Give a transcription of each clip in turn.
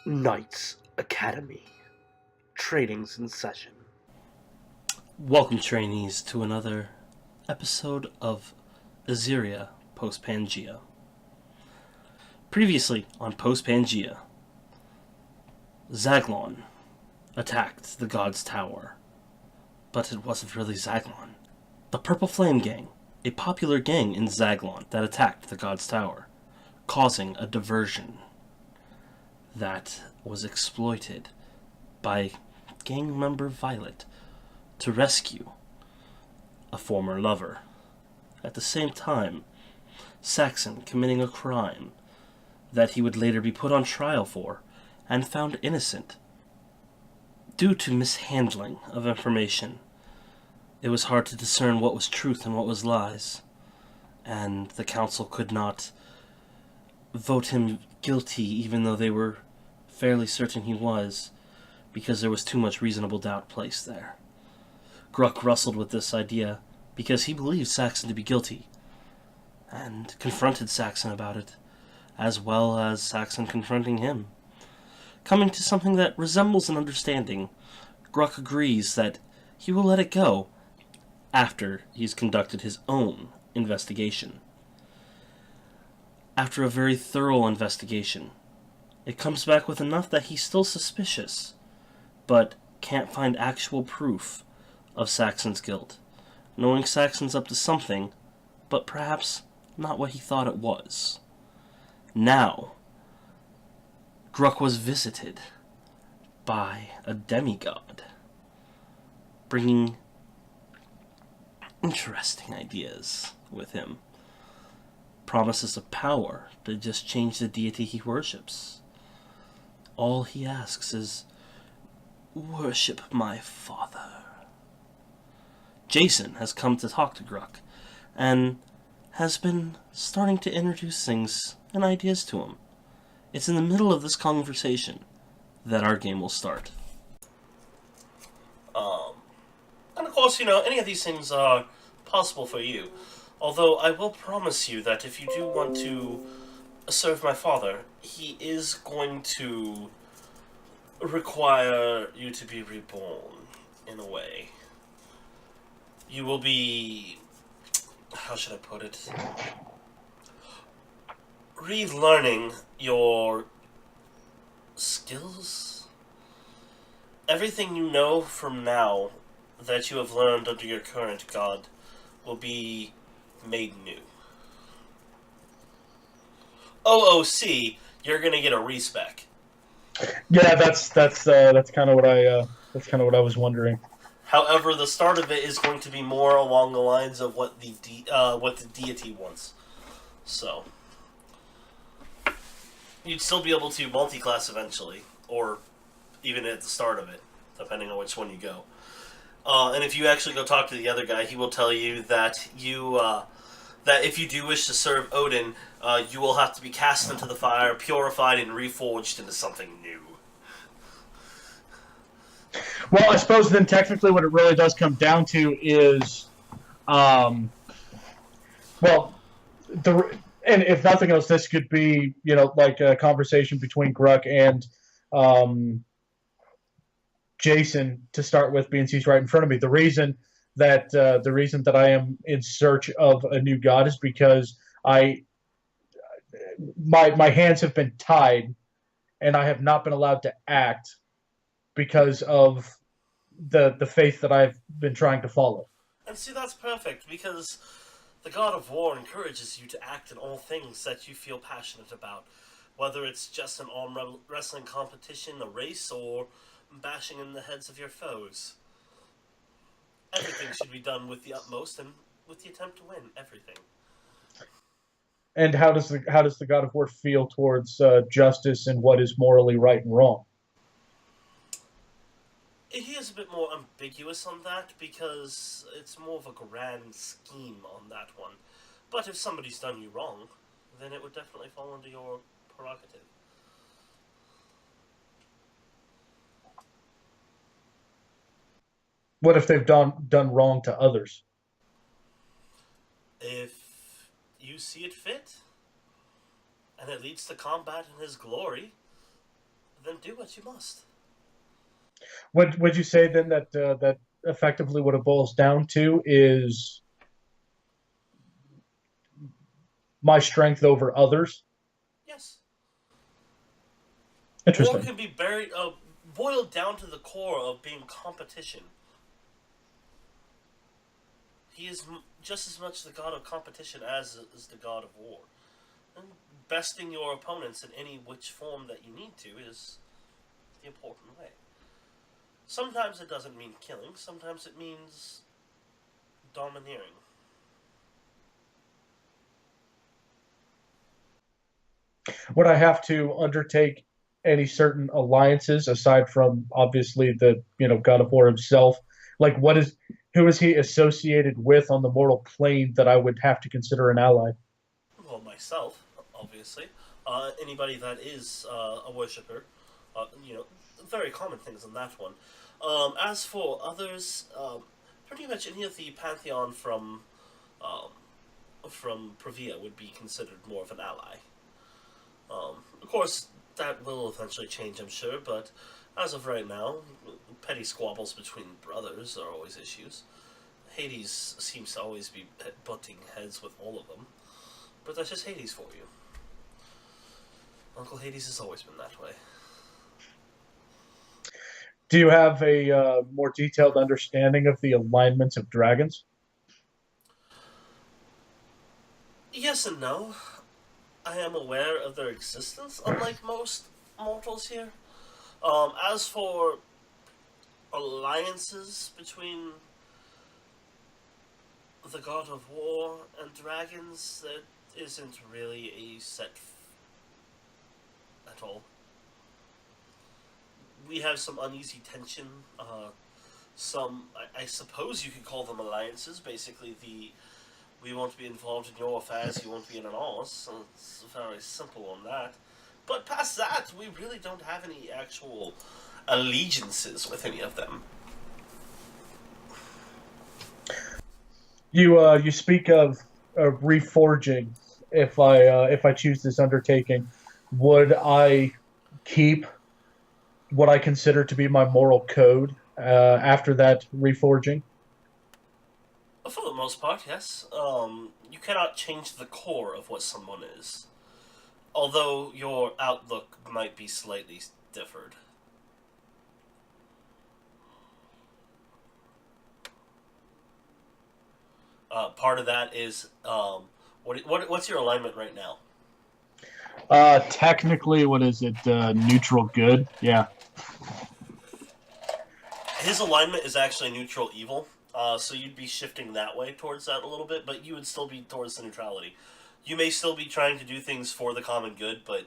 Knights Academy. Training's in session. Welcome, trainees, to another episode of Ezeria post-Pangaea. Previously on post-Pangaea, Zaglon attacked the God's Tower. But it wasn't really Zaglon. The Purple Flame Gang, a popular gang in Zaglon that attacked the God's Tower, causing a diversion that was exploited by gang member Violet to rescue a former lover. At the same time, Saxon committing a crime that he would later be put on trial for and found innocent due to mishandling of information. It was hard to discern what was truth and what was lies, and the council could not vote him guilty even though they were fairly certain he was, because there was too much reasonable doubt placed there. Gruck wrestled with this idea because he believed Saxon to be guilty, and confronted Saxon about it, as well as Saxon confronting him. Coming to something that resembles an understanding, Gruck agrees that he will let it go after he's conducted his own investigation. After a very thorough investigation, it comes back with enough that he's still suspicious, but can't find actual proof of Saxon's guilt, knowing Saxon's up to something, but perhaps not what he thought it was. Now, Gruck was visited by a demigod, bringing interesting ideas with him. Promises of power to just change the deity he worships. All he asks is, "Worship my father." Jason has come to talk to Gruck, and has been starting to introduce things and ideas to him. It's in the middle of this conversation that our game will start. And of course, any of these things are possible for you. Although I will promise you that if you do want to serve my father, he is going to require you to be reborn, in a way. You will be... how should I put it? Relearning your skills? Everything you know from now that you have learned under your current god will be made new. OOC, you're gonna get a respec. Yeah, that's kind of what I was wondering. However, the start of it is going to be more along the lines of what the deity wants. So you'd still be able to multi-class eventually, or even at the start of it, depending on which one you go. And if you actually go talk to the other guy, he will tell you that that if you do wish to serve Odin, you will have to be cast into the fire, purified, and reforged into something new. Well, I suppose then technically what it really does come down to is, and if nothing else, this could be, like a conversation between Gruck and Jason to start with, being he's right in front of me. The reason that I am in search of a new god is because my hands have been tied, and I have not been allowed to act because of the faith that I've been trying to follow. And see, that's perfect, because the God of War encourages you to act in all things that you feel passionate about, whether it's just an arm wrestling competition, a race, or bashing in the heads of your foes. Everything should be done with the utmost and with the attempt to win everything. And how does the God of War feel towards justice and what is morally right and wrong? He is a bit more ambiguous on that, because it's more of a grand scheme on that one. But if somebody's done you wrong, then it would definitely fall under your prerogative. What if they've done wrong to others? If you see it fit, and it leads to combat in his glory, Then do what you must. Would you say then that that effectively what it boils down to is my strength over others? Yes. War Interesting. can be boiled down to the core of being competition. He is just as much the god of competition as is the god of war. And besting your opponents in any which form that you need to is the important way. Sometimes it doesn't mean killing, sometimes it means domineering. Would I have to undertake any certain alliances aside from obviously the God of War himself? Like, who is he associated with on the mortal plane that I would have to consider an ally? Well, myself, obviously. Anybody that is a worshipper, you know, very common things in that one. As for others, pretty much any of the pantheon um, from Previa would be considered more of an ally. Of course, that will eventually change, I'm sure, but as of right now, petty squabbles between brothers are always issues. Hades seems to always be butting heads with all of them, but that's just Hades for you. Uncle Hades has always been that way. Do you have a more detailed understanding of the alignments of dragons? Yes and no. I am aware of their existence, unlike most mortals here. As for alliances between the god of war and dragons, there isn't really a at all. We have some uneasy tension. I suppose you could call them alliances. Basically, we won't be involved in your affairs, you won't be in ours. So it's very simple on that. But past that, we really don't have any actual allegiances with any of them. You speak of reforging. If I choose this undertaking, would I keep what I consider to be my moral code after that reforging? For the most part, yes. You cannot change the core of what someone is, although your outlook might be slightly differed. Part of that is what's your alignment right now? Technically, what is it? Neutral good. Yeah. His alignment is actually neutral evil, so you'd be shifting that way towards that a little bit, but you would still be towards the neutrality. You may still be trying to do things for the common good, but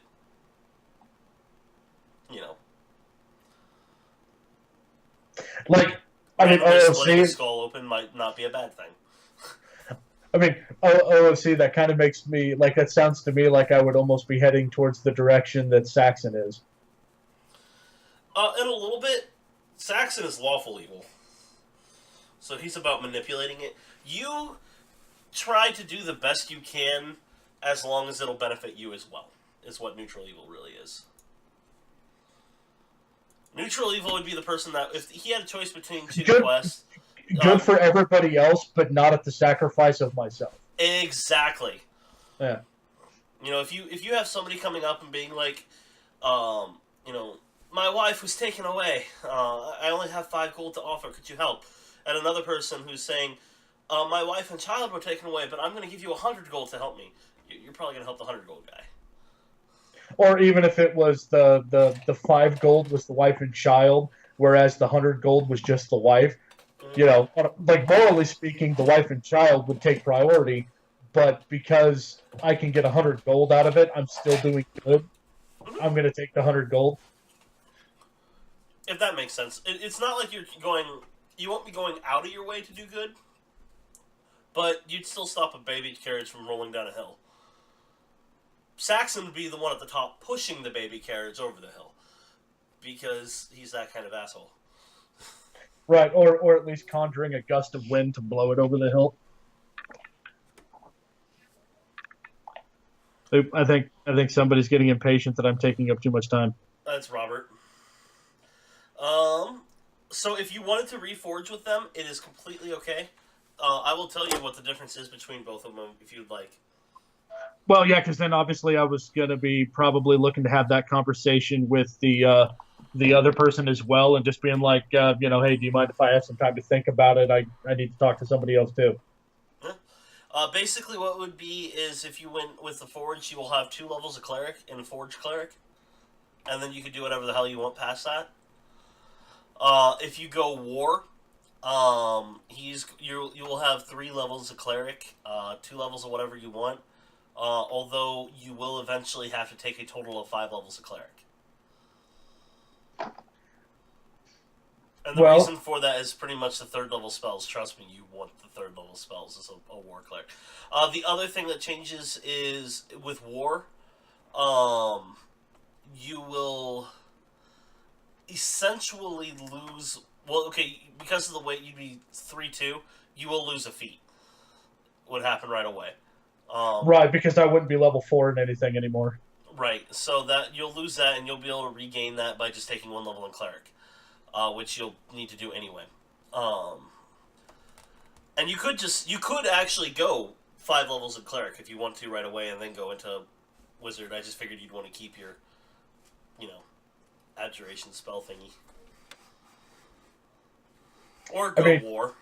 you know, Like, I mean, randomly splitting a OOC. skull open might not be a bad thing. I mean, OOC. That kind of makes me like. That sounds to me like I would almost be heading towards the direction that Saxon is. In a little bit, Saxon is lawful evil, so he's about manipulating it. You try to do the best you can, as long as it'll benefit you as well. Is what neutral evil really is. Neutral evil would be the person that, if he had a choice between two Good, quests, good for everybody else, but not at the sacrifice of myself. exactly. Yeah. You know, if you have somebody coming up and being like, you know, my wife was taken away. I only have 5 gold to offer. Could you help? And another person who's saying, my wife and child were taken away, but I'm going to give you 100 gold to help me. You're probably going to help the 100 gold guy. Or even if it was the 5 gold was the wife and child, whereas the 100 gold was just the wife. You know, like morally speaking, the wife and child would take priority, but because I can get 100 gold out of it, I'm still doing good. I'm gonna take the 100 gold. If that makes sense. It's not like you won't be going out of your way to do good, but you'd still stop a baby carriage from rolling down a hill. Saxon would be the one at the top pushing the baby carriage over the hill, because he's that kind of asshole. Right, or at least conjuring a gust of wind to blow it over the hill. I think somebody's getting impatient that I'm taking up too much time. That's Robert. So if you wanted to reforge with them, it is completely okay. I will tell you what the difference is between both of them if you'd like. Well, yeah, because then obviously I was going to be probably looking to have that conversation with the other person as well, and just being like, hey, do you mind if I have some time to think about it? I need to talk to somebody else too. Yeah. Basically, what would be is if you went with the Forge, you will have 2 levels of Cleric in Forge Cleric, and then you can do whatever the hell you want past that. If you go War, you will have 3 levels of Cleric, 2 levels of whatever you want. Although you will eventually have to take a total of 5 levels of Cleric. And the reason for that is pretty much the 3rd level spells. Trust me, you want the 3rd level spells as a War Cleric. The other thing that changes is with War, you will essentially lose... Well, okay, because of the way you'd be 3-2, you will lose a feat. Would happen right away. Right, because I wouldn't be level 4 in anything anymore. Right, so that you'll lose that, and you'll be able to regain that by just taking 1 level in Cleric, which you'll need to do anyway. And you could actually go 5 levels in Cleric if you want to right away, and then go into Wizard. I just figured you'd want to keep your, Abjuration spell thingy. Or go War.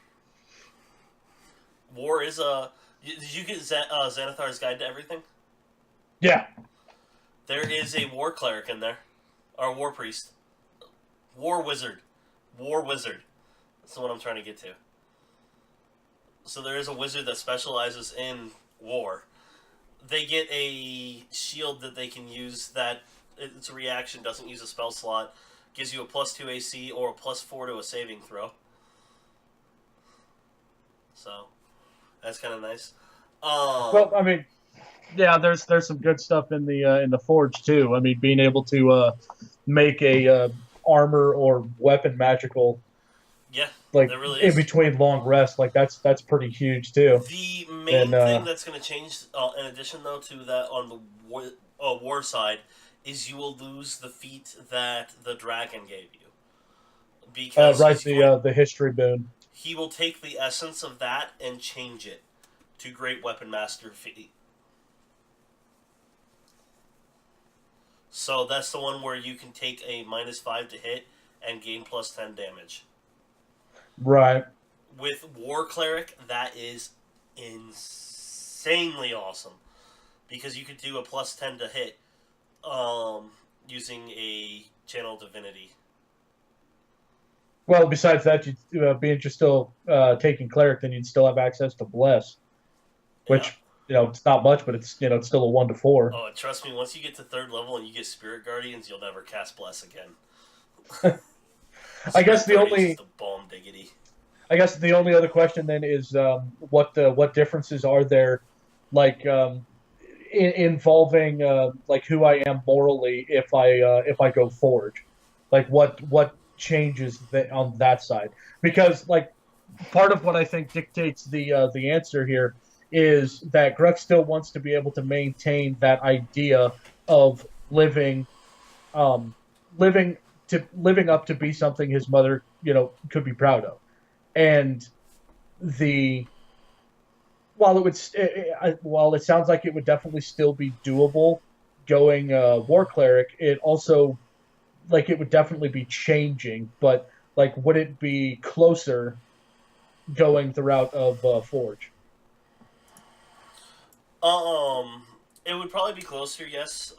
War is a... Did you get Xanathar's Guide to Everything? Yeah. There is a War Cleric in there. Or War Priest. War Wizard. War Wizard. That's the one I'm trying to get to. So there is a wizard that specializes in war. They get a shield that they can use that its reaction doesn't use a spell slot. Gives you a +2 AC or a +4 to a saving throw. So... That's kind of nice. Well, I mean, yeah, there's some good stuff in the Forge too. I mean, being able to make a armor or weapon magical, yeah, like really in between long rests, like that's pretty huge too. The main thing that's going to change, in addition though to that on the war side, is you will lose the feat that the dragon gave you. Because the history boon. He will take the essence of that and change it to Great Weapon Master feat. So that's the one where you can take a -5 to hit and gain +10 damage. Right. With War Cleric, that is insanely awesome. Because you could do a +10 to hit using a Channel Divinity. Well, besides that, being just still taking Cleric, then you'd still have access to Bless. Which, it's not much, but it's it's still a 1 to 4. Oh, trust me, once you get to 3rd level and you get Spirit Guardians, you'll never cast Bless again. I guess the only... The bomb diggity. I guess the only other question then is what differences are there, like involving like who I am morally if I go Forge, like what changes on that side, because like part of what I think dictates the answer here is that Gref still wants to be able to maintain that idea of living up to be something his mother could be proud of. And while it sounds like it would definitely still be doable going War Cleric, it also it would definitely be changing. But would it be closer going the route of Forge? It would probably be closer, yes.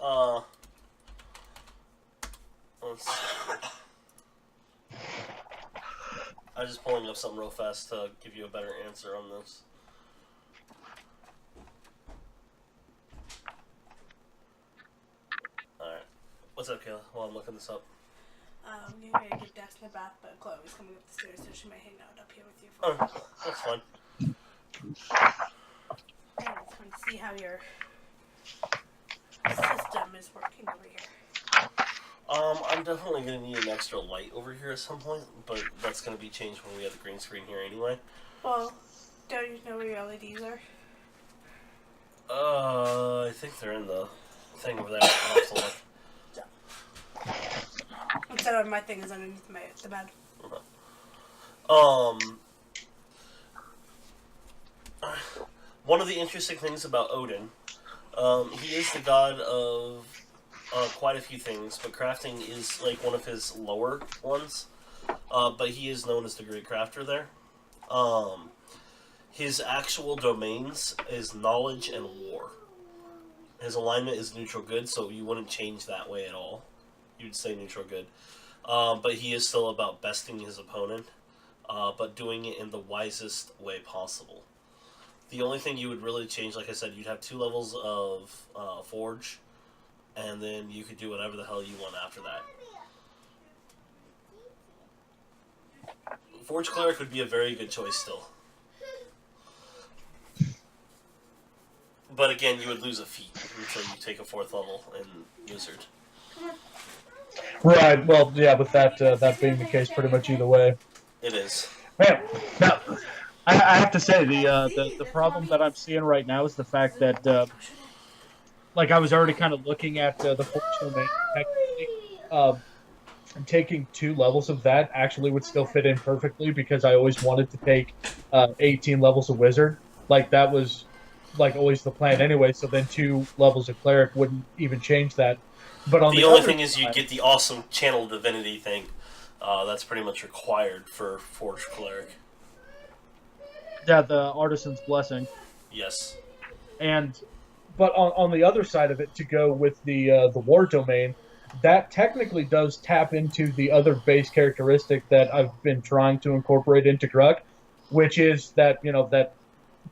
Let's see. I'm just pulling up something real fast to give you a better answer on this. Alright. What's up, Kayla? While I'm looking this up. I'm getting ready to get Dax in the bath, but Chloe's coming up the stairs, so she might hang out up here with you for a while. That's fine. I just want to see how your system is working over here. I'm definitely going to need an extra light over here at some point, but that's going to be changed when we have the green screen here anyway. Well, don't you know where your LEDs are? I think they're in the thing over there. I'll have to look. said my thing is underneath the bed. One of the interesting things about Odin, he is the god of quite a few things, but crafting is like one of his lower ones. But he is known as the Great Crafter there. His actual domains is knowledge and war. His alignment is neutral good, so you wouldn't change that way at all. You'd say neutral good. But he is still about besting his opponent, but doing it in the wisest way possible. The only thing you would really change, like I said, you'd have 2 levels of Forge, and then you could do whatever the hell you want after that. Forge Cleric would be a very good choice still. But again, you would lose a feat until you take a 4th level in Wizard. Right. Well, yeah. With that being the case, pretty much either way. It is. Man, now I have to say the problem that I'm seeing right now is the fact that like I was already kind of looking at the Forge domain. And taking 2 levels of that actually would still fit in perfectly because I always wanted to take 18 levels of Wizard. Like that was like always the plan anyway. So then 2 levels of Cleric wouldn't even change that. But on the the only other thing is you side, get the awesome Channel Divinity thing. That's pretty much required for Forge Cleric. yeah, the Artisan's Blessing. Yes. But on the other side of it, to go with the War domain, that technically does tap into the other base characteristic that I've been trying to incorporate into Gruk, which is that that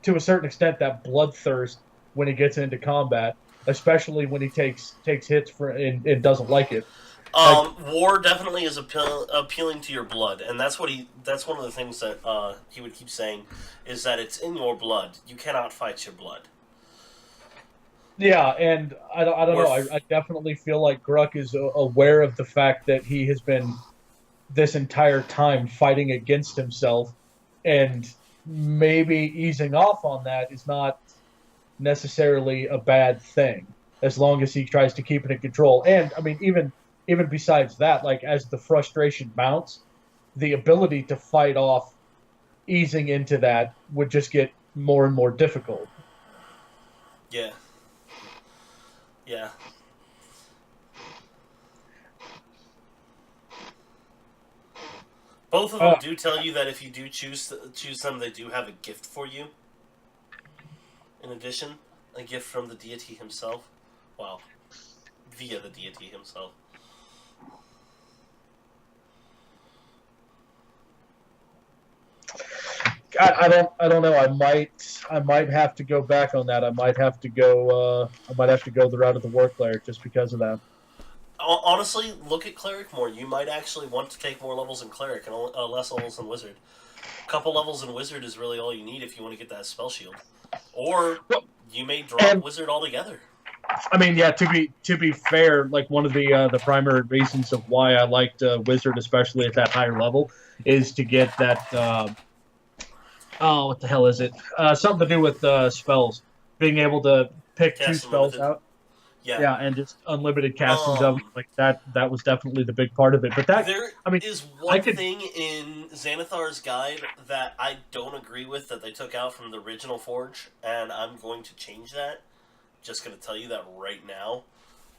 to a certain extent that bloodthirst when he gets into combat, especially when he takes hits and doesn't like it. War definitely is appealing to your blood, and that's one of the things that he would keep saying is that it's in your blood. You cannot fight your blood. Yeah, and I don't know. I definitely feel like Gruk is aware of the fact that he has been this entire time fighting against himself, and maybe easing off on that is not necessarily a bad thing as long as he tries to keep it in control. And I mean, even besides that, like as the frustration mounts, the ability to fight off easing into that would just get more and more difficult. Yeah. Yeah. Both of them do tell you that if you do choose them, they do have a gift for you. In addition, a gift from the deity himself. Well, via the deity himself. I don't know. I might have to go back on that. I might have to go the route of the War Cleric just because of that. Honestly, look at Cleric more. You might actually want to take more levels in Cleric and less levels in Wizard. A couple levels in Wizard is really all you need if you want to get that spell shield. Or you may drop Wizard altogether. I mean, yeah. To be fair, like one of the primary reasons of why I liked Wizard, especially at that higher level, is to get that. What the hell is it? Something to do with spells. Being able to pick Cast 2 spells unlimited. out. Yeah. Yeah, and just unlimited castings of it. Like that was definitely the big part of it. But There is one thing in Xanathar's guide that I don't agree with that they took out from the original Forge, and I'm going to change that. Just going to tell you that right now,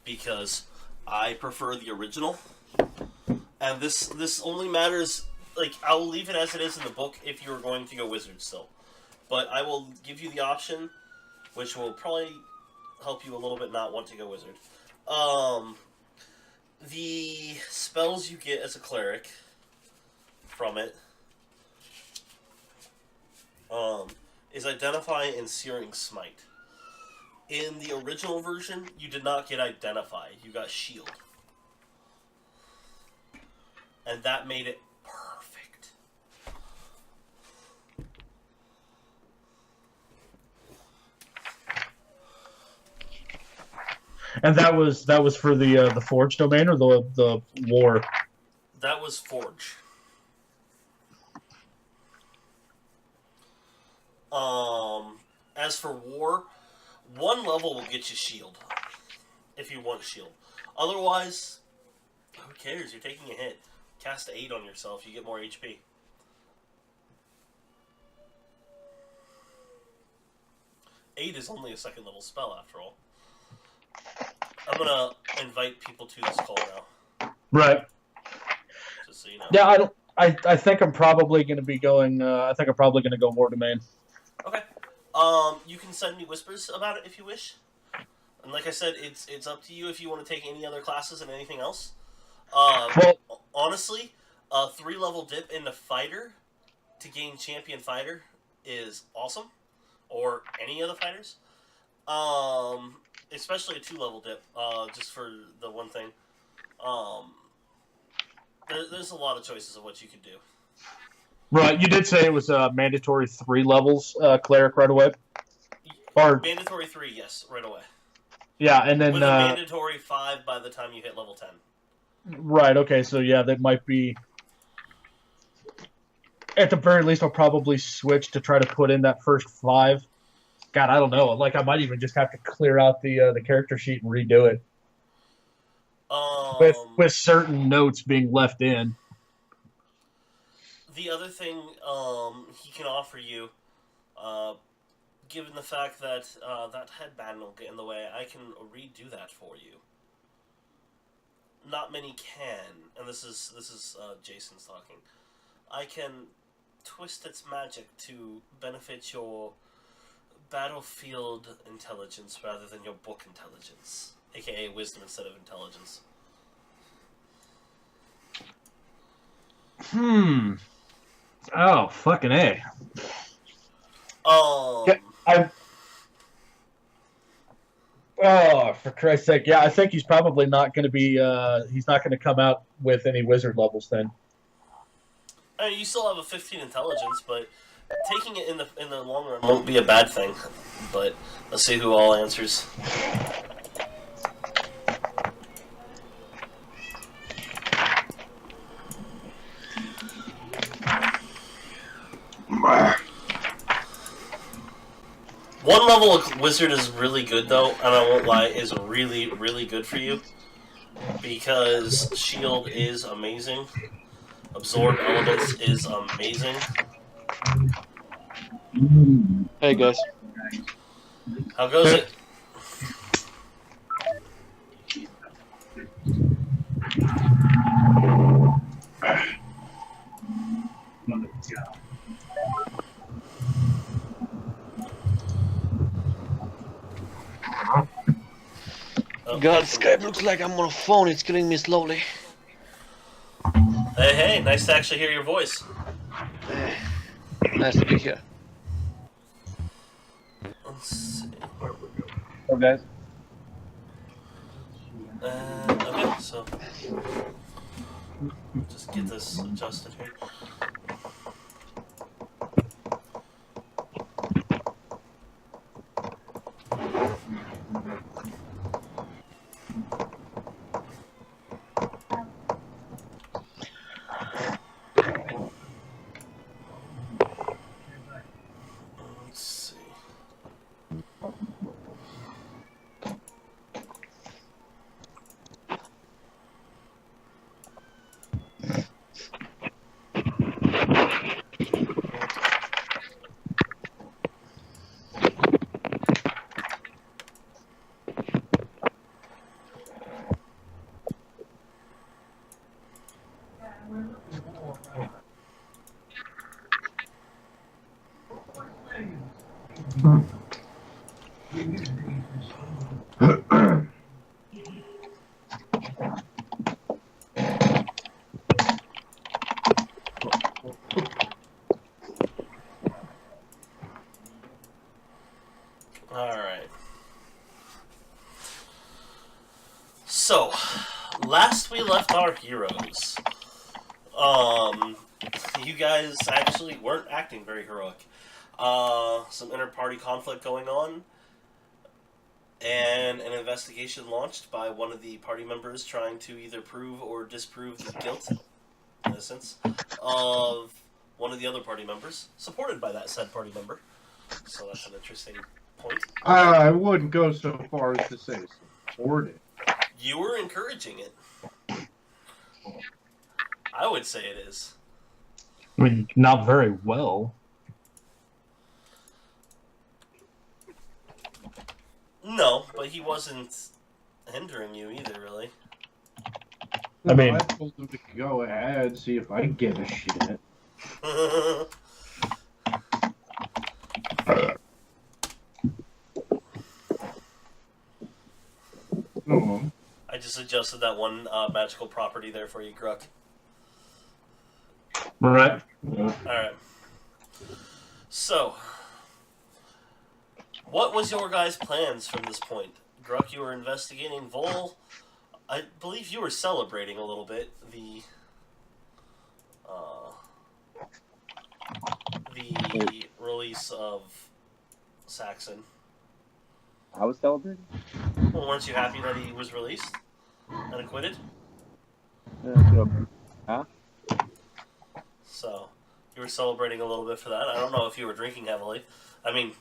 because I prefer the original. And this only matters, like, I'll leave it as it is in the book if you're going to go Wizard still. But I will give you the option, which will probably help you a little bit not want to go Wizard. The spells you get as a Cleric from it is Identify and Searing Smite. In the original version, you did not get Identify. You got Shield. And that made it perfect. And that was for the Forge domain or the War. That was Forge. As for War, 1 level will get you Shield if you want Shield. Otherwise, who cares? You're taking a hit. Cast 8 on yourself. You get more HP. Eight is only a second level spell, after all. I'm gonna invite people to this call now. Right. Just so you know. Yeah, I think I'm probably going to be going. I think I'm probably going to go War Domain. Okay. You can send me whispers about it if you wish. And like I said, it's up to you if you want to take any other classes and anything else. Well, honestly, a 3-level dip into fighter to gain champion fighter is awesome. Or any of the fighters. Especially a 2-level dip, just for the one thing. There's a lot of choices of what you could do. right, you did say it was mandatory 3 levels, cleric right away. Or mandatory 3, yes, right away. Yeah, and then with a mandatory 5 by the time you hit level 10. Right. Okay. So yeah, that might be. At the very least, I'll probably switch to try to put in that first 5. God, I don't know. Like, I might even just have to clear out the character sheet and redo it. With certain notes being left in. The other thing he can offer you, given the fact that that headband will get in the way, I can redo that for you. Not many can, and this is Jason's talking. I can twist its magic to benefit your battlefield intelligence rather than your book intelligence, aka wisdom instead of intelligence. Oh, fucking A. Oh, for Christ's sake. Yeah, I think he's probably not going to be, he's not going to come out with any wizard levels then. I mean, you still have a 15 intelligence, but taking it in the long run won't be a bad thing. But let's see who all answers. One level of wizard is really good, though, and I won't lie, is really, really good for you. Because shield is amazing. Absorb elements is amazing. Hey, guys. How goes it? God, Skype looks like I'm on a phone. It's killing me slowly. Hey, nice to actually hear your voice. Nice to be here. Let's see. Okay. Okay, so just get this adjusted here. Alright. So, last we left our heroes, you guys actually weren't acting very heroic. Some inter-party conflict going on, and an investigation launched by one of the party members trying to either prove or disprove the guilt, innocence, of one of the other party members, supported by that said party member. So that's an interesting point. I wouldn't go so far as to say supported. You were encouraging it. I would say it is. I mean, not very well. No, but he wasn't hindering you either, really. I mean- I told him to go ahead, see if I give a shit. Oh, I just adjusted that one magical property there for you, Gruck. Right. Alright. So, what was your guys' plans from this point? Gruck, you were investigating. Vol, I believe you were celebrating a little bit the release of Saxon. I was celebrating. Well, weren't you happy that he was released and acquitted? Huh? So, you were celebrating a little bit for that. I don't know if you were drinking heavily. I mean,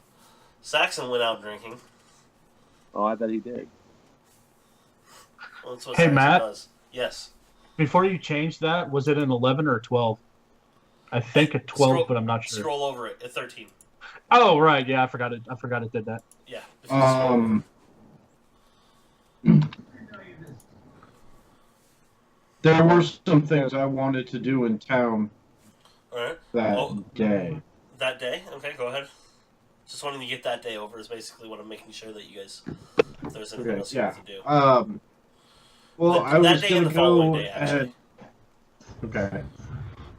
Saxon went out drinking. Oh, I bet he did. Well, that's what Hey, Saxon Matt? does. Yes. Before you change that, was it an 11 or a 12? I think a 12, Scroll- but I'm not sure. Scroll over it at 13. Oh, right. Yeah, I forgot it. I forgot it did that. Yeah. If you scroll over. there were some things I wanted to do in town Alright. that Oh. day. That day? Okay, go ahead. Just wanting to get that day over is basically what I'm making sure that you guys, if there's anything Okay, else you yeah. have to do. Well, I that was day and gonna the following go day, actually. and okay.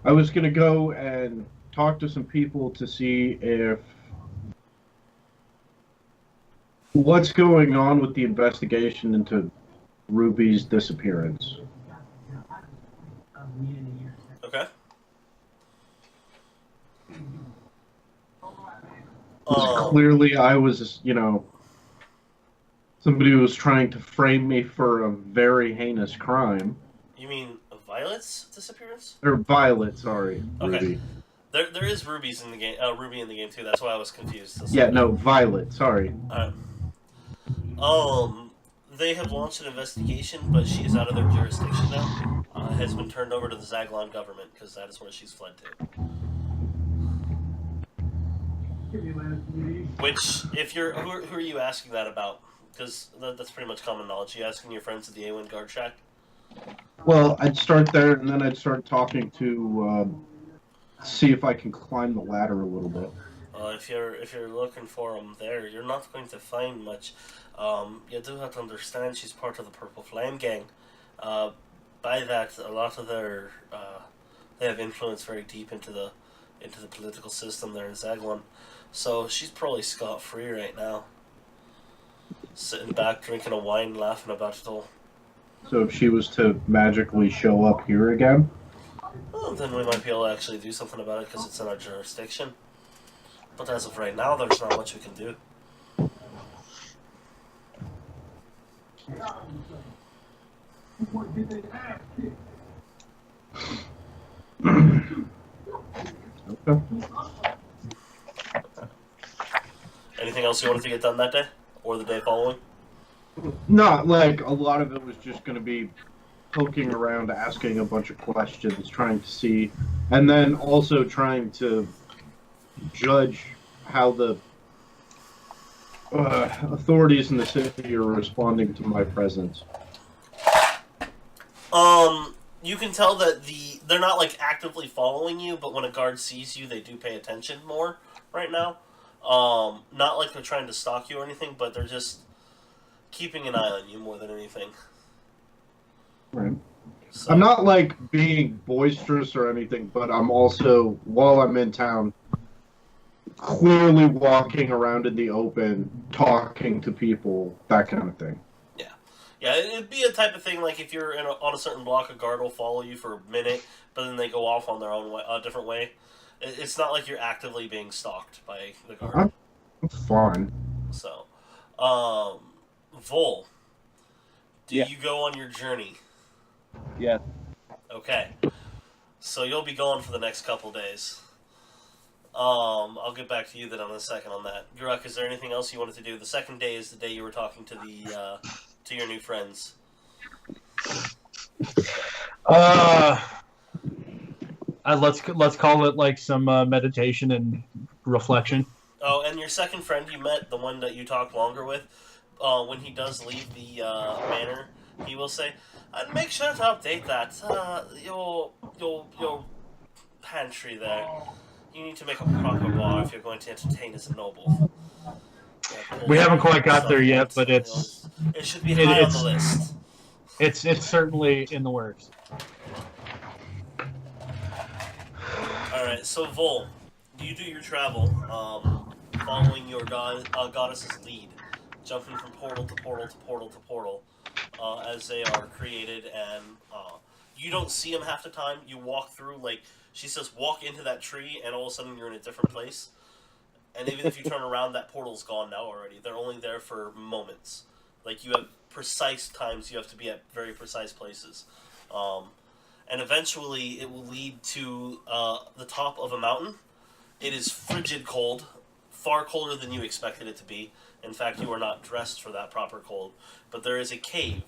I was gonna go and talk to some people to see if what's going on with the investigation into Ruby's disappearance. Okay. Clearly, I was, somebody was trying to frame me for a very heinous crime. You mean Violet's disappearance? Or Violet, sorry, Okay. Ruby. There is rubies in the game. Ruby in the game too. That's why I was confused. Yeah, no, Violet, sorry. They have launched an investigation, but she is out of their jurisdiction now. Has been turned over to the Zaglon government because that is where she's fled to. Which, if you're, who are you asking that about? Because that's pretty much common knowledge. You asking your friends at the A1 guard shack? Well, I'd start there, and then I'd start talking to see if I can climb the ladder a little bit. If you're looking for them there, you're not going to find much. You do have to understand she's part of the Purple Flame gang. By that, a lot of their they have influence very deep into the political system there in Zaglon. So she's probably scot-free right now, sitting back, drinking a wine, laughing about it all. So if she was to magically show up here again? Well, then we might be able to actually do something about it because it's in our jurisdiction. But as of right now, there's not much we can do. Okay. Anything else you wanted to get done that day? Or the day following? Not like a lot of it was just going to be poking around, asking a bunch of questions, trying to see, and then also trying to judge how the authorities in the city are responding to my presence. You can tell that they're not like actively following you, but when a guard sees you, they do pay attention more right now. Not like they're trying to stalk you or anything, but they're just keeping an eye on you more than anything. Right. So, I'm not like being boisterous or anything, but I'm also, while I'm in town, clearly walking around in the open, talking to people, that kind of thing. yeah, it'd be a type of thing like if you're on a certain block, a guard will follow you for a minute, but then they go off on their own way, a different way. It's not like you're actively being stalked by the guard. I'm fine. So, Vol, do Yeah. you go on your journey? Yes. Okay. So you'll be gone for the next couple days. I'll get back to you then in a second on that. Guruk, is there anything else you wanted to do? The second day is the day you were talking to to your new friends. Let's call it like some meditation and reflection. Oh, and your second friend you met, the one that you talked longer with, when he does leave the manor, he will say, "And make sure to update that. Your pantry there. You need to make a proper bar if you're going to entertain as a noble." We haven't quite got there yet, but it should be high on the list. It's certainly in the works. All right, so Vol, you do your travel, following your goddess's lead, jumping from portal to portal to portal to portal, as they are created, and you don't see them half the time. You walk through, like she says, walk into that tree, and all of a sudden you're in a different place. And even if you turn around, that portal's gone now already. They're only there for moments. Like, you have precise times you have to be at very precise places. And eventually it will lead to the top of a mountain. It is frigid cold, far colder than you expected it to be. In fact, you are not dressed for that proper cold. But there is a cave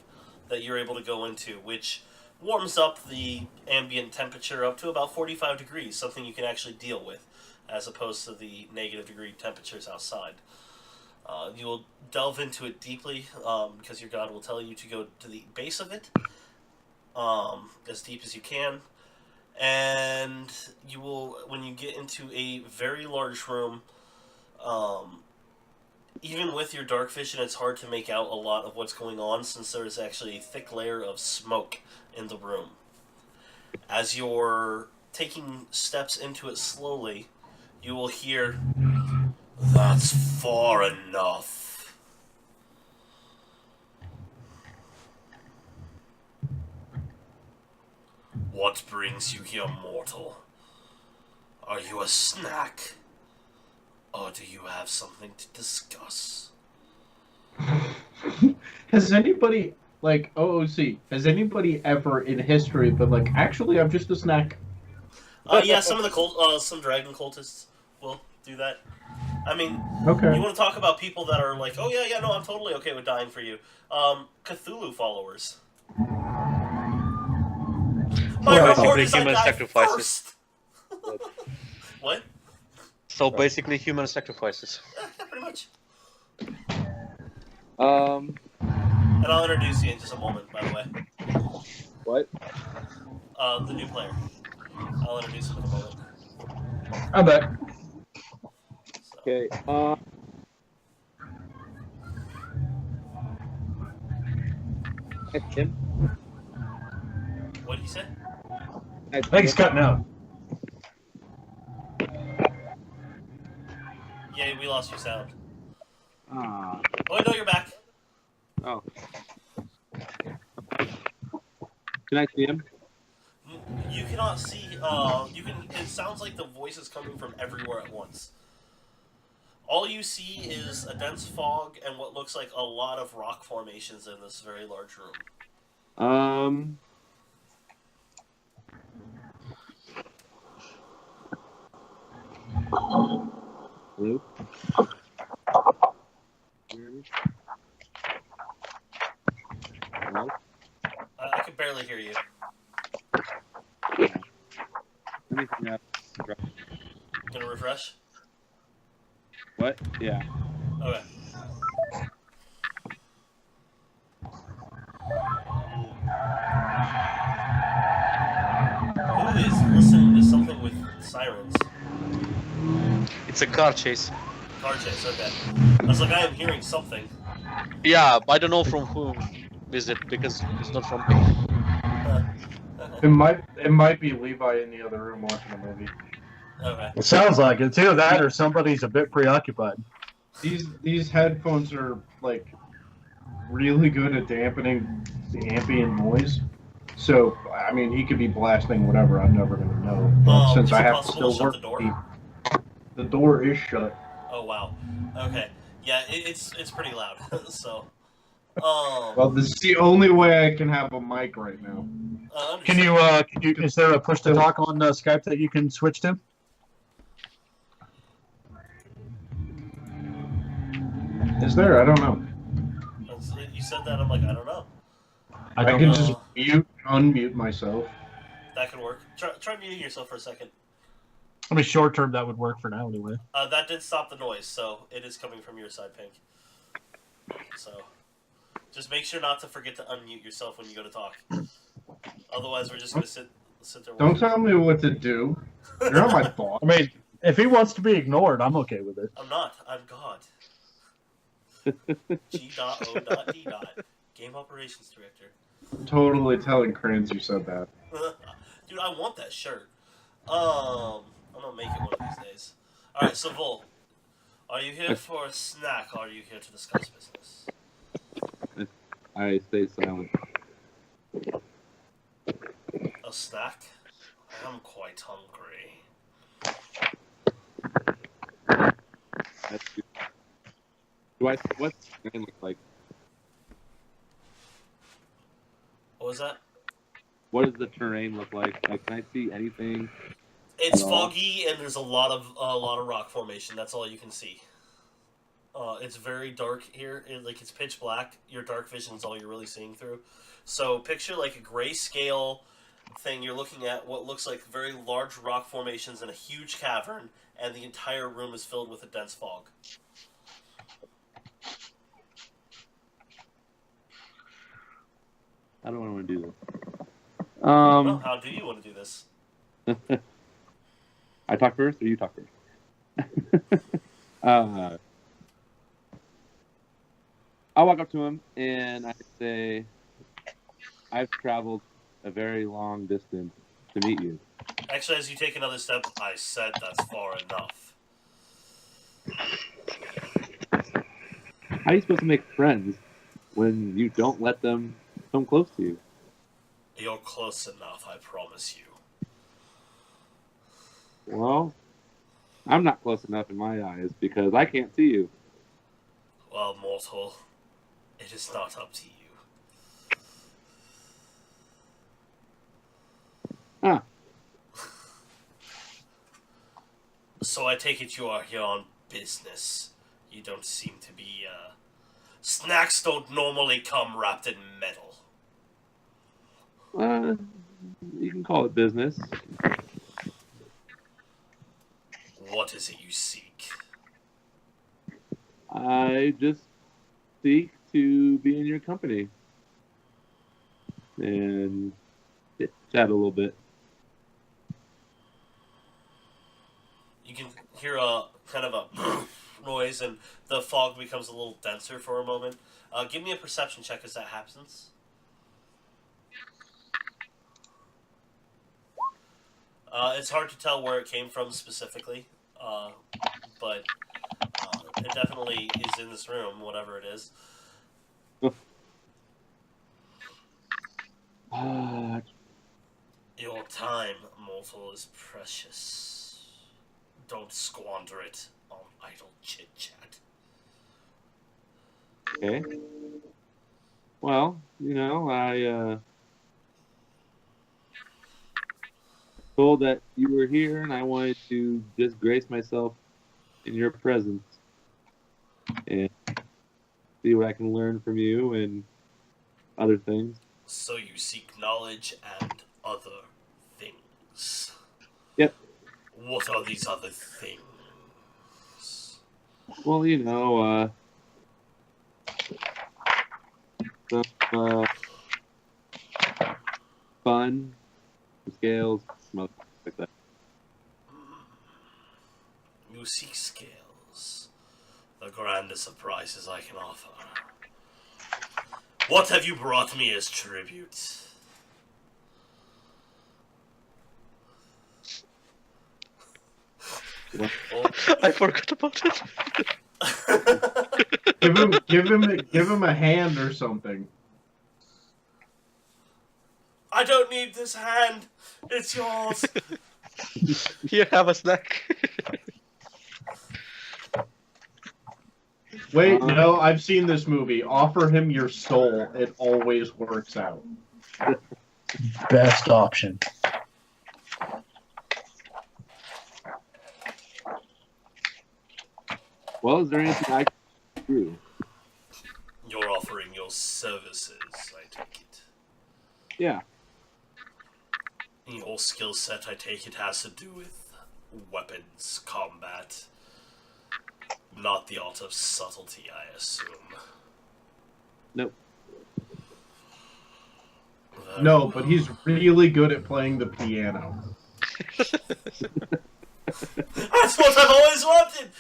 that you're able to go into, which warms up the ambient temperature up to about 45 degrees, something you can actually deal with, as opposed to the negative degree temperatures outside. You will delve into it deeply, because your god will tell you to go to the base of it, as deep as you can, and you will, when you get into a very large room, even with your dark vision, it's hard to make out a lot of what's going on, since there is actually a thick layer of smoke in the room. As you're taking steps into it slowly, you will hear, "That's far enough." "What brings you here, mortal? Are you a snack? Or do you have something to discuss?" Has anybody, like, OOC, has anybody ever in history been like, actually, I'm just a snack? Yeah, some of the some dragon cultists will do that. I mean, Okay. you want to talk about people that are like, "Oh yeah, no, I'm totally okay with dying for you." Cthulhu followers. My Well, reward basically is I human die sacrifices. first. What? So basically human sacrifices. Yeah, pretty much. Um, And I'll introduce you in just a moment, by the way. what? The new player. I'll introduce him in a moment. I bet. So. Okay. Hey, Tim. What did you say? I think he's cutting out. Yeah, we lost your sound. Ah. Oh, no, you're back. Oh. Can I see him? You cannot see, you can, it sounds like the voice is coming from everywhere at once. All you see is a dense fog and what looks like a lot of rock formations in this very large room. Hello? Hello? I can barely hear you. Anything else? Gonna refresh? What? Yeah. Okay. Who is listening to something with sirens? It's a car chase. Car chase, okay. I was like, I am hearing something. Yeah, I don't know from whom is it, because it's not from me. It might be Levi in the other room watching a movie. Okay. It sounds like it too. That or somebody's a bit preoccupied. These headphones are like really good at dampening the ambient noise. So I mean, he could be blasting whatever. I'm never gonna know. But since is I it have to possible still to shut work, the door? the door is shut. Oh wow. Okay. Yeah, it's pretty loud. So. Well, this is the only way I can have a mic right now. Can you? Is there a push to talk on Skype that you can switch to? Is there? I don't know. You said that. I'm like, I don't know. I I don't can know. just unmute myself. That could work. Try muting yourself for a second. I mean, short term, that would work for now, anyway. That did stop the noise, so it is coming from your side, Pink. So, just make sure not to forget to unmute yourself when you go to talk. Otherwise, we're just gonna sit there. Don't tell me what to do. You're not my boss. I mean, if he wants to be ignored, I'm okay with it. I'm not. I'm God. G.O.D. Game Operations Director. Totally telling Kranz you said that. Dude, I want that shirt. I'm gonna make it one of these days. Alright, so Vol, are you here for a snack or are you here to discuss business? I stay silent. A snack? I am quite hungry. That's good. What's the name look like? What was that? What does the terrain look like? Like, can I see anything? It's No. foggy and there's a lot of rock formation. That's all you can see. It's very dark here. It's pitch black. Your dark vision is all you're really seeing through. So picture like a grayscale thing. You're looking at what looks like very large rock formations in a huge cavern, and the entire room is filled with a dense fog. I don't want to do this. Well, how do you want to do this? I talk first, or you talk first? I'll walk up to him and I say, "I've traveled a very long distance to meet you." Actually, as you take another step, I said that's far enough. How are you supposed to make friends when you don't let them come close to you? You're close enough, I promise you. Well, I'm not close enough in my eyes because I can't see you. Well, mortal, it is not up to you. Huh. So I take it you are here on business. You don't seem to be, Snacks don't normally come wrapped in metal. You can call it business. What is it you seek? I just seek to be in your company and chat a little bit. You can hear a kind of a noise, and the fog becomes a little denser for a moment. Give me a perception check as that happens. It's hard to tell where it came from specifically, but it definitely is in this room, whatever it is. Your time, mortal, is precious. Don't squander it on idle chit-chat. Okay. Well, I told that you were here and I wanted to just grace myself in your presence and see what I can learn from you and other things. So you seek knowledge and other things. Yep. What are these other things? Well, some fun, scales, some other things like that. You seek scales. The grandest of prizes I can offer. What have you brought me as tribute? I forgot about it. Give him a hand or something. I don't need this hand. It's yours. Here, have a snack. Wait, no, I've seen this movie. Offer him your soul. It always works out. Best option. Well, is there anything I can do? You're offering your services, I take it. Yeah. Your skill set, I take it, has to do with weapons, combat, not the art of subtlety, I assume. Nope. No, but he's really good at playing the piano. That's what I've always wanted!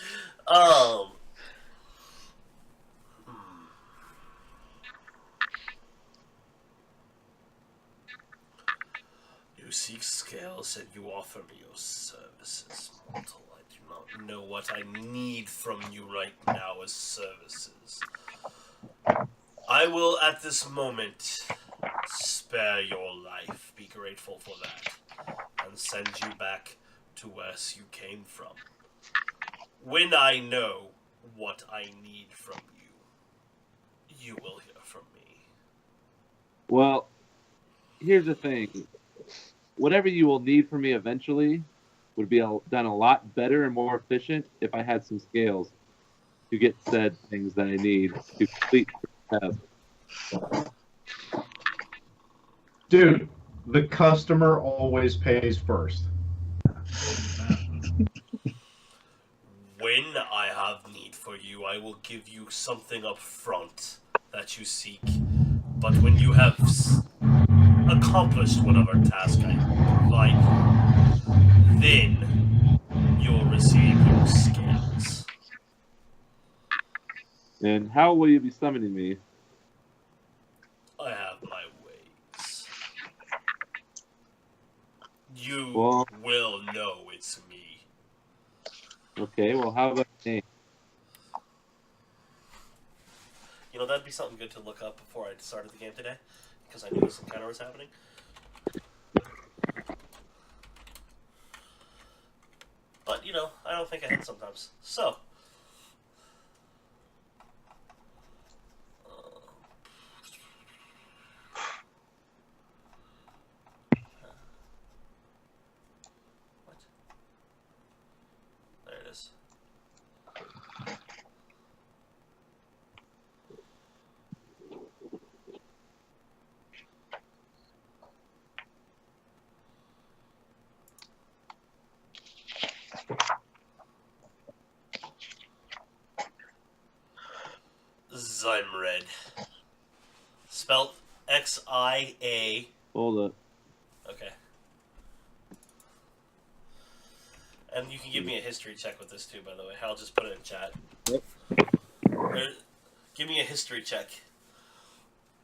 You seek scales and you offer me your services, mortal. I do not know what I need from you right now as services. I will, at this moment, spare your life. Be grateful for that. And send you back to where you came from. When I know what I need from you, you will hear from me. Well, here's the thing. Whatever you will need from me eventually would be done a lot better and more efficient if I had some scales to get said things that I need to complete the task. Dude, the customer always pays first. When I have need for you, I will give you something up front that you seek. But when you have accomplished whatever task I provide you, then you'll receive your scales. And how will you be summoning me? I have my ways. You Well- will know it's me. Okay, well, how about name? You know, that'd be something good to look up before I started the game today, because I knew this encounter was happening. But, you know, I don't think ahead sometimes. So. What? There it is. Ximred. Spelled Xia. Hold up. Okay. And you can give me a history check with this too, by the way. I'll just put it in chat. Yep. Give me a history check.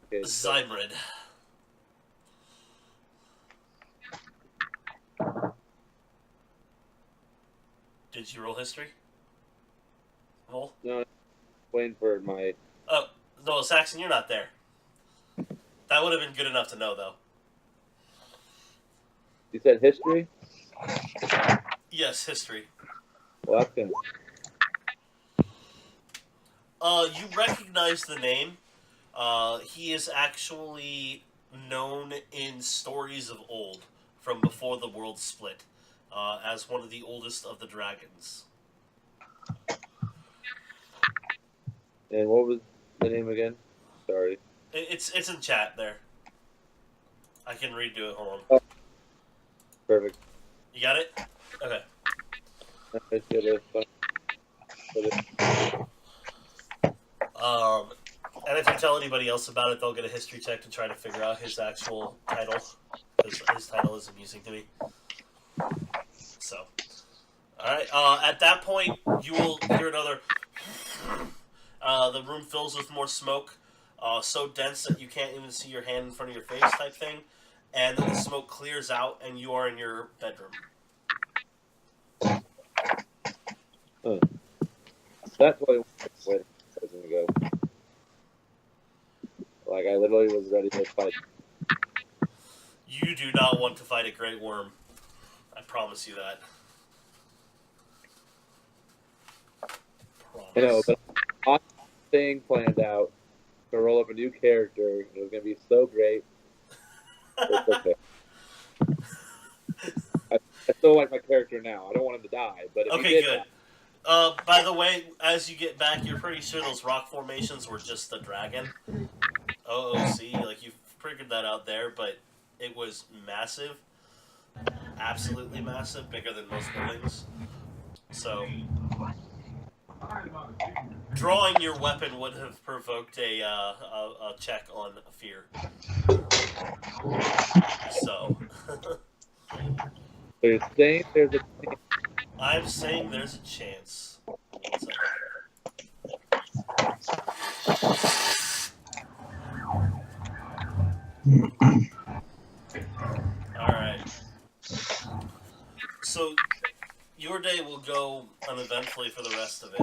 Okay. Ximred. Did you roll history? Roll? No, waiting for my... Oh, no, Saxon, you're not there. That would have been good enough to know, though. You said history? Yes, history. Well, that's good. You recognize the name. He is actually known in stories of old, from before the world split, as one of the oldest of the dragons. And what was the name again? Sorry. It's in chat there. I can redo it. Hold on. Oh. Perfect. You got it? Okay. I should have... And if you tell anybody else about it, they'll get a history check to try to figure out his actual title. Because his title is amusing to me. So. Alright, at that point, you will hear another... the room fills with more smoke. So dense that you can't even see your hand in front of your face type thing. And then the smoke clears out, and you are in your bedroom. Huh. That's what I went a second ago. Like, I literally was ready to fight. You do not want to fight a great worm. I promise you that. Promise. I know, but awesome thing planned out to roll up a new character. It was going to be so great. It's okay. I still like my character now. I don't want him to die, but if he Okay, did good. By the way, as you get back, you're pretty sure those rock formations were just the dragon. OOC, like, you figured that out there, but it was massive. absolutely massive, bigger than most buildings. So, drawing your weapon would have provoked a check on fear. So, So you're saying there's a I'm saying there's a chance. So, alright. So, your day will go uneventfully for the rest of it.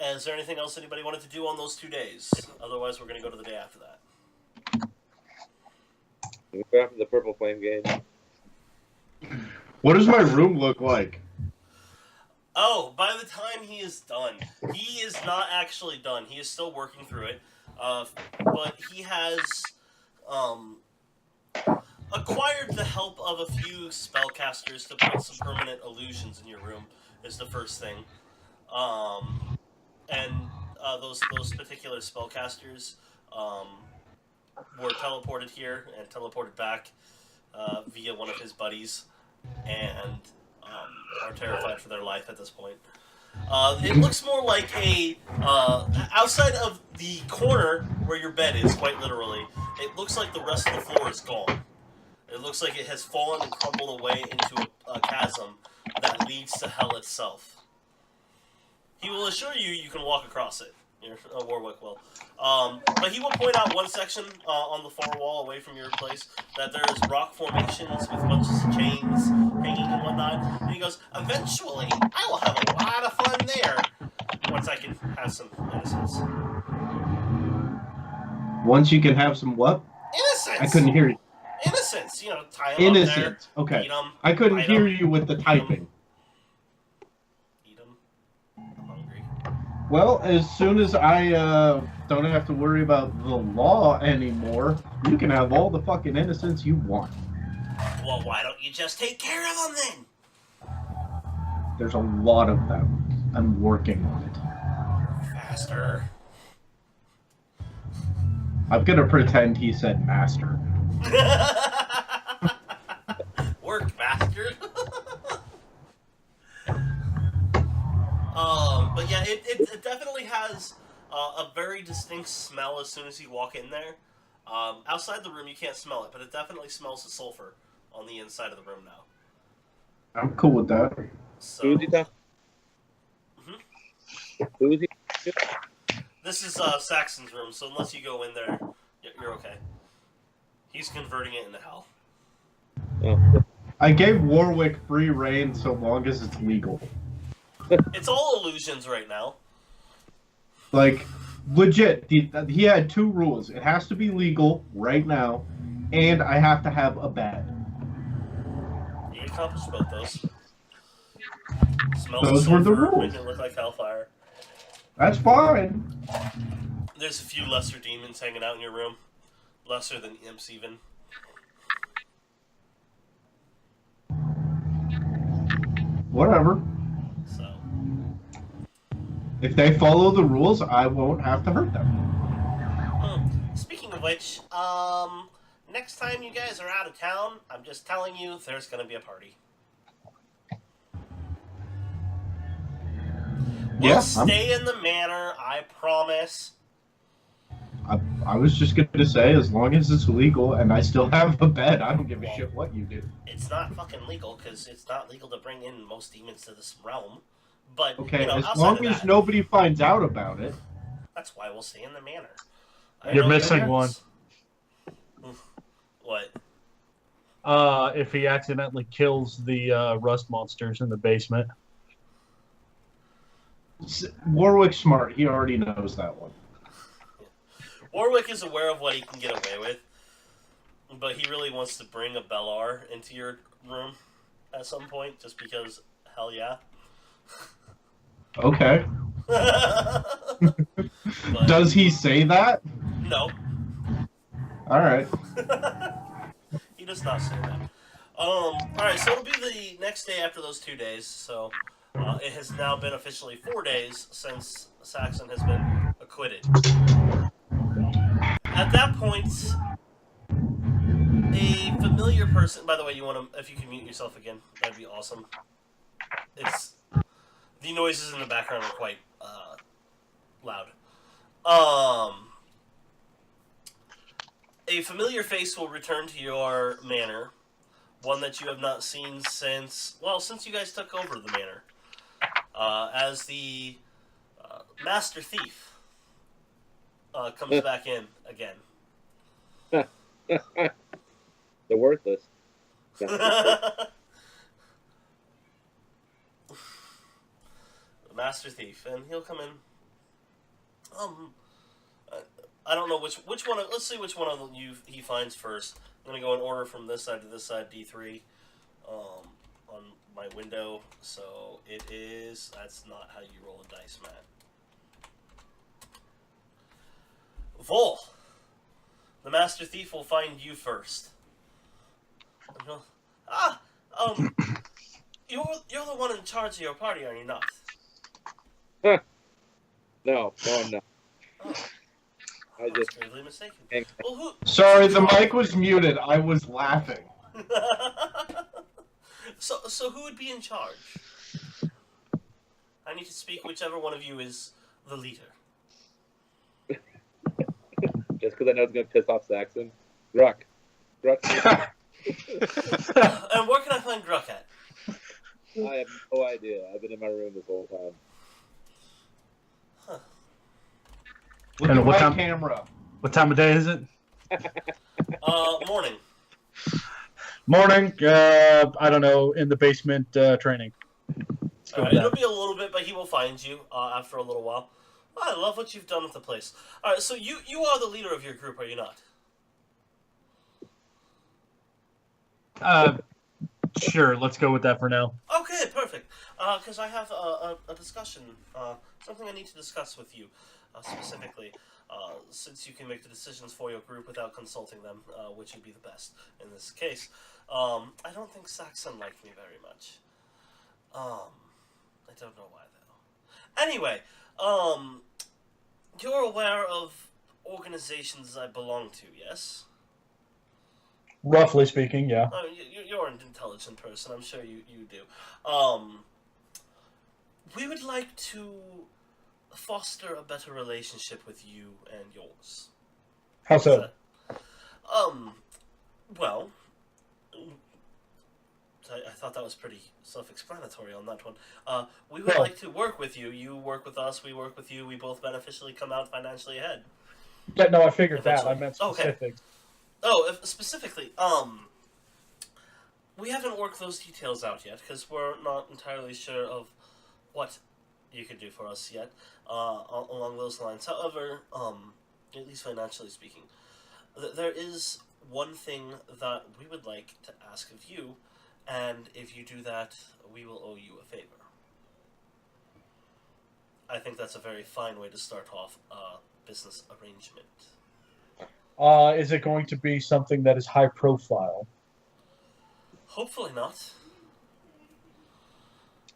Is there anything else anybody wanted to do on those 2 days? Otherwise, we're going to go to the day after that. we go after the Purple Flame game. What does my room look like? Oh, by the time he is done, he is not actually done. He is still working through it. But he has acquired the help of a few spellcasters to put some permanent illusions in your room, is the first thing. And those particular spellcasters were teleported here and teleported back via one of his buddies, and are terrified for their life at this point. It looks more like a outside of the corner where your bed is, quite literally. It looks like the rest of the floor is gone. It looks like it has fallen and crumbled away into a chasm that leads to hell itself. He will assure you you can walk across it. Warwick will. But he will point out one section on the far wall away from your place that there is rock formations with bunches of chains hanging and whatnot. And he goes, eventually, I will have a lot of fun there once I can have some innocence. Once you can have some what? Innocence! I couldn't hear you. Innocence! You know, tie him up there. Innocent. Okay. Eat 'em, I couldn't bite hear 'em, you with the typing. Eat 'em. I'm hungry. Well, as soon as I don't have to worry about the law anymore, you can have all the fucking innocence you want. Well, why don't you just take care of them then? There's a lot of them. I'm working on it. Faster. I'm gonna pretend he said master. Work, bastard. But yeah, it definitely has a very distinct smell as soon as you walk in there. Outside the room, you can't smell it, but it definitely smells of sulfur on the inside of the room now. I'm cool with that. So, Who's he talking? Who's he? this is Saxon's room, so unless you go in there, you're okay. He's converting it into hell. Oh. I gave Warwick free reign so long as it's legal. It's all illusions right now. Like, legit, he had two rules. It has to be legal right now, and I have to have a bed. You accomplished both those. Smells Those of were the sulfur, rules. make it look like hellfire. That's fine. There's a few lesser demons hanging out in your room. Lesser than imps, even. Whatever. So, If they follow the rules, I won't have to hurt them. speaking of which, next time you guys are out of town, I'm just telling you, there's gonna be a party. We'll Yeah, stay in the manor, I promise. I was just gonna say, as long as it's legal and I still have a bed, I don't give a shit what you do. It's not fucking legal, because it's not legal to bring in most demons to this realm. But, Okay, you know, as outside long of as that, nobody finds out about it. that's why we'll stay in the manor. You're know missing that one. is- What? If he accidentally kills the rust monsters in the basement. Warwick's smart. He already knows that one. Warwick is aware of what he can get away with, but he really wants to bring a Bellar into your room at some point, just because, hell yeah. Okay. But, Does he say that? no, Alright. he does not say that. Alright, so it'll be the next day after those 2 days, so it has now been officially 4 days since Saxon has been acquitted. At At that point, a familiar person. By the way, you want to, if you can mute yourself again, that'd be awesome. The noises in the background are quite loud. A familiar face will return to your manor, one that you have not seen since you guys took over the manor, as the master thief comes back in again. They're worthless. The master thief, and he'll come in. I don't know which one. Let's see which one of you he finds first. I'm gonna go in order from this side to this side. D3 on my window. So it is. That's not how you roll a dice, Matt. Vol, the master thief will find you first. You're the one in charge of your party, are you not? No, I'm not. Oh. I just gravely mistaken. Well, who? Sorry, the mic was muted. I was laughing. So who would be in charge? I need to speak whichever one of you is the leader. just because I know it's gonna piss off Saxon. Gruck. And where can I find Gruck at? I have no idea. I've been in my room this whole time. Huh. Look And at what my time- camera. What time of day is it? Morning. Morning. I don't know. In the basement training. Let's go with It'll that. be a little bit, but he will find you after a little while. I love what you've done with the place. All right, so you are the leader of your group, are you not? Sure. Let's go with that for now. Okay, perfect. Because I have a discussion, something I need to discuss with you specifically. Since you can make the decisions for your group without consulting them, which would be the best in this case. I don't think Saxon liked me very much. I don't know why though. Anyway, you're aware of organizations I belong to, yes? Roughly speaking, yeah. You're an intelligent person. I'm sure you do. We would like to foster a better relationship with you and yours. How so? Well, I thought that was pretty self-explanatory on that one. We would like to work with you. You work with us. We work with you. We both beneficially come out financially ahead. Yeah, no, I figured that. Eventually. I meant Okay. specifics. Oh, specifically, we haven't worked those details out yet because we're not entirely sure of what you could do for us yet along those lines. However, at least financially speaking, there is one thing that we would like to ask of you, and if you do that, we will owe you a favor. I think that's a very fine way to start off a business arrangement. Is it going to be something that is high profile? Hopefully not.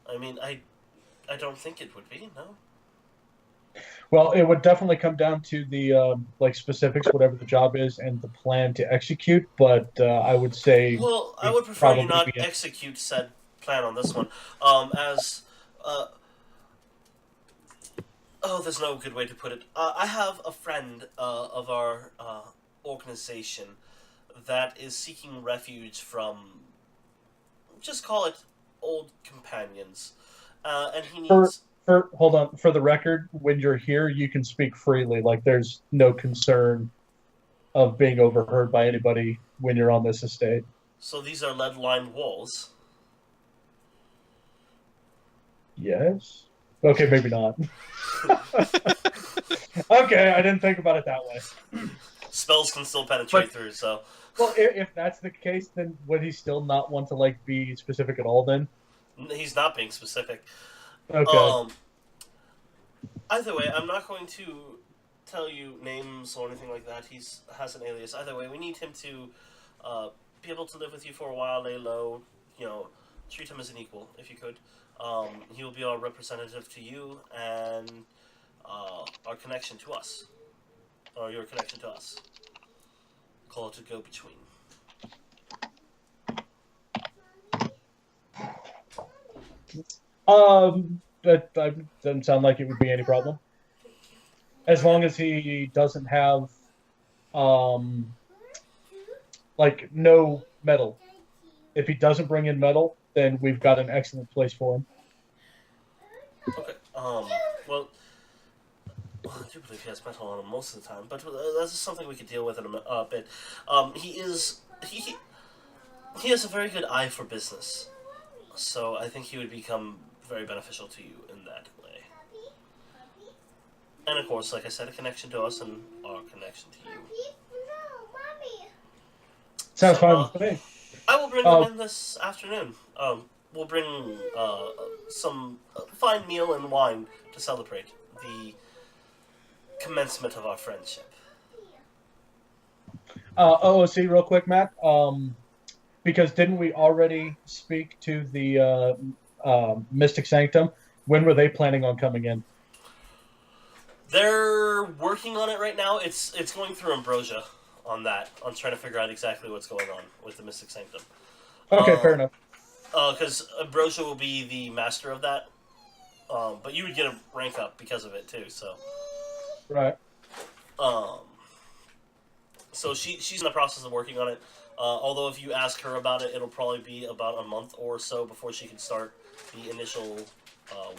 I mean, I don't think it would be, no. Well, it would definitely come down to the specifics, whatever the job is, and the plan to execute. But I would say, Well, I would prefer you probably not be a- execute said plan on this one. There's no good way to put it. I have a friend of our organization that is seeking refuge from, just call it, old companions. And he needs... hold on. For the record, when you're here, you can speak freely. Like, there's no concern of being overheard by anybody when you're on this estate. So these are lead-lined walls. Yes. Okay, maybe not. Okay, I didn't think about it that way. Spells can still penetrate through, so... Well, if that's the case, then would he still not want to be specific at all? Then He's not being specific. okay. Either way, I'm not going to tell you names or anything like that. He has an alias. Either way, we need him to be able to live with you for a while, lay low, treat him as an equal, if you could. He will be our representative to you and our connection to us. Or your connection to us. call it a go-between. That doesn't sound like it would be any problem. As long as he doesn't have, like, no metal. If he doesn't bring in metal, then we've got an excellent place for him. Okay. Well, I do believe he has metal on him most of the time, but that's something we could deal with in a bit. He has a very good eye for business, so I think he would become very beneficial to you in that way. And of course, like I said, a connection to us and our connection to you. Sounds fine with me. I will bring them in this afternoon. We'll bring some fine meal and wine to celebrate the commencement of our friendship. OOC, real quick, Matt. Because didn't we already speak to the Mystic Sanctum? When were they planning on coming in? They're working on it right now. It's going through Ambrosia on that. On trying to figure out exactly what's going on with the Mystic Sanctum. Okay, fair enough. Because Ambrosia will be the master of that. But you would get a rank up because of it too. So. Right. So she's in the process of working on it. Although if you ask her about it, it'll probably be about a month or so before she can start the initial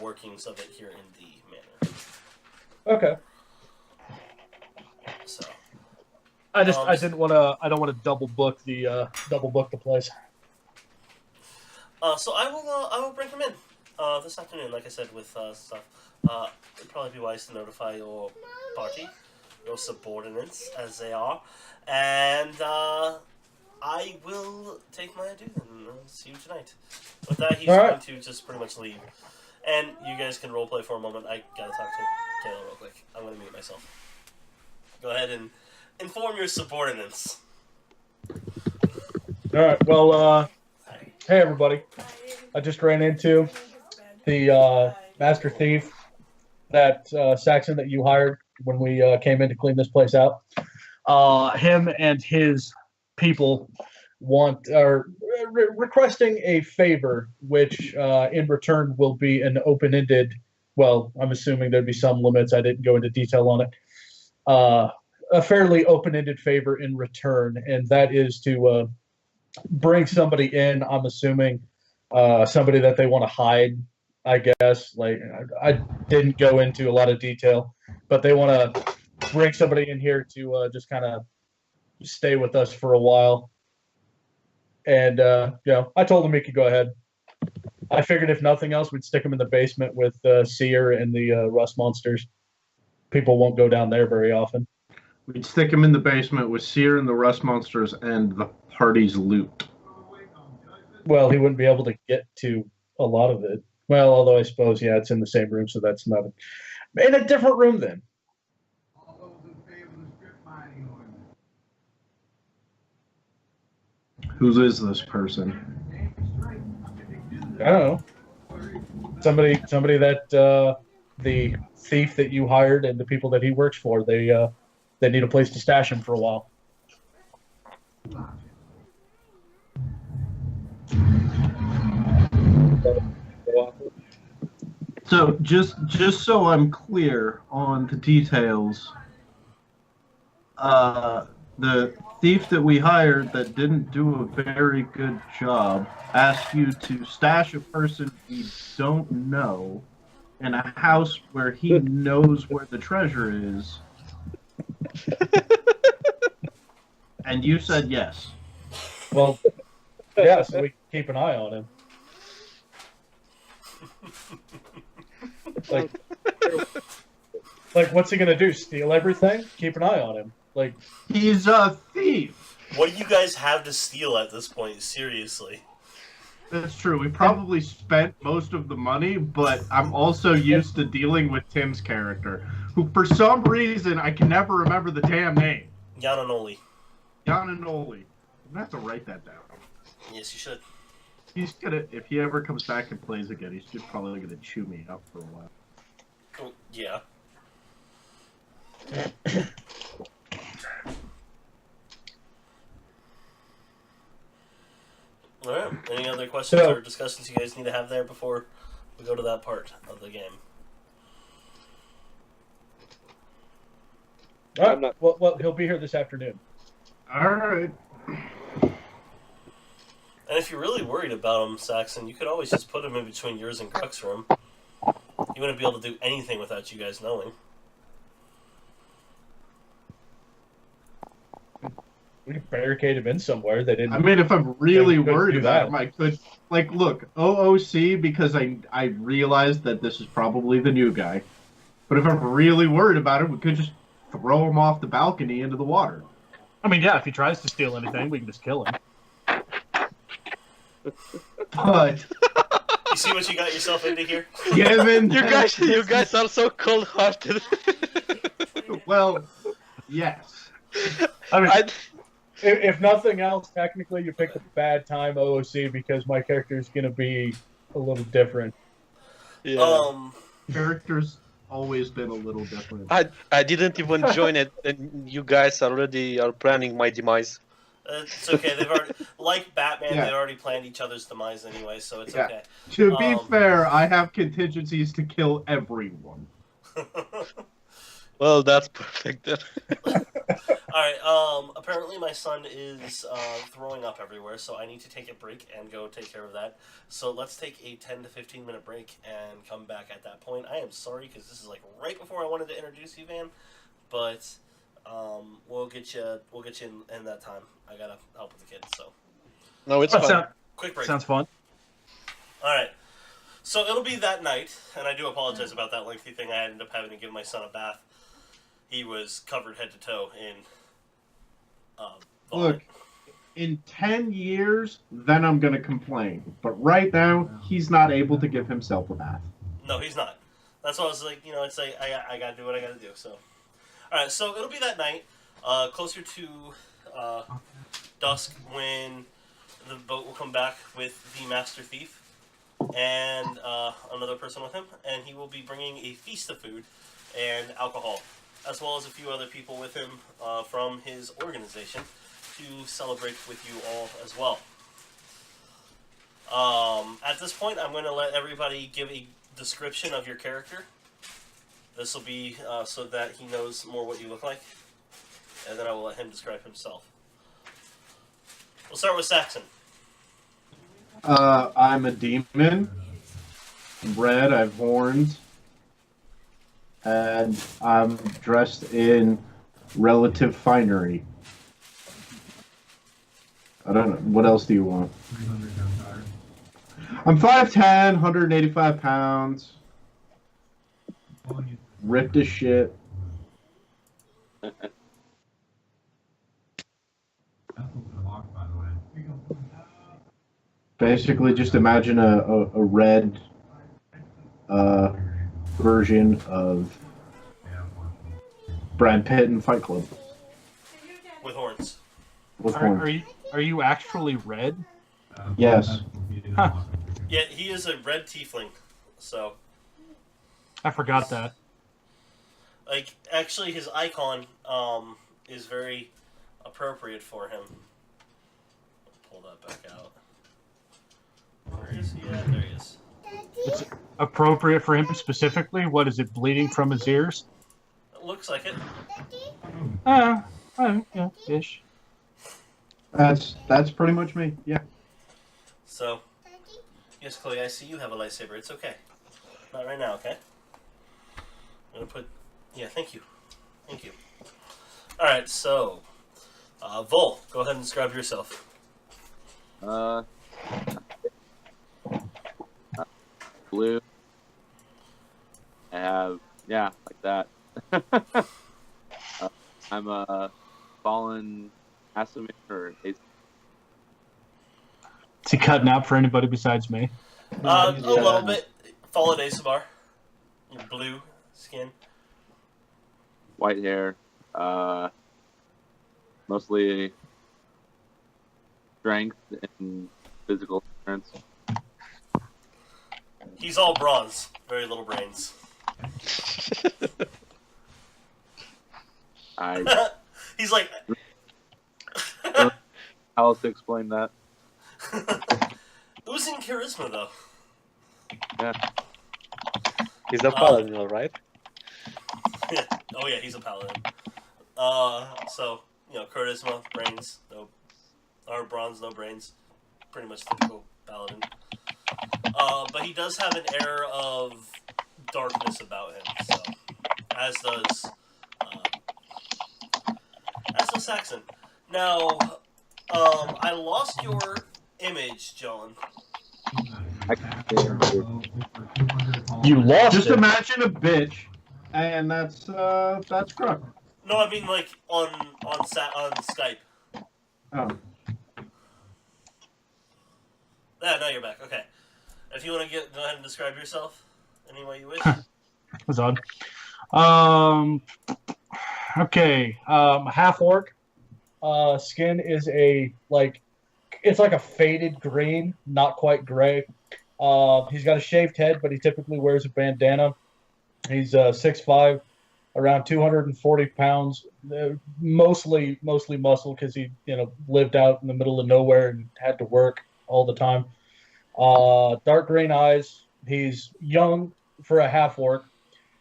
workings of it here in the manor. Okay. So. I don't want to double book the place. So I will bring him in this afternoon, like I said, with stuff. It'd probably be wise to notify your party, your subordinates as they are, and I will take my adieu and see you tonight. With that, he's going to just pretty much leave, and you guys can roleplay for a moment. I gotta talk to Kayla real quick. I'm gonna mute myself. Go ahead and inform your subordinates. All right. Well, hey everybody. I just ran into the master thief, that Saxon that you hired when we came in to clean this place out. Him and his people are requesting a favor, which in return will be an open-ended. Well, I'm assuming there'd be some limits. I didn't go into detail on it. A fairly open-ended favor in return, and that is to bring somebody in. I'm assuming somebody that they want to hide. I guess, like, I didn't go into a lot of detail, but they want to bring somebody in here to just kind of stay with us for a while. And I told him he could go ahead. I figured if nothing else, we'd stick him in the basement with Seer and the rust monsters. People won't go down there very often. We'd stick him in the basement with Seer and the rust monsters and the party's loot. Well, he wouldn't be able to get to a lot of it. Well, although I suppose, yeah, it's in the same room, so that's not in a different room then. Who is this person? I don't know. Somebody that the thief that you hired and the people that he works for, they need a place to stash him for a while. So just so I'm clear on the details, the thief that we hired that didn't do a very good job asked you to stash a person we don't know in a house where he knows where the treasure is. And you said yes. Well, yeah, so we can keep an eye on him. Like, what's he gonna do? Steal everything? Keep an eye on him. Like, he's a thief. What do you guys have to steal at this point? Seriously. That's true. We probably spent most of the money, but I'm also used to dealing with Tim's character, who for some reason I can never remember the damn name. Yananoli. Yananoli. I'm gonna have to write that down. Yes, you should. He's gonna, if he ever comes back and plays again, he's just probably gonna chew me up for a while. Oh, yeah. Any other questions So- or discussions you guys need to have there before we go to that part of the game? All I'm right. not- Well, he'll be here this afternoon. All right. And if you're really worried about him, Saxon, you could always just put him in between yours and Gruck's room. He wouldn't be able to do anything without you guys knowing. We could barricade him in somewhere. They didn't. I mean, if I'm really Yeah, we could worried do about that. him, I could, like, look, OOC, because I realized that this is probably the new guy. But if I'm really worried about him, we could just throw him off the balcony into the water. I mean, yeah. If he tries to steal anything, we can just kill him. But You see what you got yourself into here? given You guys are so cold-hearted. well, yes. I mean, I, if nothing else, technically, you picked a bad time, OOC, because my character is going to be a little different. yeah. Character's always been a little different. I didn't even join it, and you guys already are planning my demise. It's okay. They've already, like Batman, Yeah. they already planned each other's demise anyway, so it's Yeah. okay. To be Um, fair, I have contingencies to kill everyone. Well, that's perfect then. Alright, apparently my son is throwing up everywhere, so I need to take a break and go take care of that. So let's take a 10 to 15 minute break and come back at that point. I am sorry, because this is like right before I wanted to introduce you, Van, but we'll get you in that time. I gotta help with the kids, so. No, it's fine. Quick break. Sounds fun. Alright. So it'll be that night, and I do apologize about that lengthy thing. I ended up having to give my son a bath. He was covered head to toe in vomit. Look, in 10 years, then I'm going to complain. But right now, he's not able to give himself a bath. No, he's not. That's why I was like, it's like, I gotta do what I gotta do, so. Alright, so it'll be that night, closer to dusk, when the boat will come back with the Master Thief and another person with him, and he will be bringing a feast of food and alcohol, as well as a few other people with him from his organization to celebrate with you all as well. At this point, I'm going to let everybody give a description of your character. This will be so that he knows more what you look like, and then I will let him describe himself. We'll start with Saxon. I'm a demon. I'm red, I have horns. And I'm dressed in relative finery. I don't know. What else do you want? I'm 5'10", 185 pounds. Ripped as shit. Basically, just imagine a red version of Brad Pitt in Fight Club With horns. with horns. Are you actually red? Yes. Huh. Yeah, he is a red tiefling, so I forgot that. like actually his icon is very appropriate for him. Pull that back out. Where is he at? There he is. It's appropriate for him specifically. What is it? Bleeding from his ears? It looks like it. Yeah, ish. That's pretty much me. Yeah. So, yes, Chloe, I see you have a lightsaber. It's okay. Not right now, okay? I'm gonna put. Yeah, thank you. Thank you. Alright, so. Vol, go ahead and describe yourself. Blue. I have, like that. I'm a fallen Asimir or Is he cutting out for anybody besides me? A little bit. Followed Asabar. Your blue skin. white hair, mostly strength and physical endurance. He's all bronze. Very little brains. He's like... How else to explain that? Who's in charisma though? He's a paladin, all right? Oh yeah, he's a paladin. So charisma, brains, no, or bronze, no brains. Pretty much typical paladin. But he does have an air of darkness about him. So, as does Saxon. Now, I lost your image, John. You lost Just it. imagine a bitch, and that's Crook. No, I mean like on Skype. Oh. Yeah, now you're back. Okay. If you want to go ahead and describe yourself any way you wish. Was on. Okay. Half orc. Skin is it's like a faded green, not quite gray. He's got a shaved head, but he typically wears a bandana. He's 6'5", around 240 pounds, mostly muscle because he lived out in the middle of nowhere and had to work all the time. Dark green eyes. He's young for a half orc,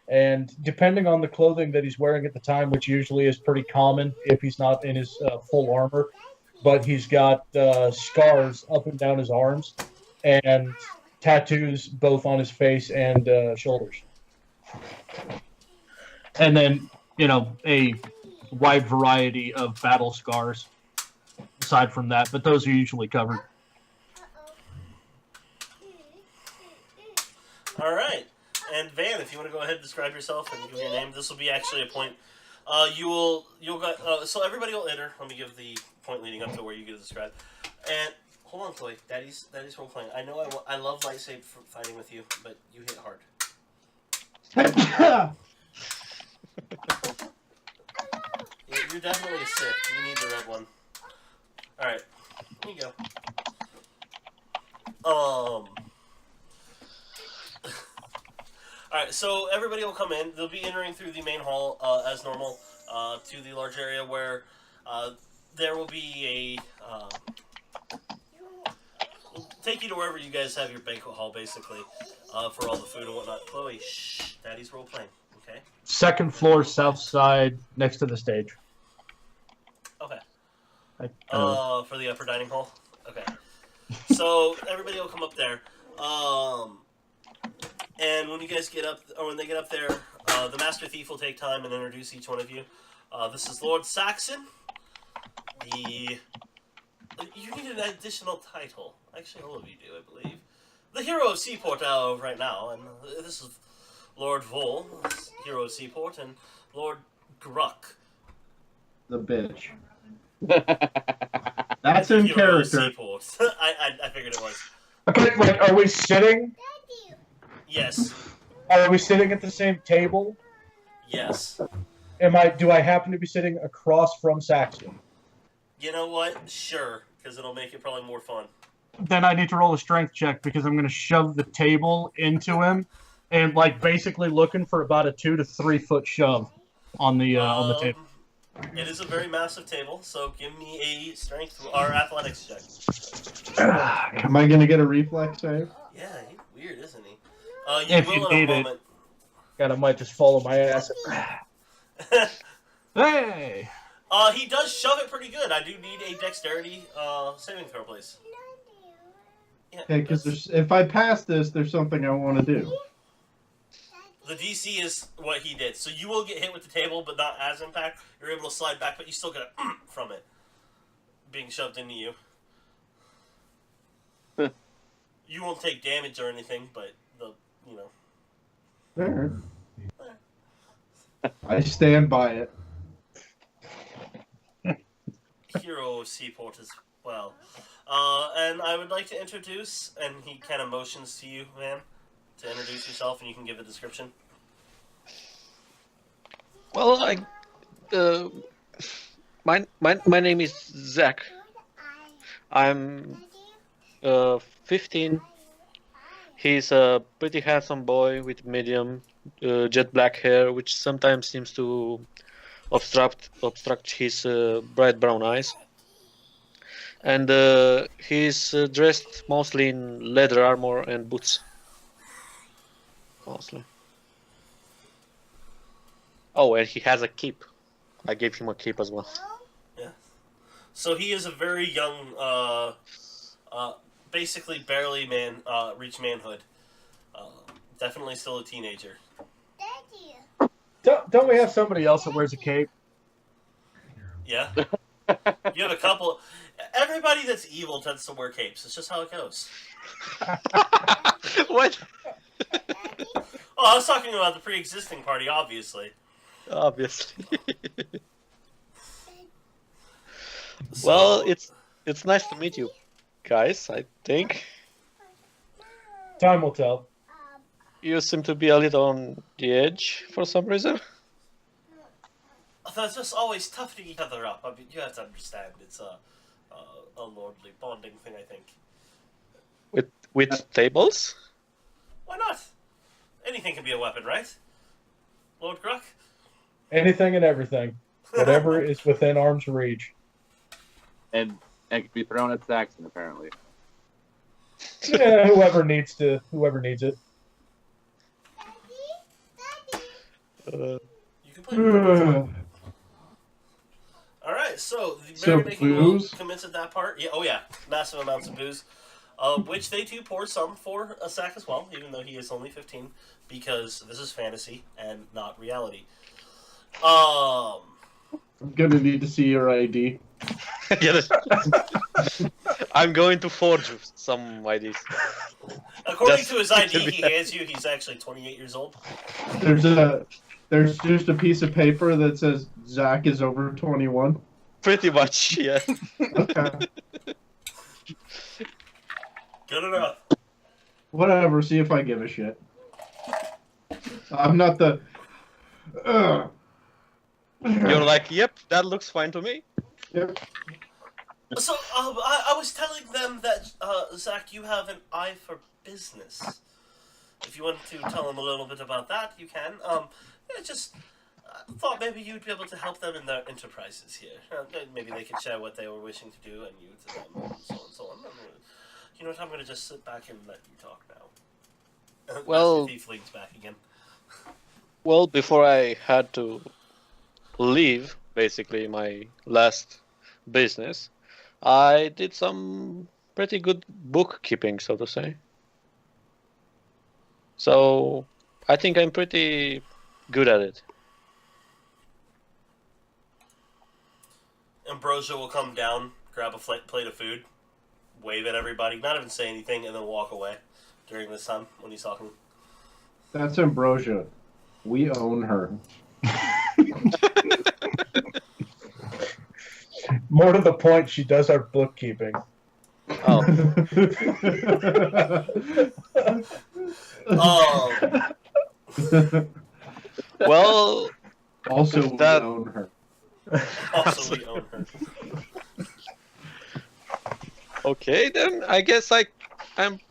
and depending on the clothing that he's wearing at the time, which usually is pretty common if he's not in his full armor, but he's got scars up and down his arms and tattoos both on his face and shoulders. And then, a wide variety of battle scars aside from that, but those are usually covered. All right. And Van, if you want to go ahead and describe yourself and give your name, this will be actually a point. You'll go. So everybody will enter. Let me give the point leading up to where you get to describe. And hold on, Chloe. Daddy's role playing. I know I love lightsaber fighting with you, but you hit hard. You're definitely a Sith. You need the red one. All right. Here you go. Alright, so everybody will come in. They'll be entering through the main hall as normal to the large area where there will be we'll take you to wherever you guys have your banquet hall, basically, for all the food and whatnot. Chloe, shh. Daddy's role playing, okay? Second floor, south side, next to the stage. Okay. For the upper dining hall? Okay. So everybody will come up there. And when you guys get up, or when they get up there, the Master Thief will take time and introduce each one of you. This is Lord Saxon. You need an additional title. Actually, all of you do, I believe. The hero of Seaport right now, and this is Lord Vol, hero of Seaport, and Lord Gruck. The bitch. That's in hero character. Of Seaport. I figured it was. Okay, are we sitting? Yes. Are we sitting at the same table? Yes. Do I happen to be sitting across from Saxon? You know what? Sure, because it'll make it probably more fun. Then I need to roll a strength check because I'm going to shove the table into him, and basically looking for about a 2 to 3 foot shove on the table. It is a very massive table, so give me a strength or athletics check. Am I going to get a reflex save? Yeah, he's weird, isn't he? If you need it. God, I might just follow my ass. Hey! He does shove it pretty good. I do need a dexterity saving throw, please. Yeah, Okay, because if I pass this, there's something I want to do. the DC is what he did. So you will get hit with the table, but not as impact. You're able to slide back, but you still get a from it being shoved into you. You won't take damage or anything, but There. I stand by it. Hero of Seaport as well. And I would like to introduce, and he kind of motions to you, man, to introduce yourself, and you can give a description. Well, my name is Zach. I'm 15. He's a pretty handsome boy with medium jet black hair, which sometimes seems to obstruct his bright brown eyes. And he's dressed mostly in leather armor and boots. Mostly. Oh, and he has a cape. I gave him a cape as well. Yeah. So he is a very young, basically barely reached manhood. Definitely still a teenager. Don't we have somebody else that wears a cape? Yeah. You have a couple. Everybody that's evil tends to wear capes. It's just how it goes. What? Oh, I was talking about the pre-existing party, obviously. Obviously. So, Well, it's nice to meet you, guys. I think Time will tell. you seem to be a little on the edge for some reason. That's just always toughening each other up. I mean, you have to understand it's a lordly bonding thing, I think. With tables? Why not? Anything can be a weapon, right? Lord Gruck? Anything and everything. Whatever is within arm's reach. And it could be thrown at Saxon, apparently. Yeah, whoever needs it. Uh, You can play. Alright, so the So merrymaking will booze? commence at that part. Yeah, oh yeah, massive amounts of booze. Which they do pour some for a sack as well, even though he is only 15, because this is fantasy and not reality. I'm gonna need to see your ID. yeah, I'm going to forge some IDs. According Just to his ID to be he hands you, he's actually 28 years old. There's just a piece of paper that says Zach is over 21. Pretty much, yeah. Okay. Good enough. Whatever, see if I give a shit. I'm not the... You're like, yep, that looks fine to me. Yep. So, I was telling them that, Zach, you have an eye for business. If you want to tell them a little bit about that, you can. I just thought maybe you'd be able to help them in their enterprises here. Maybe they could share what they were wishing to do, and you to them, and so on and so on. You know what, I'm going to just sit back and let you talk now. Well- He flings back again. Well, before I had to leave, basically, my last business, I did some pretty good bookkeeping, so to say. So, I think I'm pretty good at it. Ambrosia will come down, grab a plate of food, wave at everybody, not even say anything, and then walk away during this time when he's talking. That's Ambrosia. We own her. More to the point, she does our bookkeeping. Oh, well, Also, we That- own her. Also, we own her. okay then. I guess I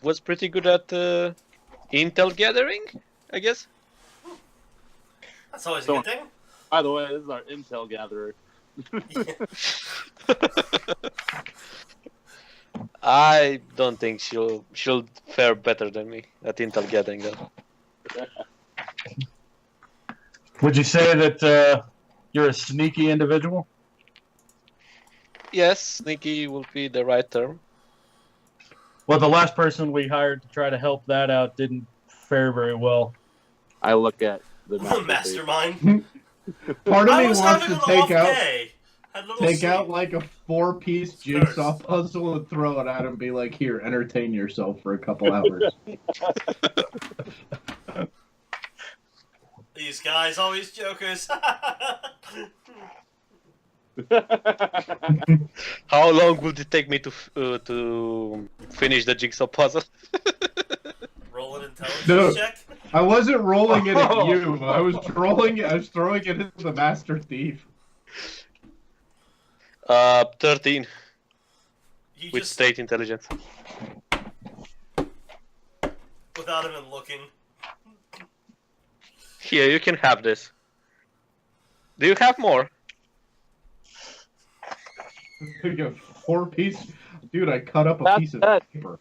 was pretty good at intel gathering, I guess. That's always a So- good thing. By the way, this is our intel gatherer. I don't think she'll fare better than me at intel gathering though. Would you say that you're a sneaky individual? Yes, sneaky will be the right term. Well, the last person we hired to try to help that out didn't fare very well. I look at the Mastermind. Part of I me was wants having to an off take out day. Had a little take sleep. out like a 4-piece jigsaw puzzle and throw it at him and be like, here, entertain yourself for a couple hours. These guys always jokers. How long would it take me to finish the jigsaw puzzle? Roll an intelligence No. check. I wasn't rolling it at you. I was throwing it at the master thief. 13 You with just, state intelligence. without even looking. Here, you can have this. Do you have more? 4-piece? Dude, I cut up a That's piece of it. paper.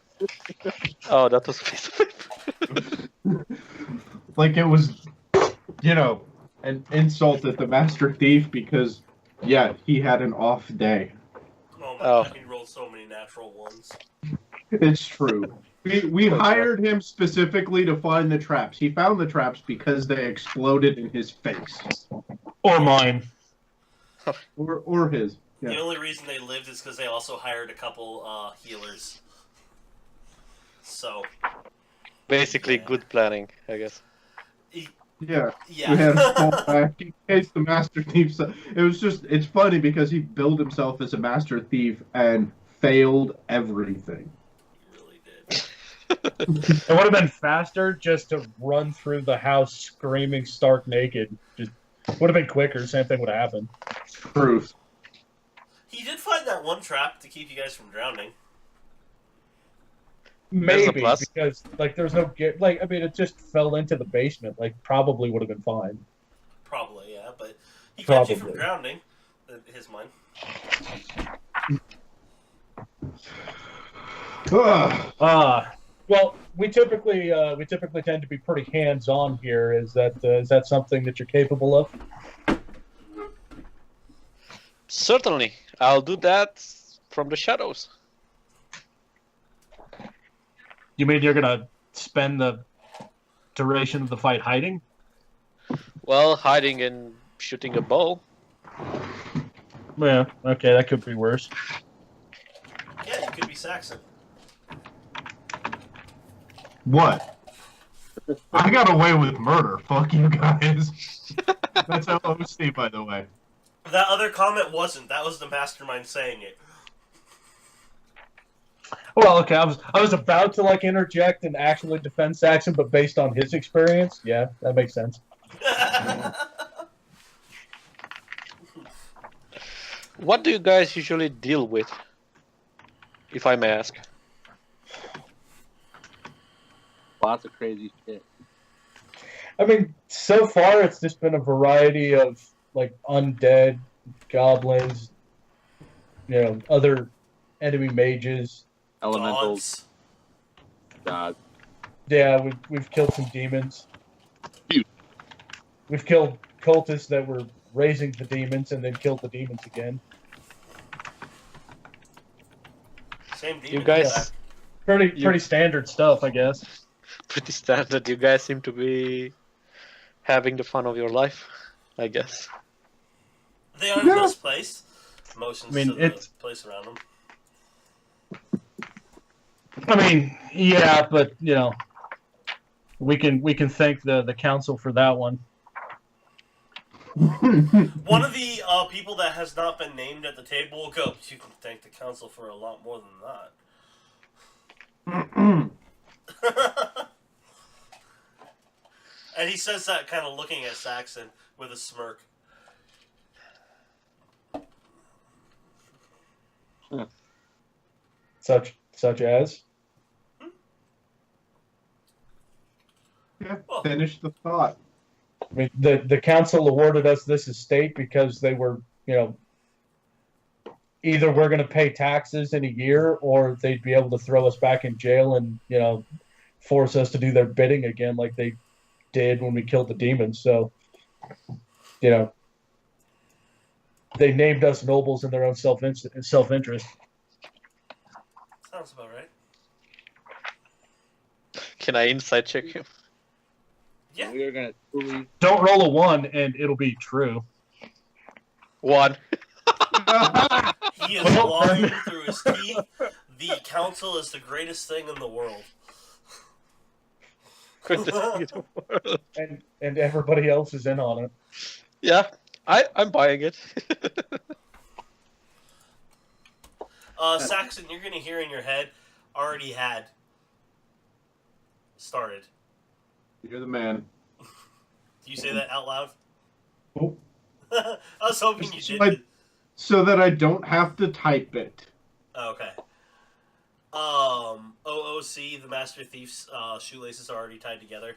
Oh, that was a piece of paper. Like it was, an insult at the master thief because, yeah, he had an off day. Oh my Oh. god, he rolled so many natural ones. It's true. We hired him specifically to find the traps. He found the traps because they exploded in his face. Or mine. Or his. The Yeah. only reason they lived is because they also hired a couple healers. So. Basically, Yeah. good planning, I guess. Yeah. Yeah. We had him fall back in case the master thief. It's funny because he billed himself as a master thief and failed everything. He really did. It would have been faster just to run through the house screaming stark naked. Just would have been quicker. Same thing would have happened. Truth. He did find that one trap to keep you guys from drowning. There's a Maybe plus. because there's no it just fell into the basement. Probably would have been fine. Probably, yeah, but he kept you from Probably. drowning. In his mind. Well, we typically tend to be pretty hands on here. Is that something that you're capable of? Certainly, I'll do that from the shadows. You mean you're gonna spend the duration of the fight hiding? Well, hiding and shooting a bow. Yeah. Okay, that could be worse. Yeah, you could be Saxon. What? I got away with murder. Fuck you guys. That's LOC, by the way. That other comment wasn't. That was the mastermind saying it. Well, okay, I was about to interject and actually defend Saxon, but based on his experience, yeah, that makes sense. What do you guys usually deal with, if I may ask? Lots of crazy shit. I mean, so far it's just been a variety of undead, goblins, other enemy mages. Elementals. God. Yeah, we've killed some demons. Phew. We've killed cultists that were raising the demons and then killed the demons again. Same demon. You guys, Pretty standard stuff, I guess. pretty standard. You guys seem to be having the fun of your life, I guess. They are in this place. Motions to the place around them. I mean, yeah, but we can thank the council for that one. One of the people that has not been named at the table will go, you can thank the council for a lot more than that. And he says that kind of looking at Saxon with a smirk. Such as? Yeah, finish the thought. I mean, the council awarded us this estate because they were, either we're going to pay taxes in a year or they'd be able to throw us back in jail and, force us to do their bidding again like they did when we killed the demons. So, they named us nobles in their own self-interest. Sounds about right. Can I insight check him? Yeah. We are gonna truly. Don't roll a 1 and it'll be true. 1. He is lying through his teeth. The council is the greatest thing in the world. And everybody else is in on it. Yeah, I'm buying it. Saxon, you're going to hear in your head, already had started. You're the man. Do you say that out loud? Oh. I was hoping you did. So that I don't have to type it. Okay. OOC, the Master Thief's shoelaces are already tied together.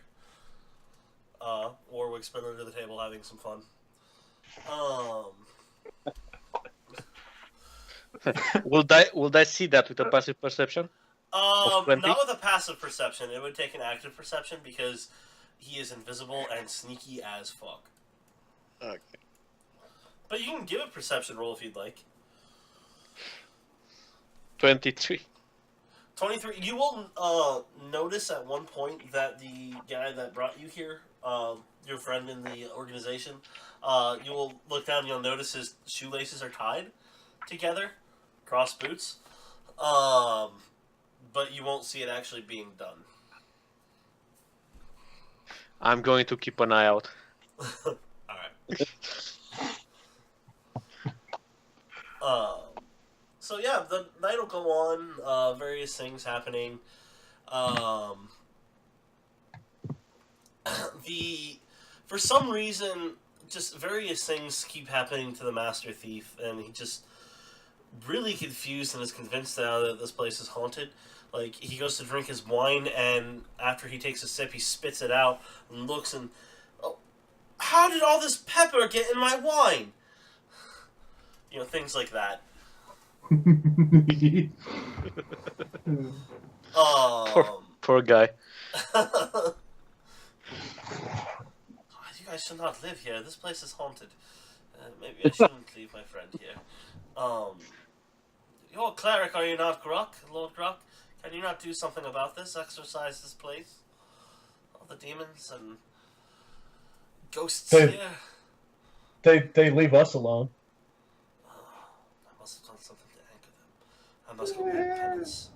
Warwick's been under the table having some fun. Will I see that with a passive perception? Of 20? Not with a passive perception. It would take an active perception because he is invisible and sneaky as fuck. Okay. But you can give a perception roll if you'd like. 23. 23. You will notice at one point that the guy that brought you here, your friend in the organization, you will look down and you'll notice his shoelaces are tied together, cross boots. But you won't see it actually being done. I'm going to keep an eye out. Alright. So yeah, the night will go on, various things happening. For some reason, just various things keep happening to the Master Thief, and he just really confused and is convinced now that this place is haunted. Like, he goes to drink his wine, and after he takes a sip, he spits it out and looks and... Oh, how did all this pepper get in my wine? You know, things like that. Poor guy. You guys should not live here. This place is haunted. Maybe I shouldn't leave my friend here. You're a cleric, are you not, Gruck? Lord Gruck? Can you not do something about this? Exorcise this place? All the demons and ghosts here? They leave us alone. I must have done something to anger them. I must go make penance.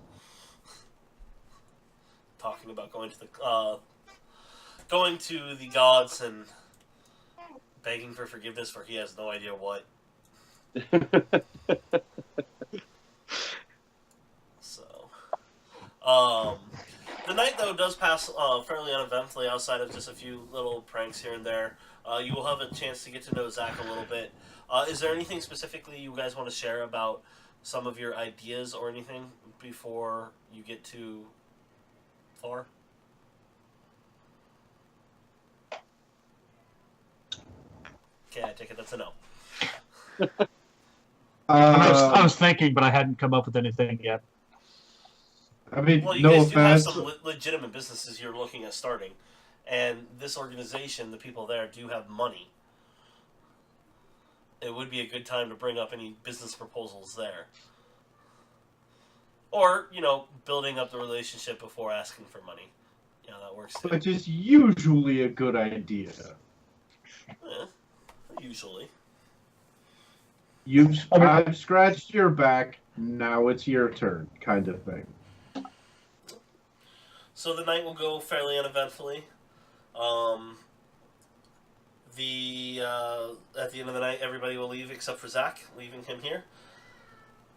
Talking about going to the gods and begging for forgiveness for he has no idea what. The night, though, does pass fairly uneventfully outside of just a few little pranks here and there. You will have a chance to get to know Zach a little bit. Is there anything specifically you guys want to share about some of your ideas or anything before you get too far? Okay, I take it that's a no. I was thinking, but I hadn't come up with anything yet. I mean, Well, you no guys do have offense. some legitimate businesses you're looking at starting, and this organization, the people there, do have money. It would be a good time to bring up any business proposals there. Or, you know, building up the relationship before asking for money. Yeah, that works too. Which is usually a good idea. Usually. I've scratched your back, now it's your turn, kind of thing. So the night will go fairly uneventfully. At the end of the night, everybody will leave except for Zach, leaving him here.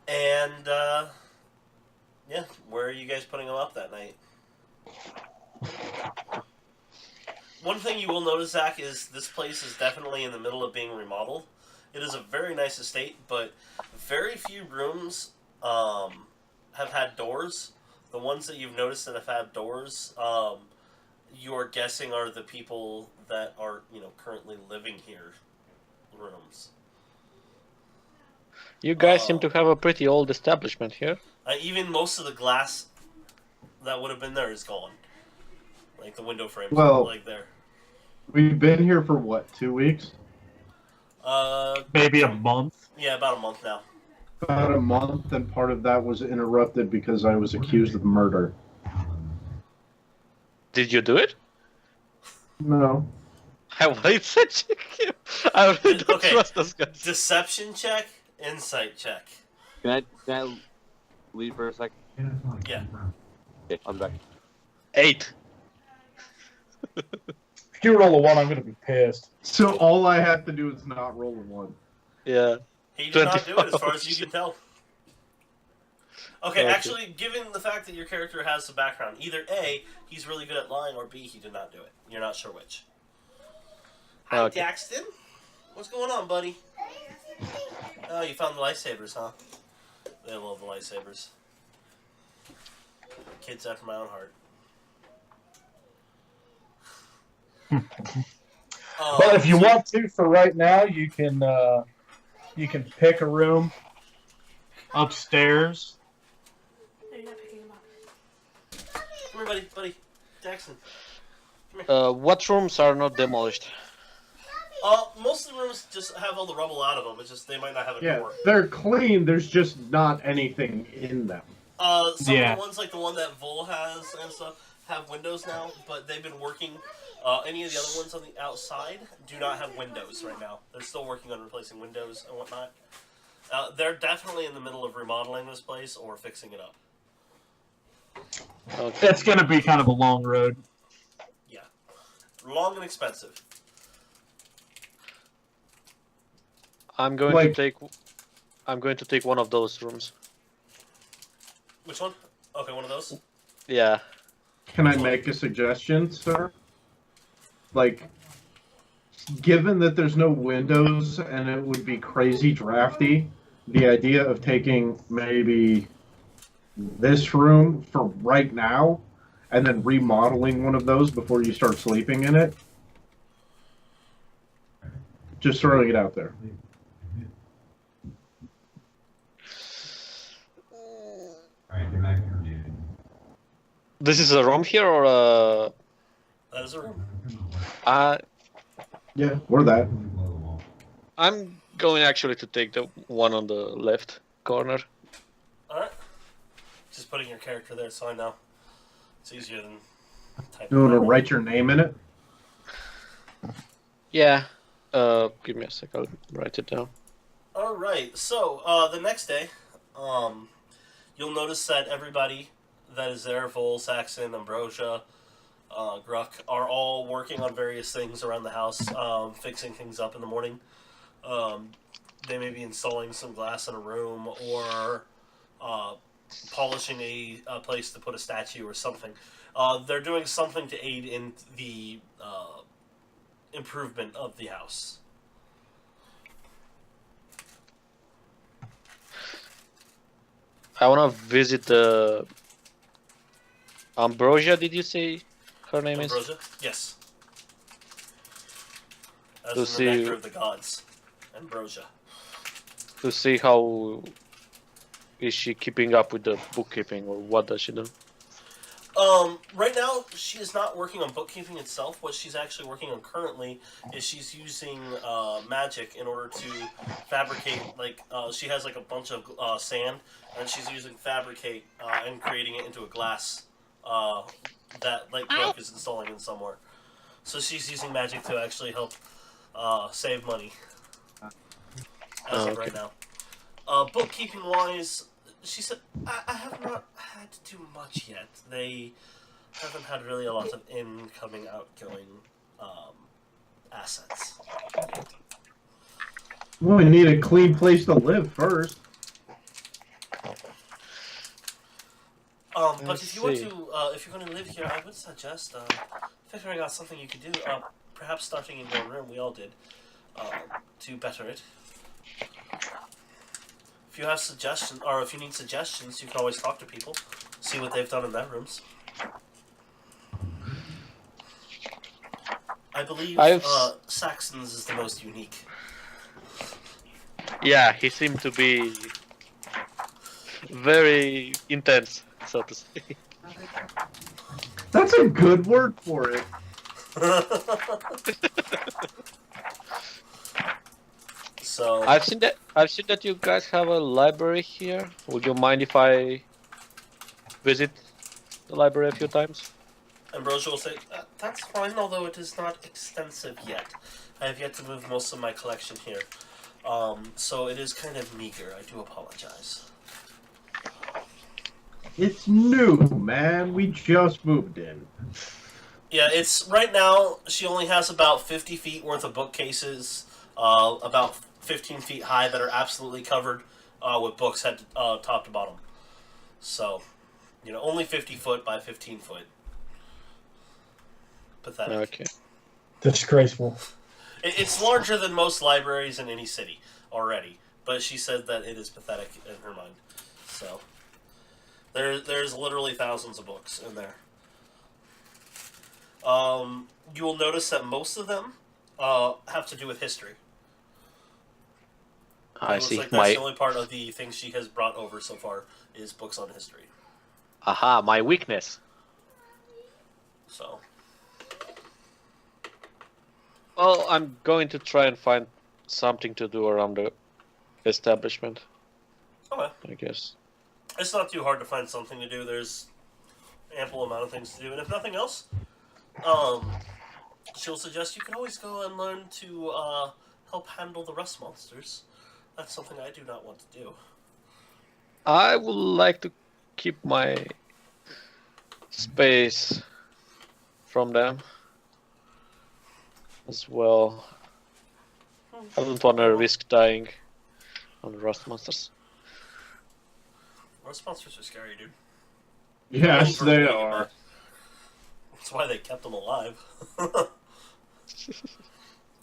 And, yeah, where are you guys putting him up that night? One thing you will notice, Zach, is this place is definitely in the middle of being remodeled. It is a very nice estate, but very few rooms have had doors. The ones that you've noticed that have had doors, you're guessing are the people that are, you know, currently living here. Rooms. You guys seem to have a pretty old establishment here. Even most of the glass that would have been there is gone. Like the window frames, Well, like there. We've been here for what, 2 weeks? Maybe a month. Yeah, about a month now. About a month, and part of that was interrupted because I was accused of murder. Did you do it? No. Why such I really don't Okay. trust those guys. Deception check, insight check. Can I leave for a second? Yeah. Okay, I'm back. 8. If you roll a 1, I'm going to be pissed. So all I have to do is not roll a 1. Yeah. He did not do it, as far 25. as you can tell. Okay, Okay. actually, given the fact that your character has some background, either A, he's really good at lying, or B, he did not do it. You're not sure which. Hi, Okay. Daxton. What's going on, buddy? Oh, you found the lightsabers, huh? They love the lightsabers. Kids after my own heart. But if you want to, for right now, you can pick a room Upstairs. No, you're not picking him up. Come here, buddy. Jackson. What rooms are not demolished? Most of the rooms just have all the rubble out of them. It's just they might not have a Yeah, door. they're clean. There's just not anything in them. Some Yeah. of the ones like the one that Vol has and stuff have windows now, but they've been working. Any of the other ones on the outside do not have windows right now. They're still working on replacing windows and whatnot. They're definitely in the middle of remodeling this place or fixing it up. Okay. It's gonna be kind of a long road. Yeah, long and expensive. I'm going Like- to take one of those rooms. Which one? Okay, one of those. Yeah. Can I make a suggestion, sir? Like, given that there's no windows and it would be crazy drafty, the idea of taking maybe this room for right now and then remodeling one of those before you start sleeping in it. Just throwing it out there. This is a room here or a... That is a room. Yeah, or that. I'm going actually to take the one on the left corner. Alright. Just putting your character there so I know. It's easier than typing. You want to write your name in it? Yeah. Give me a sec. I'll write it down. Alright, so, the next day, you'll notice that everybody that is there, Vol, Saxon, Ambrosia, Gruck, are all working on various things around the house, fixing things up in the morning. They may be installing some glass in a room or polishing a place to put a statue or something. They're doing something to aid in the improvement of the house. I want to visit the... Ambrosia, did you say her name is? Ambrosia? Yes. As To in the see- nectar of the gods. Ambrosia. To see how is she keeping up with the bookkeeping, or what does she do? Right now, she is not working on bookkeeping itself. What she's actually working on currently is she's using magic in order to fabricate, she has like a bunch of sand, and she's using fabricate and creating it into a glass that Brooke is installing in somewhere. So she's using magic to actually help save money as of right now. Bookkeeping wise, she said, I have not had to do much yet. They haven't had really a lot of incoming, outgoing assets. Well, we need a clean place to live first. But if you want to, if you're going to live here, I would suggest figuring out something you could do. Perhaps starting in your room, we all did, to better it. If you have suggestions, or if you need suggestions, you can always talk to people, see what they've done in their rooms. I believe Saxon's is the most unique. Yeah, he seemed to be very intense, so to say. That's a good word for it. So I've seen that you guys have a library here. Would you mind if I visit the library a few times? Ambrosia will say, that's fine, although it is not extensive yet. I have yet to move most of my collection here. So it is kind of meager. I do apologize. It's new, man. We just moved in. Yeah, it's right now. She only has about 50 feet worth of bookcases, about 15 feet high that are absolutely covered with books head top to bottom. So, only 50 foot by 15 foot. Pathetic. Okay. Disgraceful. It's larger than most libraries in any city already, but she said that it is pathetic in her mind. So, there's literally thousands of books in there. You will notice that most of them have to do with history. I It looks see. like that's the only part of the things she has brought over so far is books on history. Aha, my weakness. So, Well, I'm going to try and find something to do around the establishment, okay. I guess. It's not too hard to find something to do. There's ample amount of things to do, and if nothing else, she'll suggest you can always go and learn to help handle the rust monsters. That's something I do not want to do. I would like to keep my space from them as well. I don't want to risk dying on the rust monsters. Rust monsters are scary, dude. Yes, they are. That's why they kept them alive.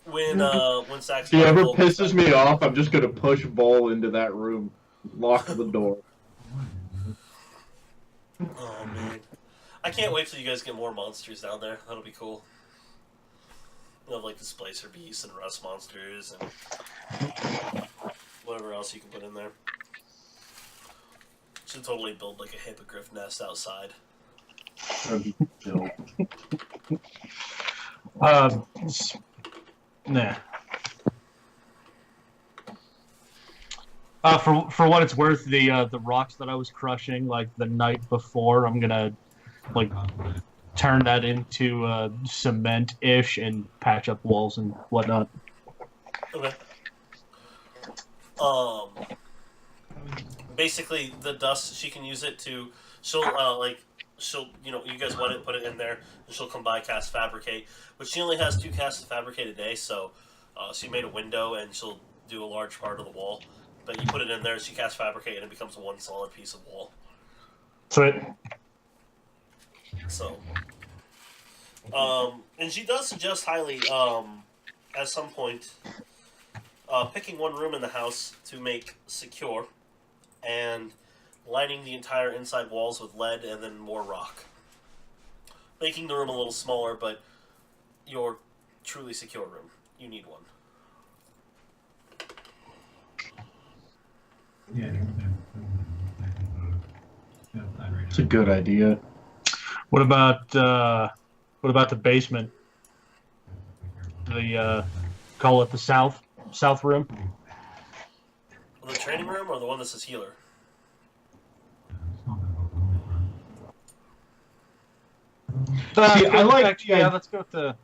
when Saxon If he ever pisses me off, I'm just gonna push Vol into that room, lock the door. Oh man, I can't wait till you guys get more monsters down there. That'll be cool. You'll have like displacer beasts and rust monsters and whatever else you can put in there. Should totally build like a hippogriff nest outside. Nah. For what it's worth, the rocks that I was crushing like the night before, I'm gonna like turn that into cement-ish and patch up walls and whatnot. Okay. Basically, the dust, she can use it to. She'll you guys want it, put it in there, and she'll come by, cast Fabricate, but she only has 2 casts of Fabricate a day, so she made a window, and she'll do a large part of the wall. But you put it in there, she casts Fabricate, and it becomes one solid piece of wall. Sweet. So, and she does suggest highly, at some point, picking one room in the house to make secure, and lining the entire inside walls with lead and then more rock. Making the room a little smaller, but your truly secure room. You need one. It's a good idea. What about the basement? Call it the south room. The training room or the one that says healer? See, I like. Yeah, let's go with the.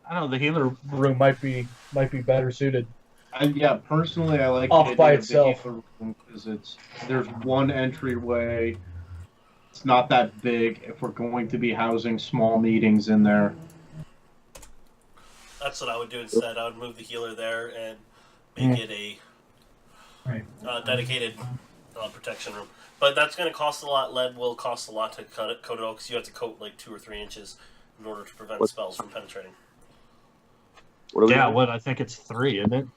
I don't know. The healer room might be better suited. Yeah, personally, I like Off the idea by of the itself. healer room because there's one entryway. It's not that big. If we're going to be housing small meetings in there, That's what I would do instead. I would move the healer there and make it a dedicated protection room. But that's going to cost a lot. Lead will cost a lot to coat it all because you have to coat like 2 or 3 inches in order to prevent spells from penetrating. Yeah, I think it's 3, isn't it?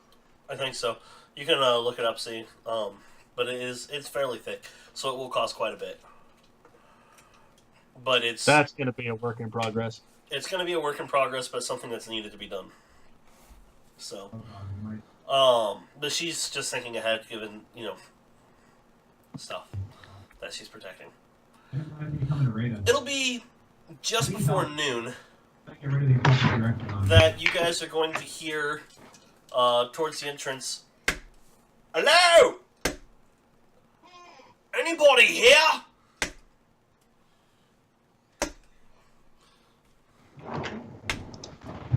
I think so. You can look it up, see. But it's fairly thick, so it will cost quite a bit. But that's going to be a work in progress. It's going to be a work in progress, but something that's needed to be done. So, but she's just thinking ahead, given stuff that she's protecting. It'll be just before noon that you guys are going to hear towards the entrance. Hello? Anybody here?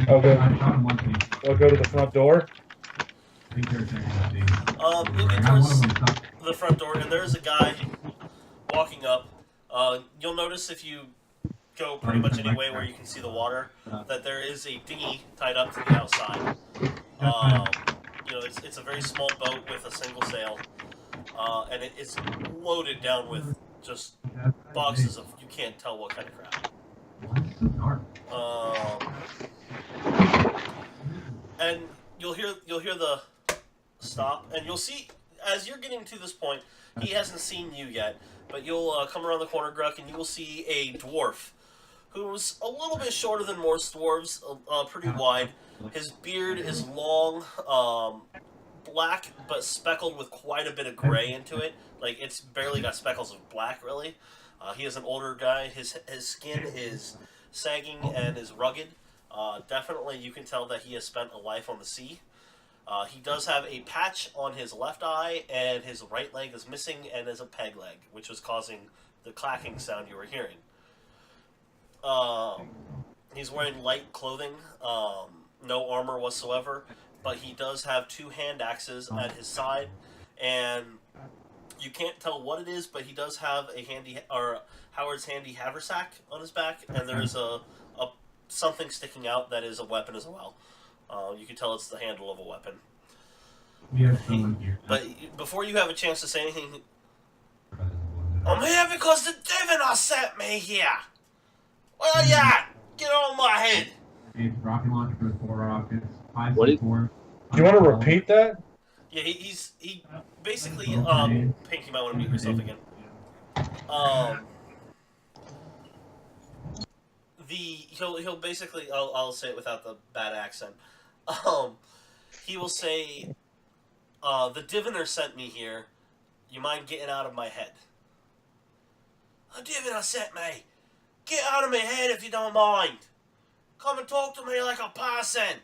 I'll go to the front door. You'll get towards the front door, and there's a guy walking up. You'll notice if you go pretty much any way where you can see the water, that there is a dinghy tied up to the outside. It's a very small boat with a single sail, and it is loaded down with just boxes of you can't tell what kind of crap. And you'll hear the stop, and you'll see as you're getting to this point, he hasn't seen you yet, but you'll come around the corner, Gruck, and you will see a dwarf who's a little bit shorter than most dwarves, pretty wide. His beard is long, black, but speckled with quite a bit of gray into it. Like, it's barely got speckles of black, really. He is an older guy. His skin is sagging and is rugged. Definitely, you can tell that he has spent a life on the sea. He does have a patch on his left eye, and his right leg is missing and is a peg leg, which was causing the clacking sound you were hearing. He's wearing light clothing, no armor whatsoever, but he does have 2 hand axes at his side, and you can't tell what it is, but he does have Howard's handy haversack on his back, and there is a something sticking out that is a weapon as well. You can tell it's the handle of a weapon. But before you have a chance to say anything, I'm here because the Diviner sent me here. Where you at? Get on my head. Rocket launcher with 4 rockets. What is- Do you want to repeat that? Yeah, he basically Pink, you might want to mute yourself again. He'll basically I'll say it without the bad accent. He will say, the Diviner sent me here. You mind getting out of my head? The Diviner sent me. Get out of my head if you don't mind. Come and talk to me like a person.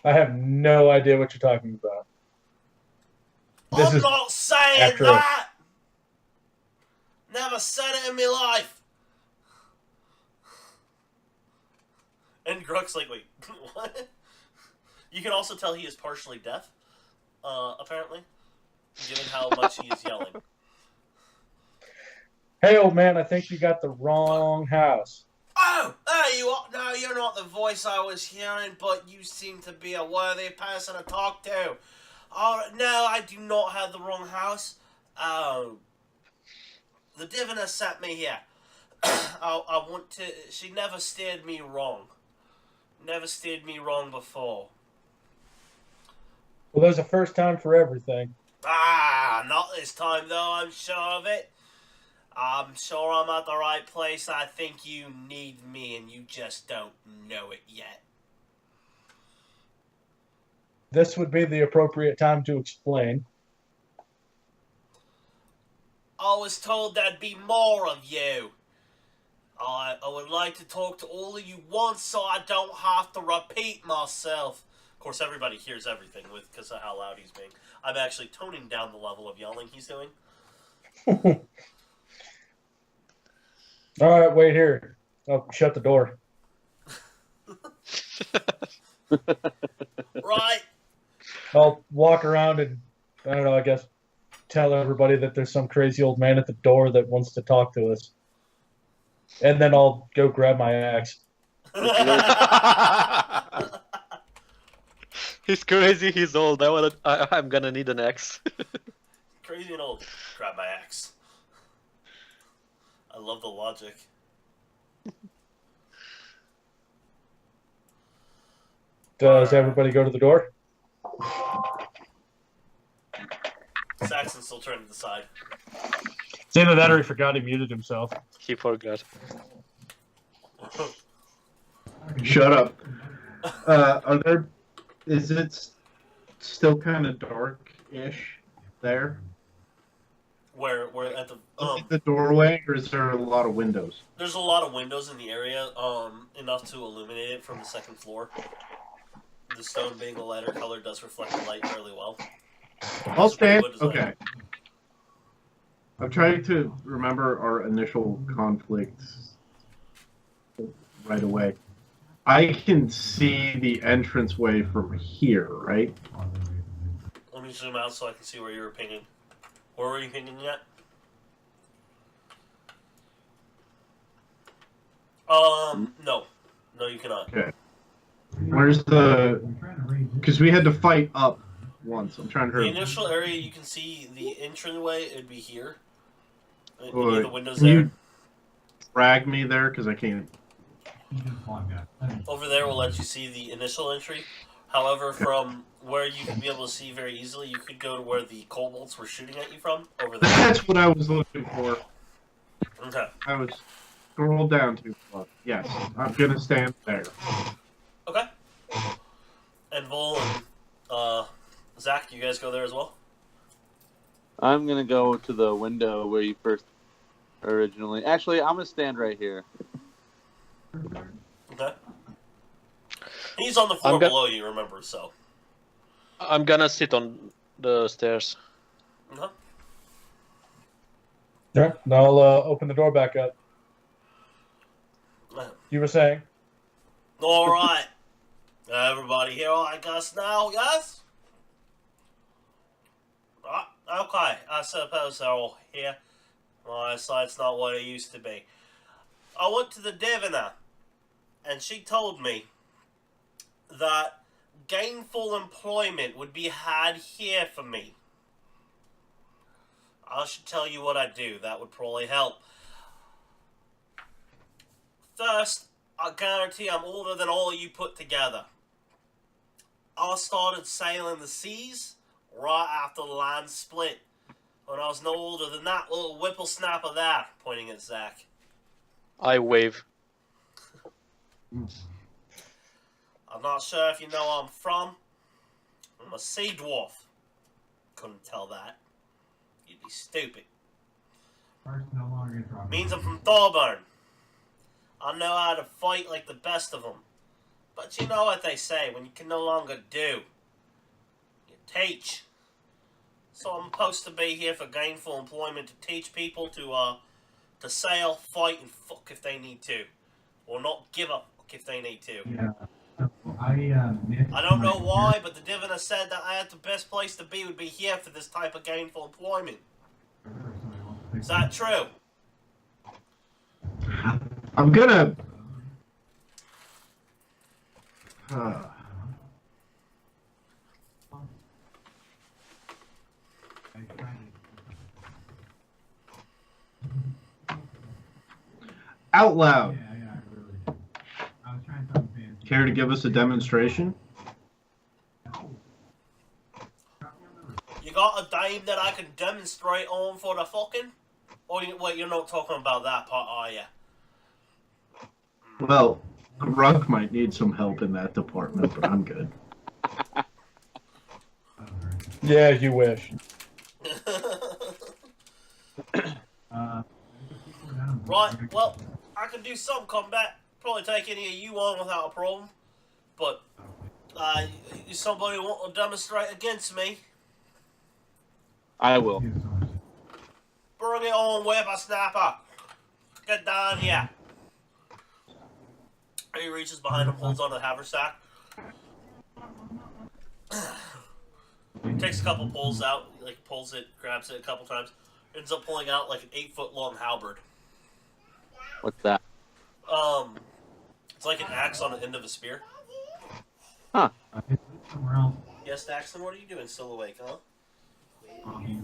I have no idea what you're talking about. This I'm is not saying after- that. Never said it in my life. And Gruk's like, wait, what? You can also tell he is partially deaf, apparently, given how much he is yelling. Hey, old man, I think you got the wrong house. Oh, there you are. No, you're not the voice I was hearing, but you seem to be a worthy person to talk to. Oh, no, I do not have the wrong house. The Diviner sent me here. I want to... She never steered me wrong. Never steered me wrong before. Well, there's a first time for everything. Ah, not this time, though, I'm sure of it. I'm sure I'm at the right place. I think you need me, and you just don't know it yet. This would be the appropriate time to explain. I was told there'd be more of you. I would like to talk to all of you once so I don't have to repeat myself. Of course, everybody hears everything because of how loud he's being. I'm actually toning down the level of yelling he's doing. All right, wait here. Oh, shut the door. Right. I'll walk around and, I don't know, I guess, tell everybody that there's some crazy old man at the door that wants to talk to us. And then I'll go grab my axe. He's crazy. He's old. I'm gonna need an axe. Crazy and old. Grab my axe. I love the logic. Does everybody go to the door? Saxon's still turning to the side. It's either that or he forgot he muted himself. He forgot. Shut up. Is it still kind of dark-ish there? Where at the The doorway, or is there a lot of windows? there's a lot of windows in the area, enough to illuminate it from the second floor. The stone being a lighter color does reflect the light fairly well. I'll stand. Wood design. Okay. I'm trying to remember our initial conflict right away. I can see the entranceway from here, right? Let me zoom out so I can see where you were pinging. Where were you pinging at? No. No, you cannot. Okay. Where's the... Because we had to fight up once. I'm trying to... The initial area, you can see the entryway, it'd be here. Any Wait, of the windows can there. you drag me there? Because I can't... Over there will let you see the initial entry. However, from where you can be able to see very easily, you could go to where the kobolds were shooting at you from, over there. That's what I was looking for. Okay. I was scrolled down too far. Yes, I'm gonna stand there. Okay. And Vol and Zach, you guys go there as well? I'm gonna go to the window where you first originally. Actually, I'm gonna stand right here. Okay. He's on the floor below you, remember, so. I'm gonna sit on the stairs. Uh-huh. Yeah, and I'll open the door back up. You were saying? Alright. Everybody here, I guess now, yes? Okay, I suppose they're all here. My eyesight's not what it used to be. I went to the diviner, and she told me that gainful employment would be had here for me. I should tell you what I do. That would probably help. First, I guarantee I'm older than all of you put together. I started sailing the seas right after the land split. When I was no older than that little whippersnapper there, pointing at Zach. I wave. I'm not sure if you know where I'm from. I'm a sea dwarf. Couldn't tell that. You'd be stupid. Person no longer gets robbed. Means I'm from Thorburn. I know how to fight like the best of them. But you know what they say, when you can no longer do, you teach. So I'm supposed to be here for gainful employment to teach people to sail, fight, and fuck if they need to. Or not give a fuck if they need to. Yeah. I don't know why, but the diviner said that I had the best place to be would be here for this type of gainful employment. Is that true? I'm gonna. Out loud. Yeah, I really did. I was trying something fancy. Care to give us a demonstration? You got a dame that I can demonstrate on for the fucking? Or wait, you're not talking about that part, are you? Well, Ruck might need some help in that department, but I'm good. Yeah, you wish. Right, well, I can do some combat. Probably take any of you on without a problem. But, if somebody want to demonstrate against me, I will. bring it on, whippersnapper. Get down here. He reaches behind him, holds on to the haversack. Takes a couple pulls out, like pulls it, grabs it a couple times. Ends up pulling out like an 8-foot-long halberd. What's that? It's like an axe on the end of a spear. Huh. Somewhere else. Yes, Daxton, what are you doing still awake, huh? Okay.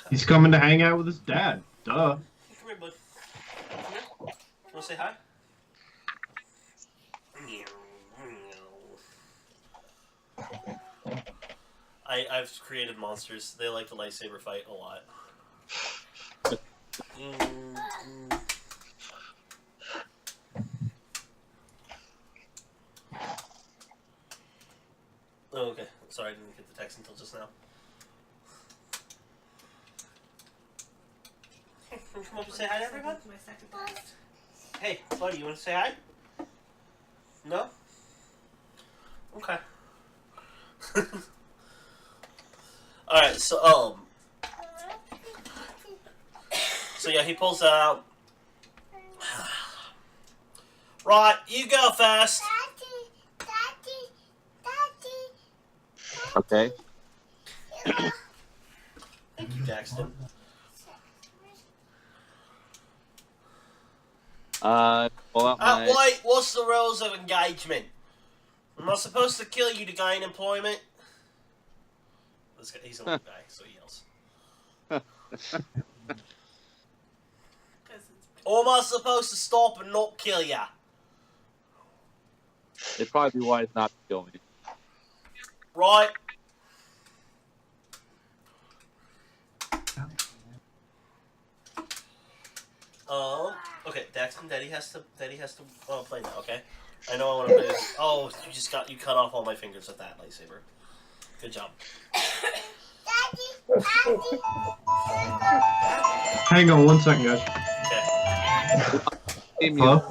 He's coming to hang out with his dad. Duh. Come here, bud. Come here. Want to say hi? I've created monsters. They like to lightsaber fight a lot. Oh, okay. Sorry, I didn't get the text until just now. Come up and say hi to everyone? My second text. Hey, buddy, you want to say hi? No? Okay. Alright, so yeah, he pulls that out. Right, you go first. Okay. Thank you, Jackson. Pull out my... Wait, what's the rules of engagement? Am I supposed to kill you to gain employment? This guy, he's a little guy, so he yells. Or am I supposed to stop and not kill ya? It'd probably be wise not to kill me. Right. Okay, Jackson. Daddy has to play now. Okay. I know I want to play. Oh, you cut off all my fingers with that lightsaber. Good job. Hang on 1 second, guys. Okay. Hello?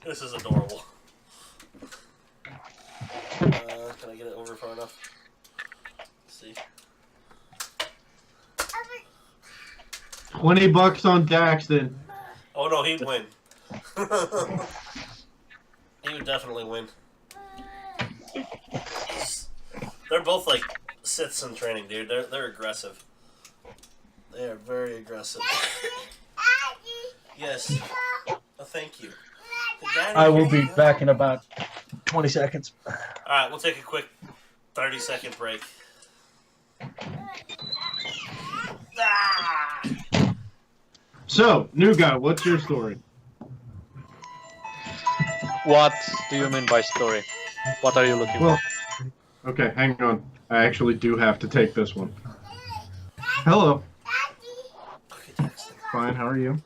This is adorable. Can I get it over far enough? Let's see. $20 on Daxton. Oh no, he'd win. He would definitely win. They're both like Siths in training, dude. They're aggressive. They are very aggressive. Yes. Oh, thank you. I will be back in about 20 seconds. Alright, we'll take a quick 30-second break. Ah! So, new guy, what's your story? What do you mean by story? What are you looking Well, okay, hang on. I actually do have to take this one. Hello. Fine, how are you?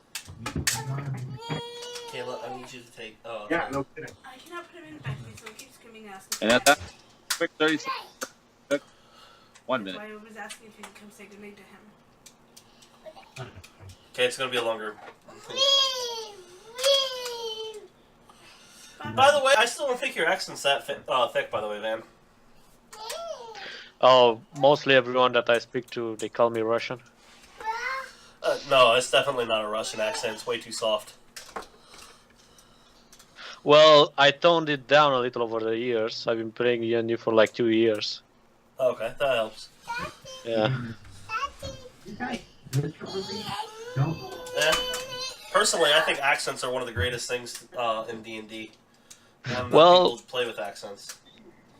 Kayla, I need you to take. Yeah, no kidding. I cannot put him in back so he keeps screaming and asking. And at that quick 30 seconds. 1 minute. Why I was asking if you could come say goodnight to him. Okay, it's gonna be a longer. By the way, I still don't think your accent's that thick, by the way, man. Oh, mostly everyone that I speak to, they call me Russian. No, it's definitely not a Russian accent. It's way too soft. Well, I toned it down a little over the years. I've been playing D&D for like 2 years. Okay, that helps. Yeah. Yeah. Personally, I think accents are one of the greatest things in D&D. Well, people play with accents.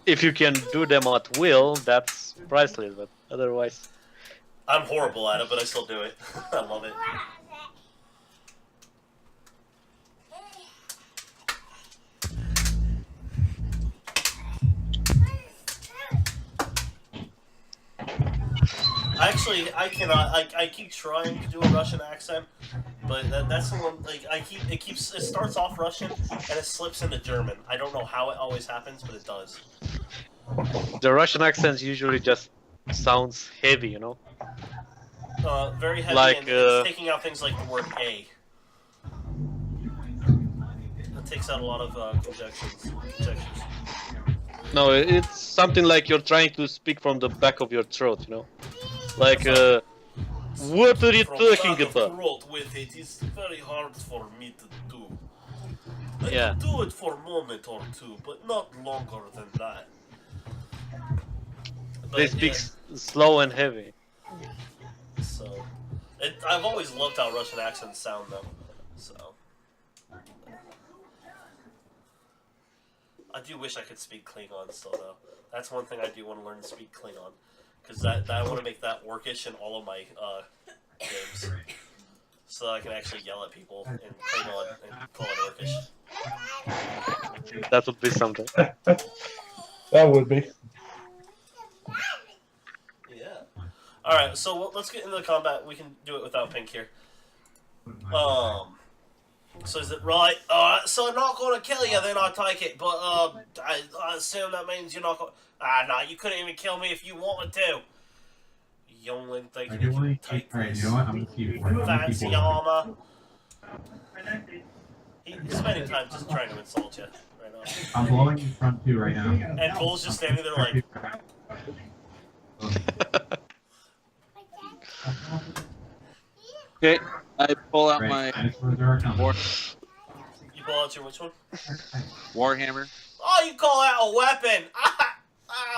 If you can do them at will, that's priceless, but otherwise... I'm horrible at it, but I still do it. I love it. Actually, I cannot. I keep trying to do a Russian accent, but that's the one. Like it starts off Russian and it slips into German. I don't know how it always happens, but it does. The Russian accent usually just sounds heavy, you know? Very heavy, Like, and it's taking out things like the word A. It takes out a lot of conjectures. No, it's something like you're trying to speak from the back of your throat, you know? Like, what are you talking about? Throat with it is very hard for me to do. I Yeah. can do it for a moment or two, but not longer than that. But, They speak slow and heavy. So, I've always loved how Russian accents sound, though. So, I do wish I could speak Klingon still, though. That's one thing I do want to learn to speak Klingon, because I want to make that Orcish in all of my games, so I can actually yell at people in Klingon and call it Orcish. That would be something. That would be. Yeah. All right, so let's get into the combat. We can do it without Pink here. So is it right? So I'm not going to kill you, then I take it. But I assume that means you're not going. No, you couldn't even kill me if you wanted to. Youngling thinking you can take Alright, this you know what? I'm gonna keep fancy armor. He's spending time just trying to insult you right now. I'm blowing in front too right now. And Bull's just standing there like. Okay, I pull out Right, my I just wanted to war, You pull out your which one? Warhammer. Oh, you call that a weapon?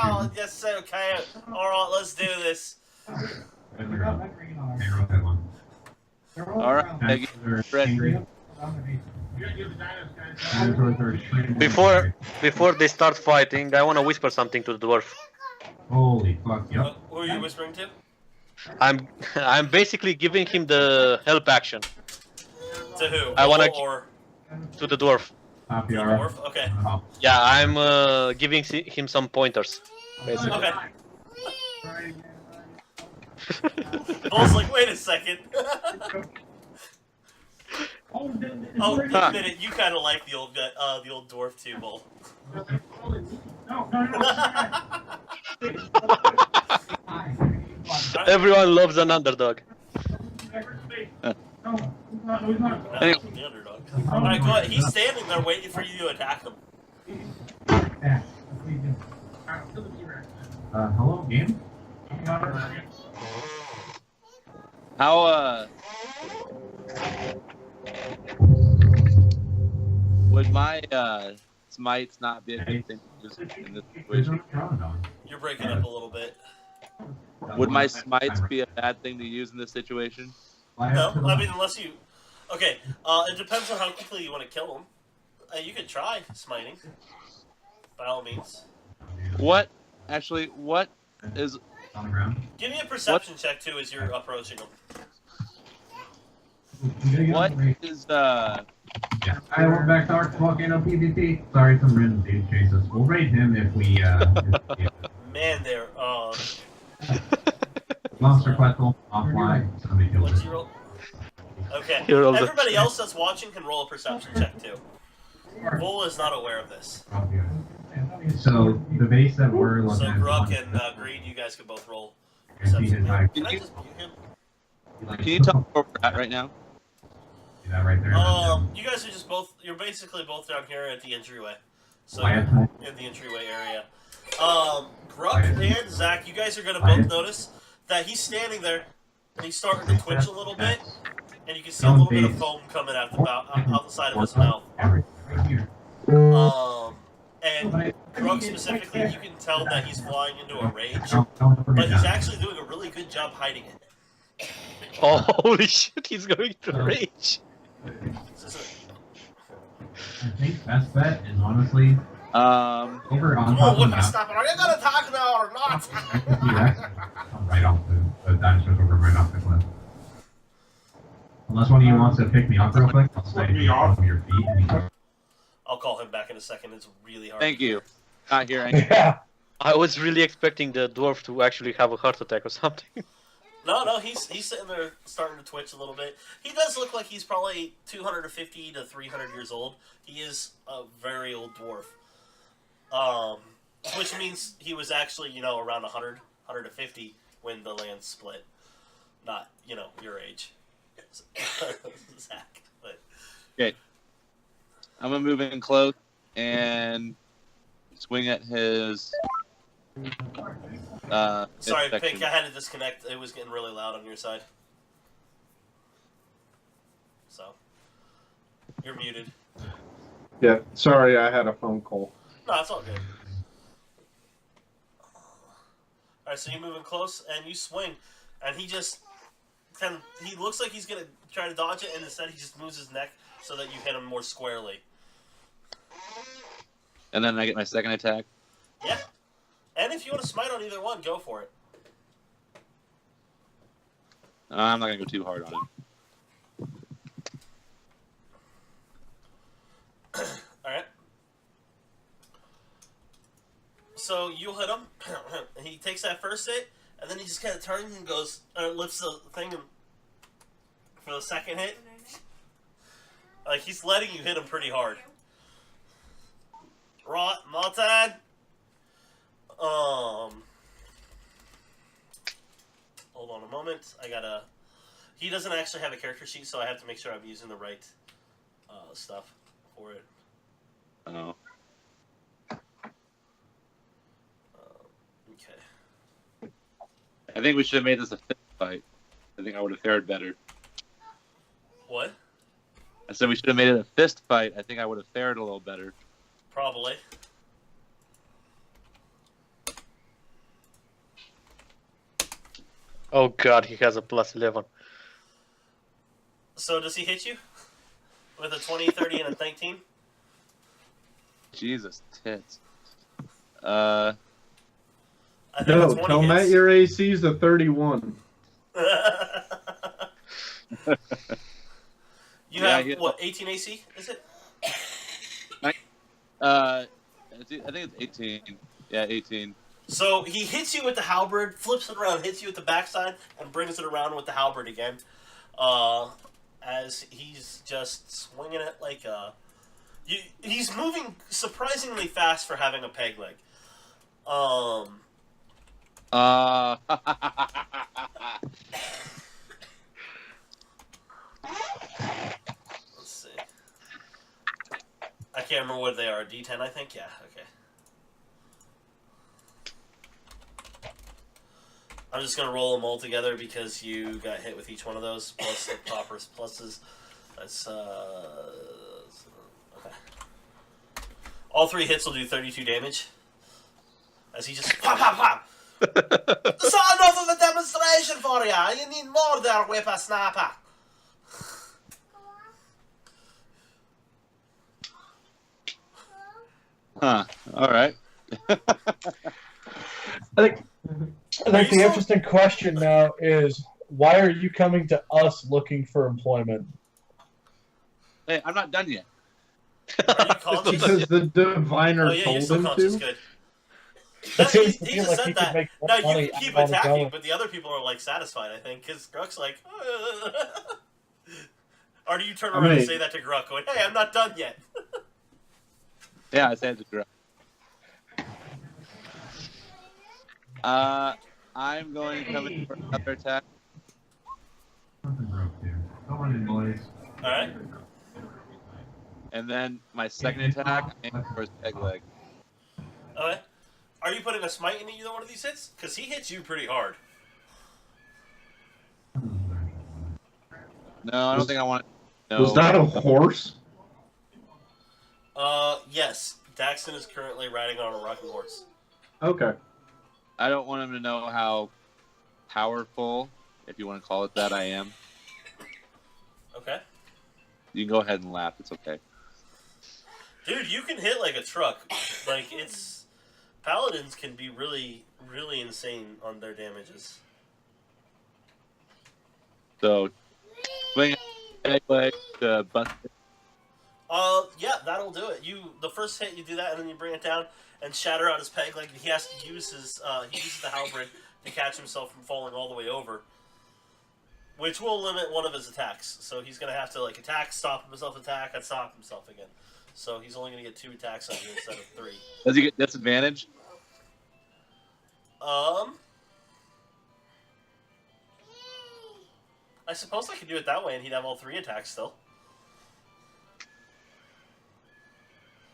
Oh, yes, okay. Alright, let's do this. Alright, I get ready. Before they start fighting, I want to whisper something to the dwarf. Holy fuck, yep. Who are you whispering to? I'm basically giving him the help action To who? I wanna Or to the dwarf. Top the yard. dwarf? Okay. Oh, Yeah, I'm giving him some pointers, basically. Okay. Bull's like, wait a second. Oh, admit it, you kind of like the old dwarf too, Bull. Everyone loves an underdog. The underdog. Alright, go ahead. He's standing there waiting for you to attack him. Hello, game? How would my smites not be a good thing just in this situation? You're breaking up a little bit. Would my smites be a bad thing to use in this situation? No, I mean, unless you... Okay, it depends on how quickly you want to kill him. You could try smiting. By all means. What is... On the ground. Give me a perception check, too, as you're approaching him. What is, Yeah. I went back to our volcano PvP. Sorry, some random dude chased us. We'll raid him if we, Man, there, Monster Quetzal, offline, somebody killed what's it. your roll? Okay. You rolled a- Everybody else that's watching can roll a perception check, too. Bull is not aware of this. So, the base that we're looking So at... Gruck and Greed, you guys can both roll and see perception. his eye. Can I just mute him? Can you tell me where we're at right now? See that right there? You guys are just both, you're basically both down here at the entryway. So, Quiet. in the entryway area. Gruck and Zach, you guys are going to both notice that he's standing there, and he's starting to twitch a little bit, and you can see a little bit of foam coming out the side of his mouth. Right here. And Gruck specifically, you can tell that he's flying into a rage, Don't forget but he's that. actually doing a really good job hiding it. Oh, holy shit, he's going to rage. This is I think best bet is honestly over on Come top on, of the what map. stop it? Are you going to talk now or not? Right off the dinosaurs over right off the cliff. Unless one of you wants to pick me up real quick, I'll stay off of your feet and you can... I'll call him back in a second. It's really hard. Thank you. Not hearing. Yeah. I was really expecting the dwarf to actually have a heart attack or something. No, he's sitting there starting to twitch a little bit. He does look like he's probably 250 to 300 years old. He is a very old dwarf. Which means he was actually, around 100, 150 when the land split. Not, your age. Zach. But Okay. I'm gonna move in close and swing at his. sorry, midsection. Pink, I had to disconnect. It was getting really loud on your side. So, you're muted. Yeah, sorry, I had a phone call. No, it's all good. Alright, so you move in close, and you swing, and he just he looks like he's gonna try to dodge it, and instead he just moves his neck so that you hit him more squarely. And then I get my second attack. Yeah. And if you want to smite on either one, go for it. I'm not gonna go too hard on him. Alright. So you hit him, and he takes that first hit, and then he just kind of turns and goes, lifts the thing for the second hit. Like, he's letting you hit him pretty hard. Right, my turn. Hold on a moment. He doesn't actually have a character sheet, so I have to make sure I'm using the right stuff for it. Oh. Okay. I think we should have made this a fist fight. I think I would have fared better. What? I said we should have made it a fist fight. I think I would have fared a little better. Probably. Oh god, he has a plus 11. So does he hit you? With a 20, 30, and a 19? Jesus tits. I think No, a 20 tell Matt hits. your AC's a 31. You Yeah, have, yeah. what, 18 AC, is it? I think it's 18. Yeah, 18. So he hits you with the halberd, flips it around, hits you with the backside, and brings it around with the halberd again. As he's just swinging it like a... he's moving surprisingly fast for having a peg leg. Let's see. I can't remember what they are. D10, I think? Yeah, okay. I'm just going to roll them all together because you got hit with each one of those, plus the proper pluses. That's, okay. All 3 hits will do 32 damage. As he just pop, pop, pop! That's not enough of a demonstration for you! You need more there, whippersnapper! Huh. All right. I think the interesting question now is, why are you coming to us looking for employment? Hey, I'm not done yet. Are you conscious? Because the diviner Oh yeah, you're told still him conscious, to. good. It seems to He me just like said he could that. make more No, you money can keep out on attacking, going. but the other people are like satisfied, I think, because Gruck's like... Or do you turn around and say that to Gruck, going, hey, I'm not done yet? Yeah, I said it. I'm going to come in for another attack. Nothing broke here. Don't run in, boys. Alright. And then my second attack, I aim for his peg leg. Okay. Are you putting a smite into either one of these hits? Because he hits you pretty hard. No, I don't think I want to. No. Was that a horse? Yes. Daxton is currently riding on a rocking horse. Okay. I don't want him to know how powerful, if you want to call it that, I am. Okay. You can go ahead and laugh. It's okay. Dude, you can hit like a truck. Like, it's... Paladins can be really, really insane on their damages. So, swing peg leg to bust it. Yeah, that'll do it. The first hit, you do that, and then you bring it down and shatter out his peg leg. He has to use his, he uses the halberd to catch himself from falling all the way over, which will limit one of his attacks. So he's going to have to, like, attack, stop himself, attack, and stop himself again. So he's only going to get 2 attacks on you instead of 3. Does he get disadvantage? I suppose I could do it that way, and he'd have all 3 attacks still.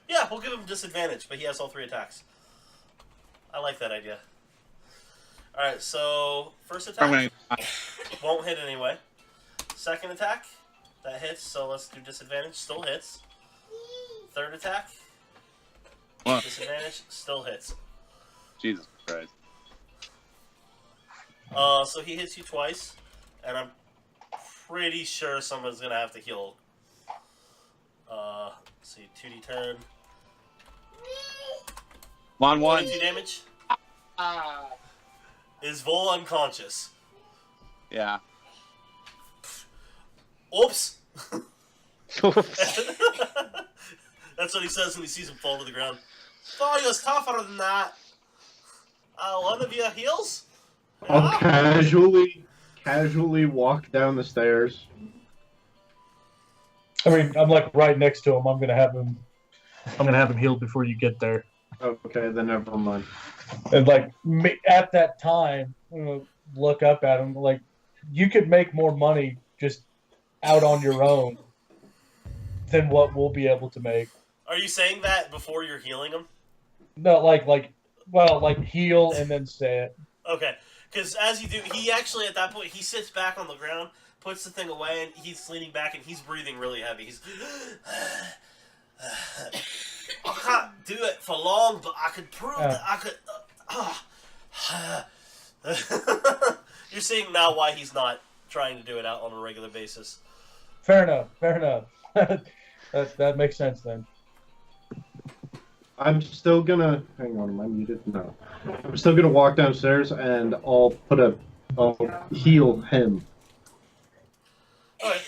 Yeah, we'll give him disadvantage, but he has all 3 attacks. I like that idea. Alright, so first attack won't hit anyway. Second attack, that hits, so let's do disadvantage, still hits. Third attack, disadvantage, still hits. Jesus Christ. So he hits you twice, and I'm pretty sure someone's gonna have to heal. Let's see, 2d10. 1-1. 22 damage. Is Vol unconscious? Yeah. Oops! That's what he says when he sees him fall to the ground. Oh, he was tougher than that. One of your heals? I'll casually walk down the stairs. I mean, I'm like right next to him. I'm gonna have him healed before you get there. Okay, then never mind. And like at that time, look up at him. Like, you could make more money just out on your own than what we'll be able to make. Are you saying that before you're healing him? No, like heal and then say it. Okay, because as you do, he actually at that point he sits back on the ground, puts the thing away, and he's leaning back and he's breathing really heavy. He's I can't do it for long, but I could prove that I could. You're seeing now why he's not trying to do it out on a regular basis. Fair enough. that makes sense then. I'm still gonna hang on. Am I muted? No. I'm still gonna walk downstairs and I'll heal him. Alright.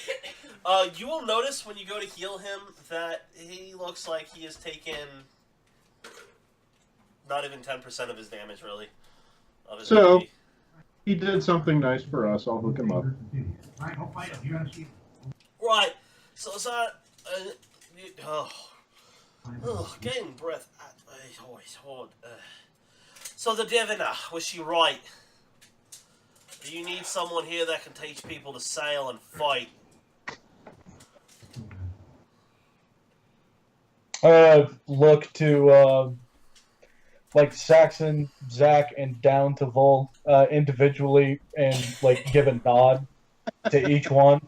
You will notice when you go to heal him that he looks like he has taken not even 10% of his damage, really. Of his So- HP. He did something nice for us. I'll hook him up. Right. So is that? Getting breath. So the diviner, was she right? You need someone here that can teach people to sail and fight. Look to like Saxon, Zach, and down to Vol individually, and like give a nod to each one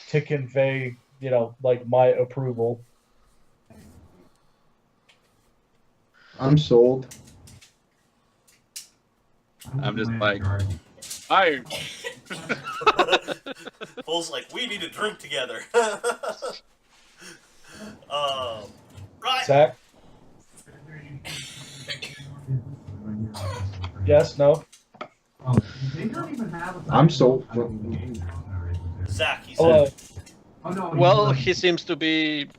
to convey, like my approval. I'm sold. I'm just like, I Vol's like, we need to drink together. Right. Zach? Yes, no? I'm sold. Zach, he said. well, he seems to be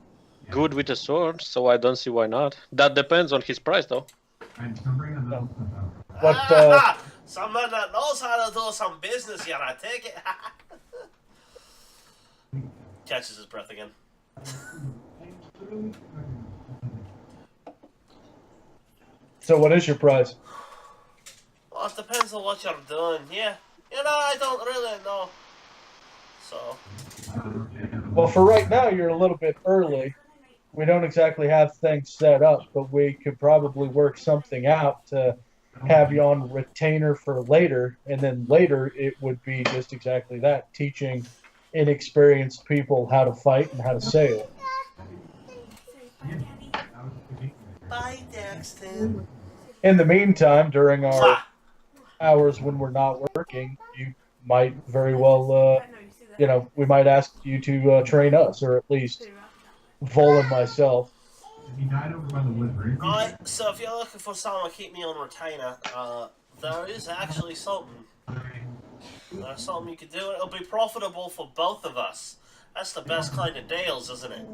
good with the sword, so I don't see why not. That depends on his price, though. But, someone that knows how to do some business here, I take it. Catches his breath again. so what is your price? Well, it depends on what you're doing. Yeah. I don't really know. So. Well, for right now, you're a little bit early. We don't exactly have things set up, but we could probably work something out to have you on retainer for later, and then later it would be just exactly that, teaching inexperienced people how to fight and how to sail. Bye, Daxton. In the meantime, during our hours when we're not working, you might very well, we might ask you to train us, or at least Vol and myself. Right, so if you're looking for someone to keep me on retainer, there is actually something. There's something you can do. It'll be profitable for both of us. That's the best kind of deals, isn't it?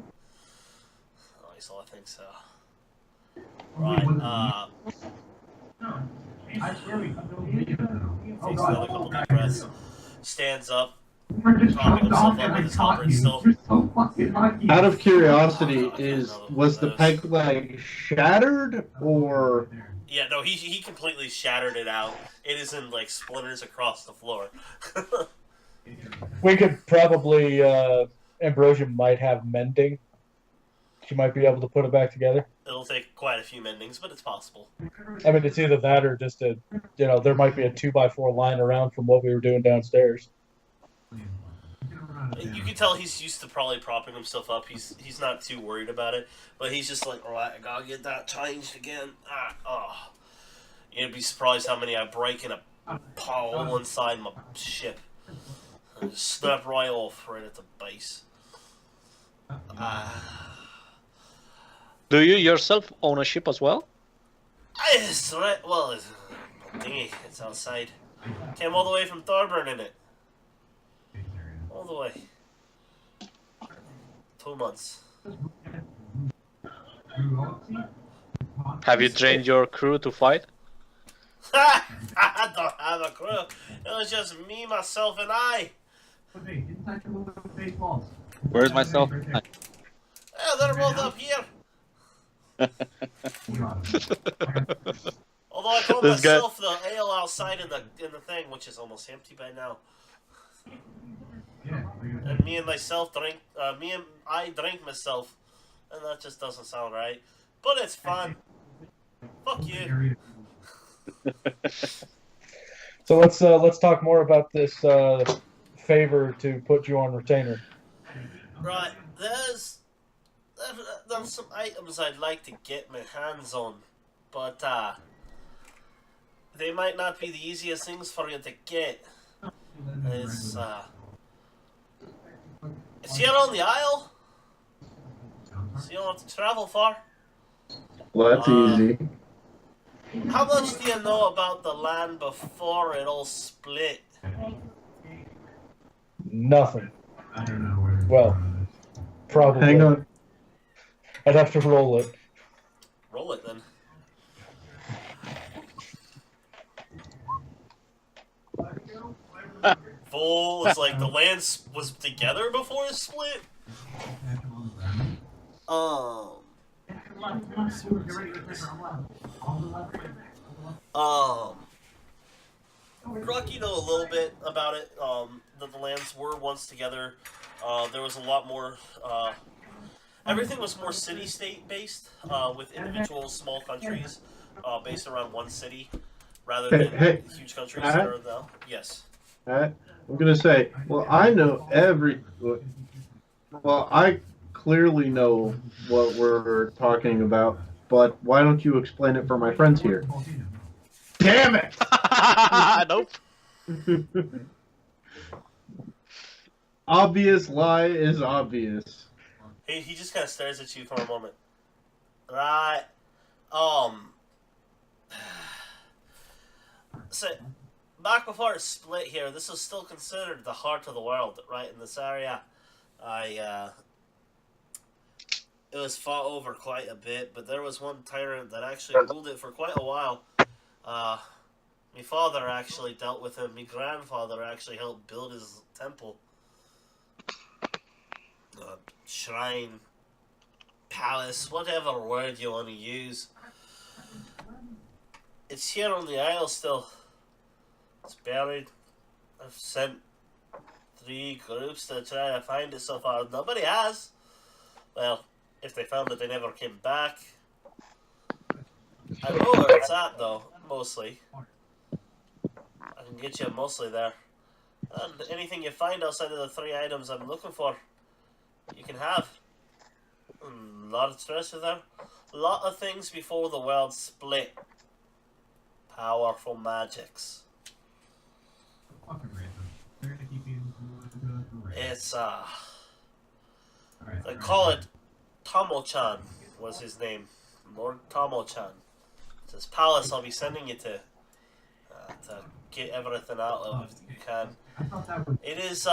So I think so. Right, takes another couple deep breaths, stands up, propping himself up with his halberd still. Out of curiosity, was the peg leg shattered or? Yeah, no, he completely shattered it out. It is in like splinters across the floor. We could probably, Ambrosia might have mending. She might be able to put it back together. It'll take quite a few mendings, but it's possible. I mean, it's either that or just there might be a 2x4 lying around from what we were doing downstairs. You can tell he's used to probably propping himself up. He's not too worried about it, but he's just like, alright, I gotta get that changed again. You'd be surprised how many I break in a hole inside my ship. And just snap right off right at the base. Do you yourself own a ship as well? Yes, right. Well, it's a dinghy. It's outside. Came all the way from Thorburn in it. All the way. 2 months. Have you trained your crew to fight? I don't have a crew. It was just me, myself, and I. where's myself? Yeah, they're both up here. Although I call This guy- myself the ale outside in the thing, which is almost empty by now. And me and myself drink. I drink myself, and that just doesn't sound right. But it's fun. Fuck you. So let's talk more about this favor to put you on retainer. Right, there's some items I'd like to get my hands on, but they might not be the easiest things for you to get. It's here on the Isle, so you don't have to travel far. Well, that's easy. How much do you know about the land before it all split? Nothing. Well, probably. Hang on. I'd have to roll it. Roll it then. Full is like the land was together before it split. Rocky know a little bit about it. That the lands were once together. There was a lot more. Everything was more city-state based, with individual small countries based around one city, rather than huge countries that are now. Yes. I'm gonna say, well, I know every. Well, I clearly know what we're talking about, but why don't you explain it for my friends here? Damn it! Nope. Obvious lie is obvious. He just kind of stares at you for a moment. Right. So, back before it split here, this was still considered the heart of the world, right, in this area. It was fought over quite a bit, but there was one tyrant that actually ruled it for quite a while. My father actually dealt with him. My grandfather actually helped build his temple. Shrine, palace, whatever word you want to use. It's here on the isle still. It's buried. I've sent 3 groups to try to find it so far. Nobody has. Well, if they found it, they never came back. I know where it's at, though, mostly. I can get you mostly there. And anything you find outside of the 3 items I'm looking for, you can have. A lot of treasure there. A lot of things before the world split. Powerful magics. It's, they call it Tomo-chan was his name. Lord Tomo-chan. It's his palace I'll be sending you to get everything out of if you can. It is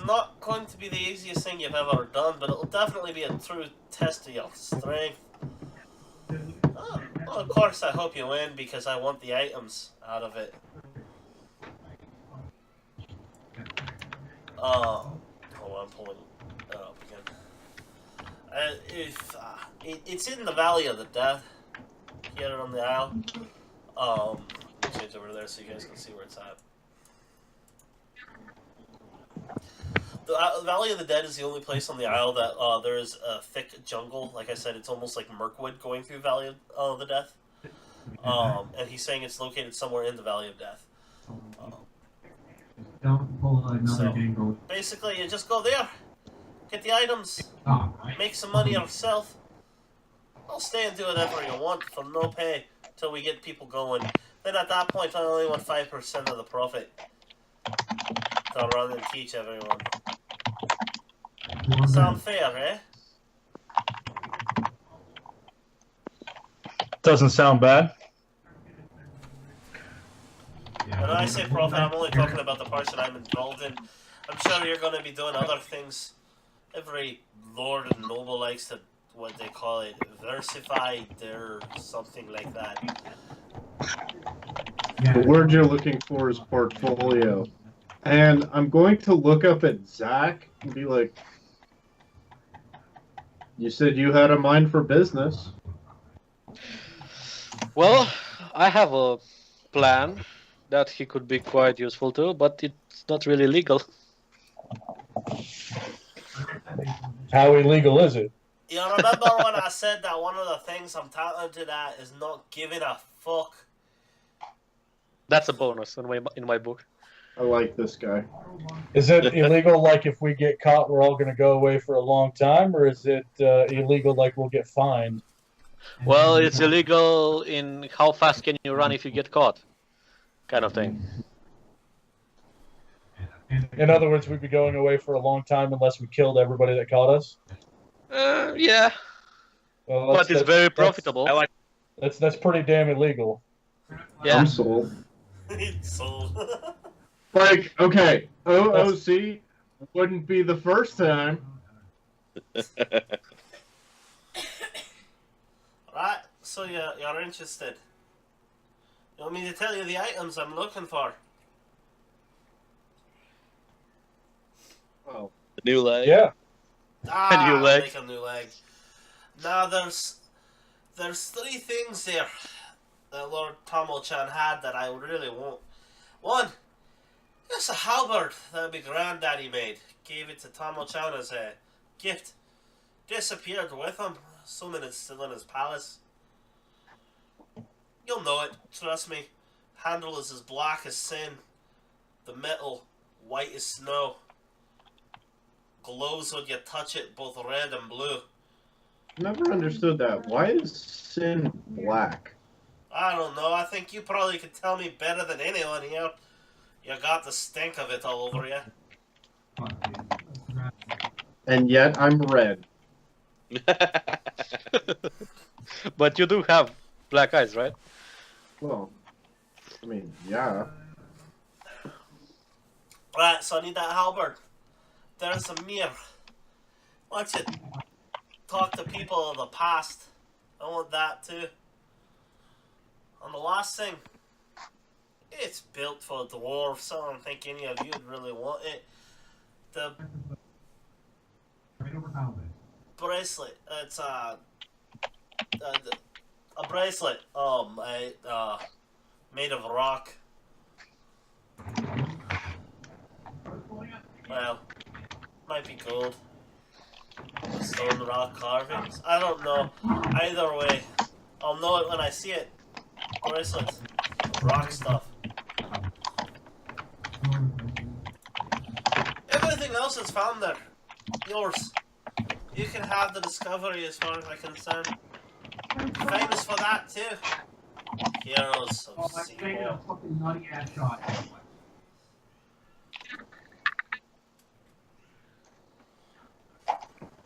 not going to be the easiest thing you've ever done, but it'll definitely be a true test of your strength. Well, of course I hope you win because I want the items out of it. Hold on, I'm pulling it up again. It's in the Valley of the Death, here on the isle. Change over there so you guys can see where it's at. The Valley of the Dead is the only place on the isle that there is a thick jungle. Like I said, it's almost like Mirkwood going through Valley of the Death. And he's saying it's located somewhere in the Valley of Death. Don't pull another dangle. Basically, you just go there, get the items, make some money yourself. I'll stay and do whatever you want for no pay till we get people going. Then at that point, I only want 5% of the profit to run and teach everyone. Sound fair, eh? Doesn't sound bad. When I say profit, I'm only talking about the parts that I'm involved in. I'm sure you're going to be doing other things. Every lord and noble likes to, what they call it, versify their something like that. The word you're looking for is portfolio. And I'm going to look up at Zach and be like, you said you had a mind for business. Well, I have a plan that he could be quite useful to, but it's not really legal. How illegal is it? You remember when I said that one of the things I'm talented at is not giving a fuck? That's a bonus in my book. I like this guy. Is it illegal like if we get caught we're all going to go away for a long time, or is it illegal like we'll get fined? Well, it's illegal in how fast can you run if you get caught, kind of thing. In other words, we'd be going away for a long time unless we killed everybody that caught us? Yeah. Well, But it's very profitable. That's pretty damn illegal. Yeah. I'm sold. Sold. Like, okay, OOC wouldn't be the first time. Right, so you're interested. You want me to tell you the items I'm looking for? Oh, The new leg. Yeah. Ah, new I'll leg. make a new leg. Now there's 3 things here that Lord Tomo-chan had that I really want. One, it's a halberd that my granddaddy made. Gave it to Tomo-chan as a gift. Disappeared with him, assuming it's still in his palace. You'll know it, trust me. Handle is as black as sin. The metal, white as snow. Glows when you touch it, both red and blue. never understood that. Why is sin black? I don't know, I think you probably could tell me better than anyone here. You got the stink of it all over you. And yet I'm red. But you do have black eyes, right? Well, I mean, yeah. Right, so I need that halberd. There's a mirror. Watch it. Talk to people of the past. I want that too. And the last thing. It's built for dwarves, so I don't think any of you would really want it. The bracelet. It's a bracelet. Made of rock. Well, might be gold. Stone rock carvings. I don't know. Either way, I'll know it when I see it. Bracelet. Rock stuff. Everything else is found there. Yours. You can have the discovery as far as I'm concerned. Famous for that too. Heroes of Seawall.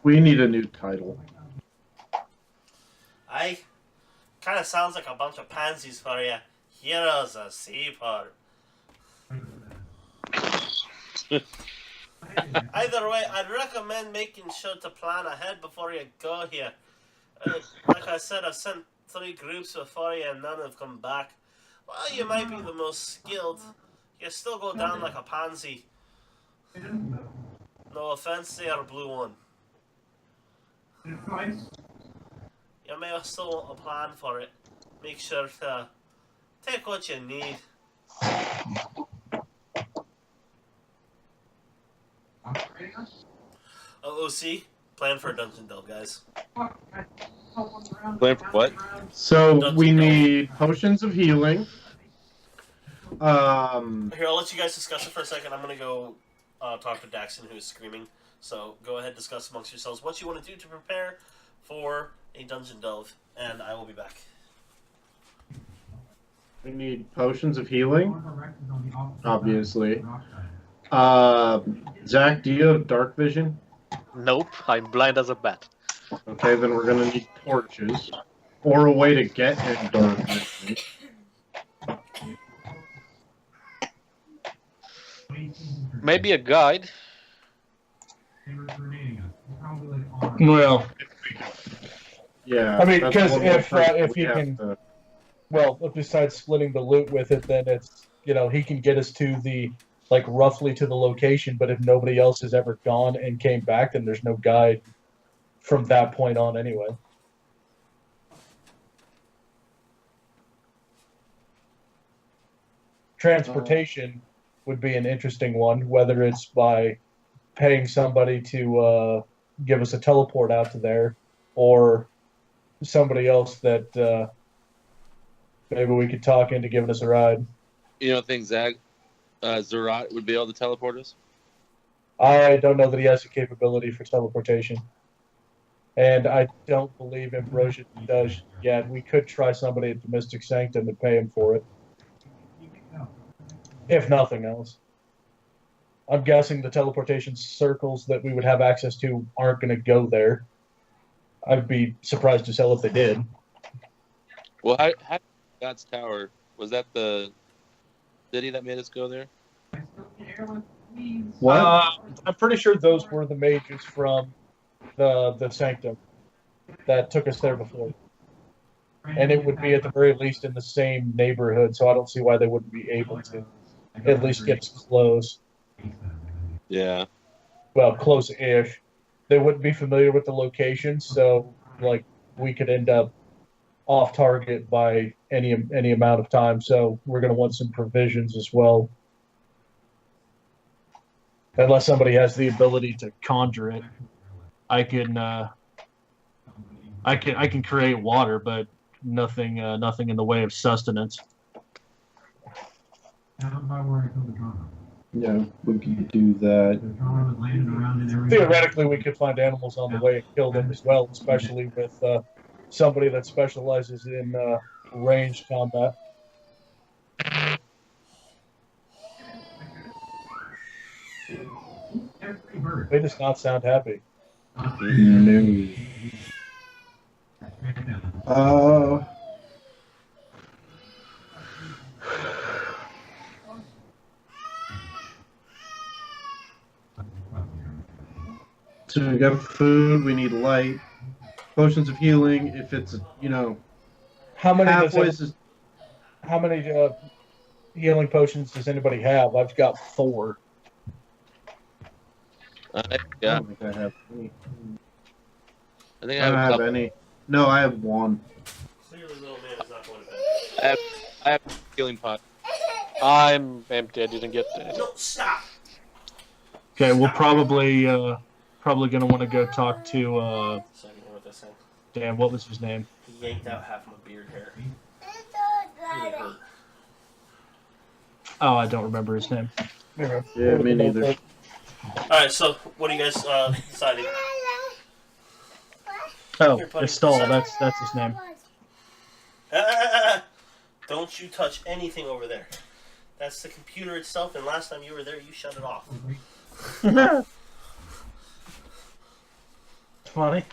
We need a new title. Aye. Kinda sounds like a bunch of pansies for you. Heroes of Seaport. Either way, I'd recommend making sure to plan ahead before you go here. Like I said, I've sent 3 groups before you and none have come back. Well, you might be the most skilled. You still go down like a pansy. No offense there, blue one. You may still want a plan for it. Make sure to take what you need. OOC, plan for a dungeon delve, guys. Plan for what? So we need potions of healing. Here, I'll let you guys discuss it for a second. I'm gonna go talk to Daxon, who's screaming. So go ahead, discuss amongst yourselves what you want to do to prepare for a dungeon delve, and I will be back. We need potions of healing, obviously. Zach, do you have dark vision? Nope, I'm blind as a bat. Okay, then we're gonna need torches. Or a way to get in dark vision. Maybe a guide. Well, Yeah. I mean, that's because one more person if we he have can, to- well, besides splitting the loot with it, then it's, you know, he can get us to the, like, roughly to the location, but if nobody else has ever gone and came back, then there's no guide from that point on anyway. Transportation would be an interesting one, whether it's by paying somebody to give us a teleport out to there, or somebody else that maybe we could talk into giving us a ride. You don't think Zerat would be able to teleport us? I don't know that he has the capability for teleportation. And I don't believe Ambrosia does yet. We could try somebody at the Mystic Sanctum and pay him for it. If nothing else. I'm guessing the teleportation circles that we would have access to aren't going to go there. I'd be surprised to sell if they did. Well, how God's Tower, was that the city that made us go there? What? I'm pretty sure those were the mages from the Sanctum that took us there before. and it would be at the very least in the same neighborhood, so I don't see why they wouldn't be able to at least get us close. Yeah. Well, close-ish. They wouldn't be familiar with the location, so like we could end up off target by any amount of time. So we're going to want some provisions as well, unless somebody has the ability to conjure it. I can create water, but nothing in the way of sustenance. Yeah, we can do that. Theoretically, we could find animals on the way and kill them as well, especially with somebody that specializes in ranged combat. They does not sound happy. No. So we got food, we need light, potions of healing. If it's, How many halfway how many healing potions does anybody have? I've got 4. I don't think I have any. I think I don't have any. No, I have 1. Clearly, little man is not going to bed. I have healing pot. I'm empty. I didn't get that. No, stop! Okay, we'll probably gonna want to go talk to So I didn't hear what they're saying. damn, what was his name? He yanked out half my beard hair. Really hurt. Oh, I don't remember his name. Yeah, me neither. Alright, so what are you guys deciding? Oh, Here, buddy. Estelle, that's his name. Don't you touch anything over there. That's the computer itself, and last time you were there, you shut it off. Funny.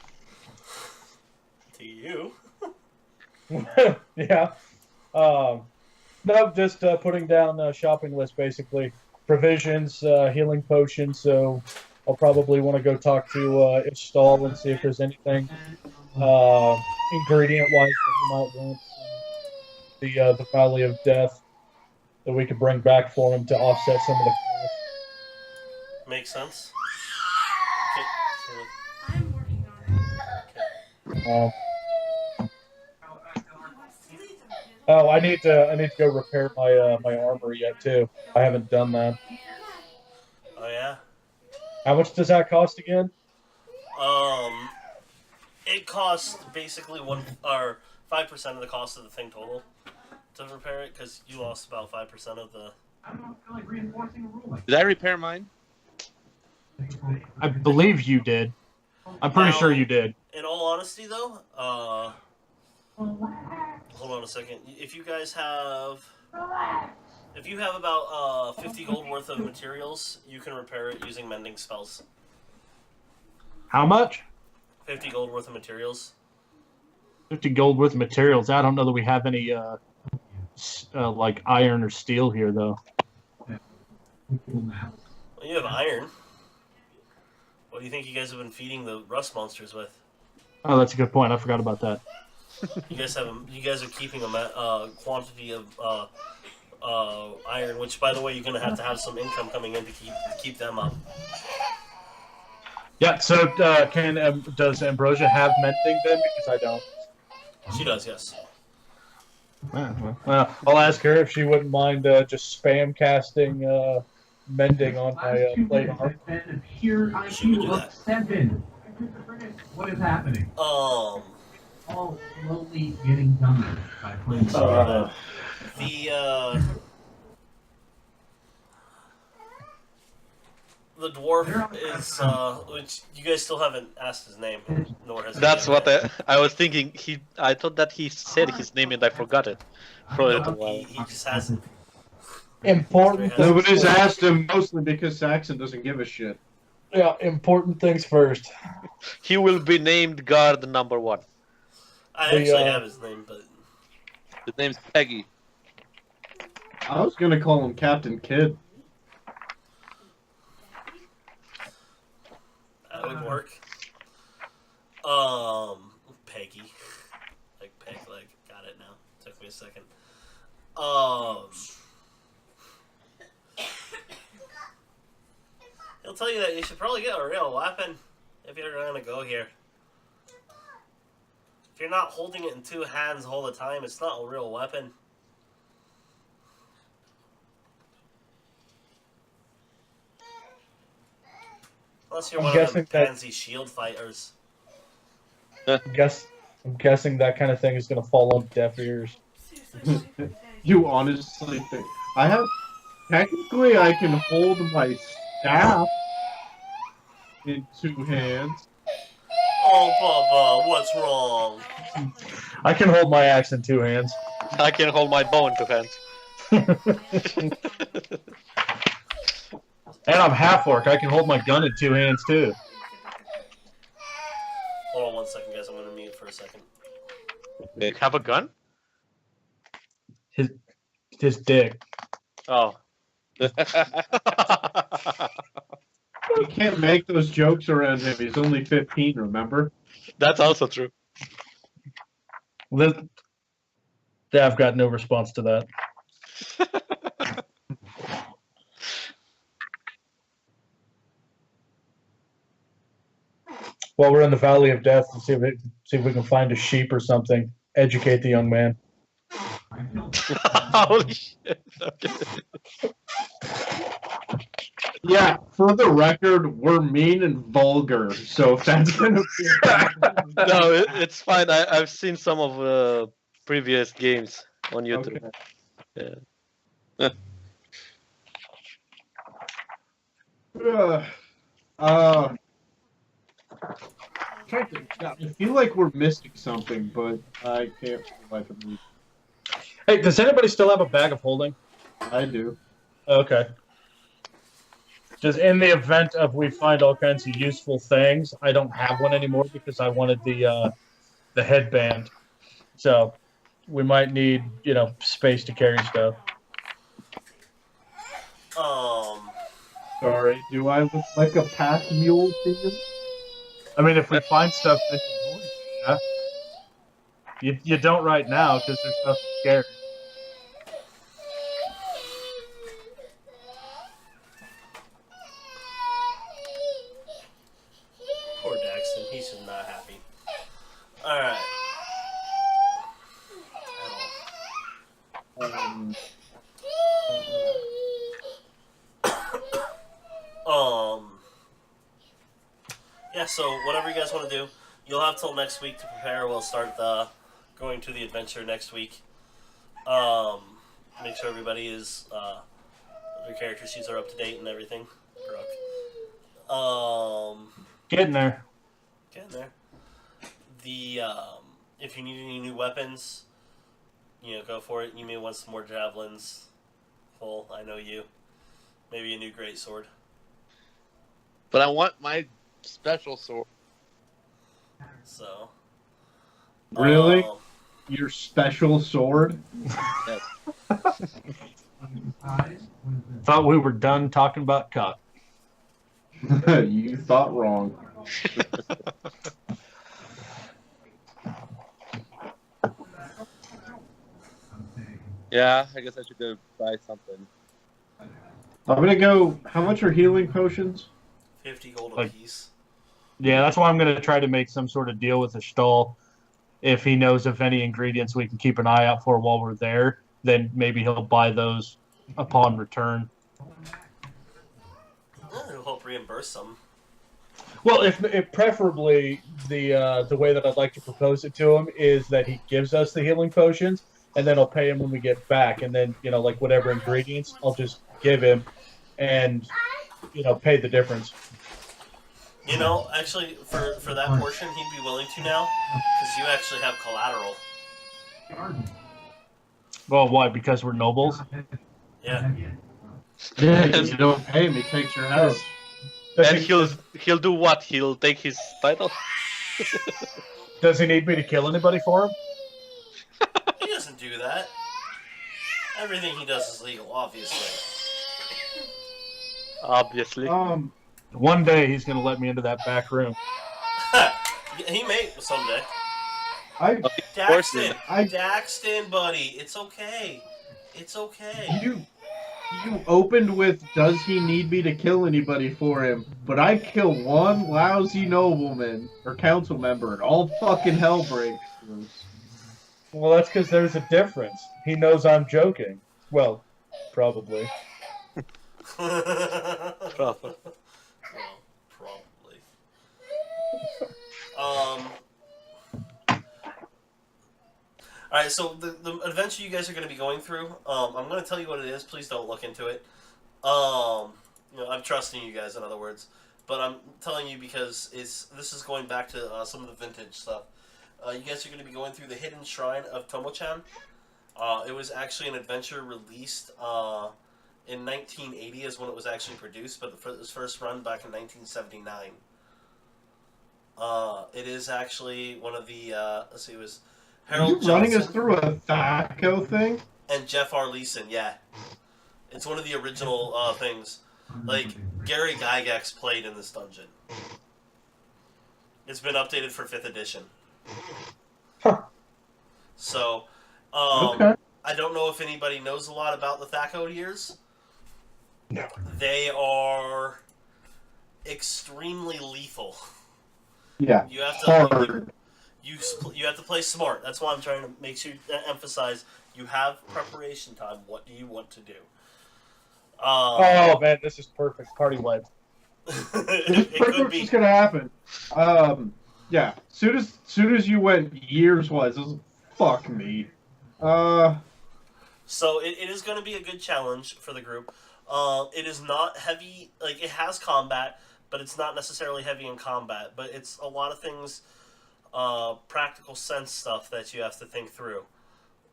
To you. Yeah. No, just putting down a shopping list, basically. Provisions, healing potions, so I'll probably want to go talk to Istall and see if there's anything ingredient-wise that you might want. The Valley of Death that we could bring back for him to offset some of the costs. Makes sense. I'm working on it. Oh, I need to go repair my armor yet too. I haven't done that. Oh yeah. How much does that cost again? It costs basically 5% of the cost of the thing total to repair it, because you lost about 5% of the. Did I repair mine? I believe you did. I'm pretty sure you did. In all honesty, though, hold on a second. If you guys have, if you have about 50 gold worth of materials, you can repair it using mending spells. How much? 50 gold worth of materials. 50 gold worth of materials. I don't know that we have any like iron or steel here though. Well, you have iron. What do you think you guys have been feeding the rust monsters with? Oh, that's a good point. I forgot about that. You guys are keeping a quantity of iron, which, by the way, you're gonna have some income coming in to keep them up. Yeah. So, does Ambrosia have mending then? Because I don't. She does, yes. Well, I'll ask her if she wouldn't mind just spam casting mending on my plate armor. She would do that. 7. What is happening? All slowly getting done by playing. The dwarf is which you guys still haven't asked his name, nor has. That's what I was thinking. I thought that he said his name and I forgot it for a little while. He just hasn't. Important. Nobody's asked him, mostly because Saxon doesn't give a shit. Yeah, important things first. He will be named guard number 1. I actually have his name, but His name's Peggy. I was gonna call him Captain Kidd. that would work. Peggy, like Peg, like a second. He'll tell you that you should probably get a real weapon if you're going to go here. If you're not holding it in two hands all the time, it's not a real weapon. Unless you're one of them pansy shield fighters. I'm guessing that kind of thing is going to fall on deaf ears. You honestly think technically I can hold my staff in two hands. Oh, Bubba, what's wrong? I can hold my axe in two hands. I can hold my bow in two hands. And I'm half orc. I can hold my gun in two hands too. Hold on 1 second, guys. I'm going to mute for a second. You have a gun? His dick. Oh. You can't make those jokes around him. He's only 15, remember? That's also true. Yeah, I've got no response to that. Well, we're in the Valley of Death and see if we can find a sheep or something. Educate the young man. Holy shit. Okay. Yeah, for the record, we're mean and vulgar, so if that's gonna be... No, it's fine. I've seen some of previous games on YouTube. Okay. Yeah. I feel like we're missing something, but I can't for the life of me. Hey, does anybody still have a bag of holding? I do. Okay. Just in the event of we find all kinds of useful things, I don't have one anymore because I wanted the headband. So we might need, space to carry stuff. Sorry, do I look like a pack mule to you? I mean, if we find stuff, yeah. You don't right now because there's stuff to carry. Poor Daxton, he's just not happy. Alright. Yeah, so whatever you guys want to do, you'll have till next week to prepare. We'll start going to the adventure next week. Make sure everybody is their character sheets are up to date and everything. Getting there. Getting there. If you need any new weapons, go for it. You may want some more javelins. Full, I know you. Maybe a new greatsword. But I want my special sword. So. Really? Your special sword? Yes. Thought we were done talking about cock. You thought wrong. Yeah, I guess I should go buy something. I'm gonna go. How much are healing potions? 50 gold apiece. Yeah, that's why I'm going to try to make some sort of deal with the stall. If he knows of any ingredients we can keep an eye out for while we're there, then maybe he'll buy those upon return. It'll help reimburse some. Well, if preferably the way that I'd like to propose it to him is that he gives us the healing potions, and then I'll pay him when we get back, and then like whatever ingredients I'll just give him, and pay the difference. Actually, for that portion, he'd be willing to now, because you actually have collateral. Well, why? Because we're nobles? Yeah. Yeah, you don't pay him. He takes your house. And he'll do what? He'll take his title? Does he need me to kill anybody for him? He doesn't do that. Everything he does is legal, obviously. Obviously. One day he's going to let me into that back room. He may someday. Daxton, I- Daxton, buddy, it's okay. It's okay. You opened with, does he need me to kill anybody for him? But I kill one lousy nobleman or council member and all fucking hell breaks loose. Well, that's because there's a difference. He knows I'm joking. Well, probably. Probably. Well, probably. Alright, so the adventure you guys are going to be going through, I'm going to tell you what it is. Please don't look into it. I'm trusting you guys, in other words. But I'm telling you because this is going back to some of the vintage stuff. You guys are going to be going through the Hidden Shrine of Tomo-chan. It was actually an adventure released in 1980 is when it was actually produced, but it was first run back in 1979. It is actually one of the, let's see, it was Harold Are you running Johnson us through a Thaco thing? and Jeff R. Leeson, yeah. It's one of the original things. Like, Gary Gygax played in this dungeon. It's been updated for 5th edition. Huh. So, Okay. I don't know if anybody knows a lot about the Thaco years. No. They are extremely lethal. Yeah. You have to Hard. you have to play smart. That's why I'm trying to make sure emphasize you have preparation time. What do you want to do? Oh man, this is perfect. Party life. it Pretty could much be. what's gonna happen. Yeah. Soon as you went years wise, it was fuck me. So it is going to be a good challenge for the group. It is not heavy. Like, it has combat, but it's not necessarily heavy in combat. But it's a lot of things, practical sense stuff that you have to think through.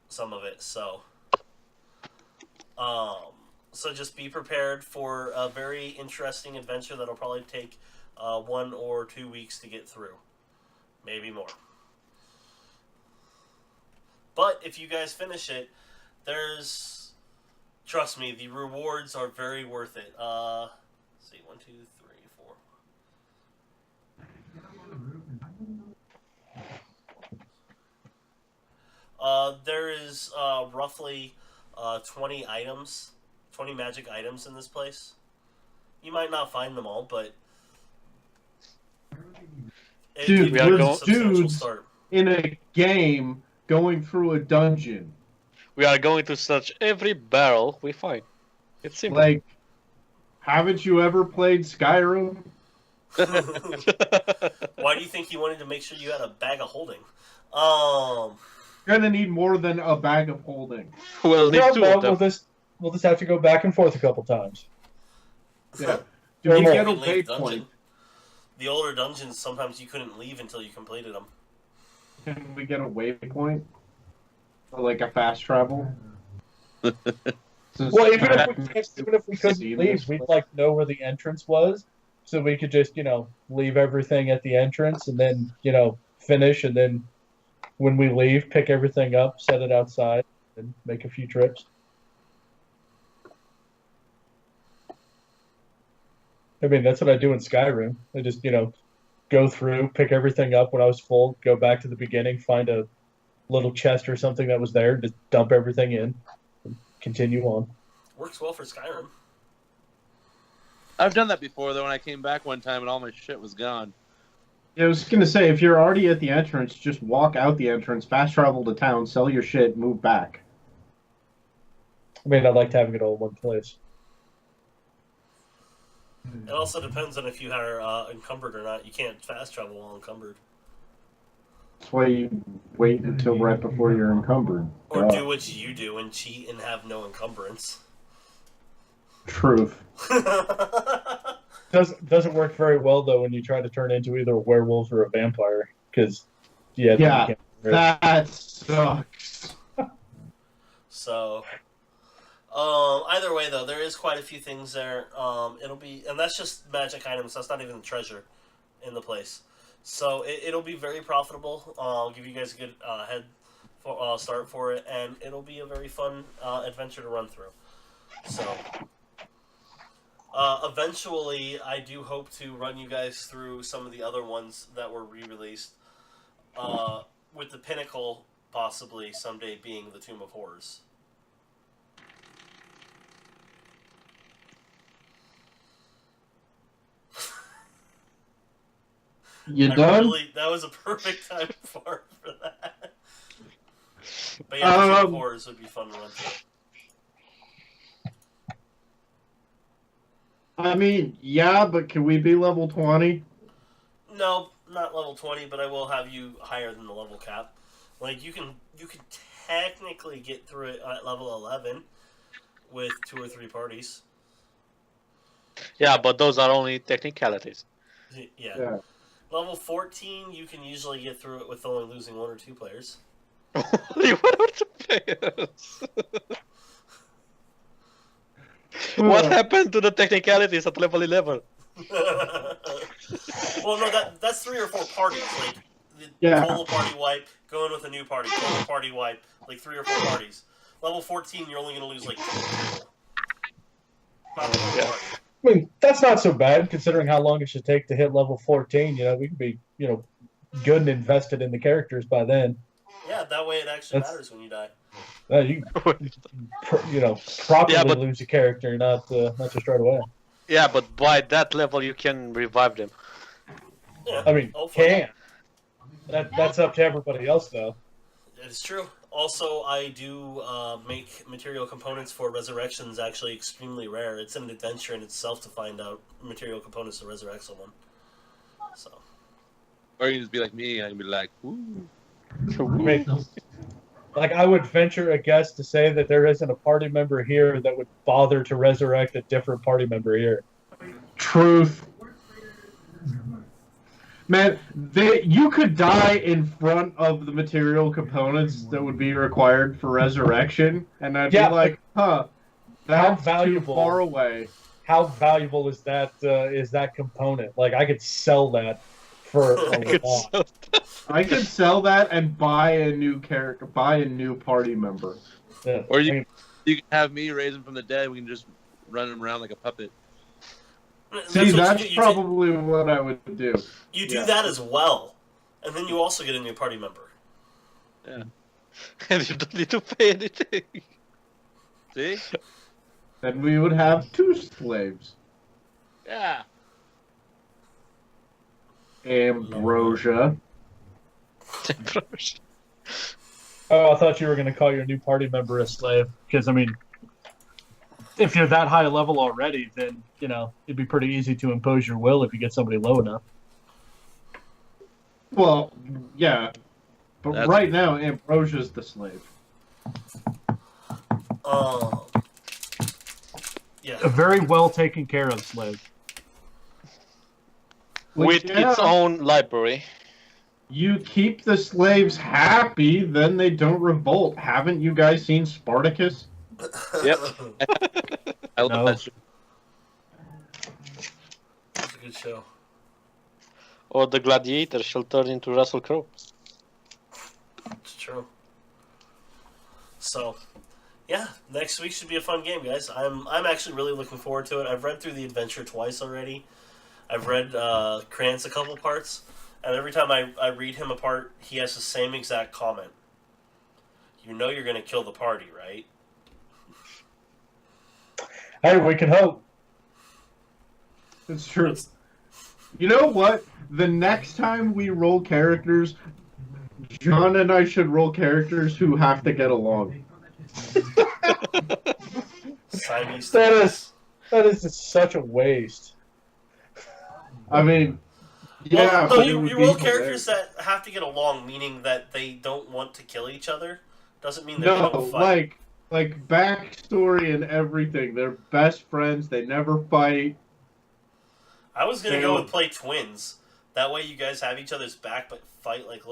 Some of it. So just be prepared for a very interesting adventure that'll probably take 1 or 2 weeks to get through. Maybe more. But if you guys finish it, trust me, the rewards are very worth it. Let's see, 1, 2, 3, 4. There is roughly 20 items, 20 magic items in this place. You might not find them all, but it Dude, gives you a there's substantial dudes start. in a game going through a dungeon. We are going to search every barrel we find. It's simple. Like, haven't you ever played Skyrim? Why do you think you wanted to make sure you had a bag of holding? You're gonna need more than a bag of holding. We'll need No, 2 no, of them. we'll just have to go back and forth a couple times. Yeah. Or Do you more. get a You can leave waypoint? The older dungeons, sometimes you couldn't leave until you completed them. Can we get a waypoint? Or like a fast travel? Well, even if we couldn't leave, we'd like know where the entrance was, so we could just leave everything at the entrance and then finish, and then when we leave, pick everything up, set it outside, and make a few trips. I mean, that's what I do in Skyrim. I just go through, pick everything up when I was full, go back to the beginning, find a little chest or something that was there, just dump everything in, and continue on. Works well for Skyrim. I've done that before, though, when I came back one time and all my shit was gone. Yeah, I was gonna say, if you're already at the entrance, just walk out the entrance, fast travel to town, sell your shit, move back. I mean, I liked having it all in one place. It also depends on if you are encumbered or not. You can't fast travel while encumbered. That's why you wait until right before you're encumbered. Or Duh. do what you do and cheat and have no encumbrance. Truth. Doesn't work very well though when you try to turn into either a werewolf or a vampire, because Yeah, you can't- that sucks. So, either way though, there is quite a few things there. And that's just magic items. That's not even treasure in the place. So it'll be very profitable. I'll give you guys a good start for it, and it'll be a very fun adventure to run through. So, eventually, I do hope to run you guys through some of the other ones that were re-released. with the pinnacle possibly someday being the Tomb of Horrors. You done? That was a perfect time for that. But yeah, the Tomb of Horrors would be fun to run through. I mean, yeah, but can we be level 20? No, not level 20, but I will have you higher than the level cap. Like, you can technically get through it at level 11 with 2 or 3 parties. Yeah, but those are only technicalities. Yeah. Level 14, you can usually get through it with only losing 1 or 2 players. Only 1 or 2 players. What happened to the technicalities at level 11? Well, no, that's 3 or 4 parties. Like, total party wipe, going with a new party, total party wipe, like 3 or 4 parties. Level 14, you're only going to lose like 2 people. Not the whole party. I mean, that's not so bad considering how long it should take to hit level 14. You know, we can be, good and invested in the characters by then. Yeah, that way it actually matters when you die. You properly lose a character, not just right away. Yeah, but by that level you can revive them. Yeah, I mean, can. That's up to everybody else, though. It's true. Also, I do make material components for resurrections actually extremely rare. It's an adventure in itself to find out material components to resurrect someone. So. Or you can just be like me, I can be like, woo. I would venture a guess to say that there isn't a party member here that would bother to resurrect a different party member here. Truth. Man, you could die in front of the material components that would be required for resurrection, and I'd be like, that's too far away. How valuable is that component? Like, I could sell that for a lot. I could sell that and buy a new character, buy a new party member. Yeah. Or you can have me raise him from the dead. We can just run him around like a puppet. See, that's probably what I would do. You do that as well, and then you also get a new party member. Yeah. And you don't need to pay anything. See? Then we would have 2 slaves. Yeah. Ambrosia. Oh, I thought you were going to call your new party member a slave. Because, I mean, if you're that high level already, then, it'd be pretty easy to impose your will if you get somebody low enough. Well, yeah. But right now, Ambrosia's the slave. Yeah. A very well taken care of slave. With its own library. You keep the slaves happy, then they don't revolt. Haven't you guys seen Spartacus? Yep. I love that show. It's a good show. Or the gladiator shall turn into Russell Crowe. It's true. So, yeah, next week should be a fun game, guys. I'm actually really looking forward to it. I've read through the adventure twice already. I've read Krantz a couple parts, and every time I read him a part, he has the same exact comment. You know you're going to kill the party, right? Hey, we can hope. It's true. You know what? The next time we roll characters, John and I should roll characters who have to get along. That is just such a waste. I mean, yeah. Well, no, you roll characters that have to get along, meaning that they don't want to kill each other. Doesn't mean they're going to fight. Like backstory and everything. They're best friends. They never fight. I was going to go with play twins. That way you guys have each other's back, but fight like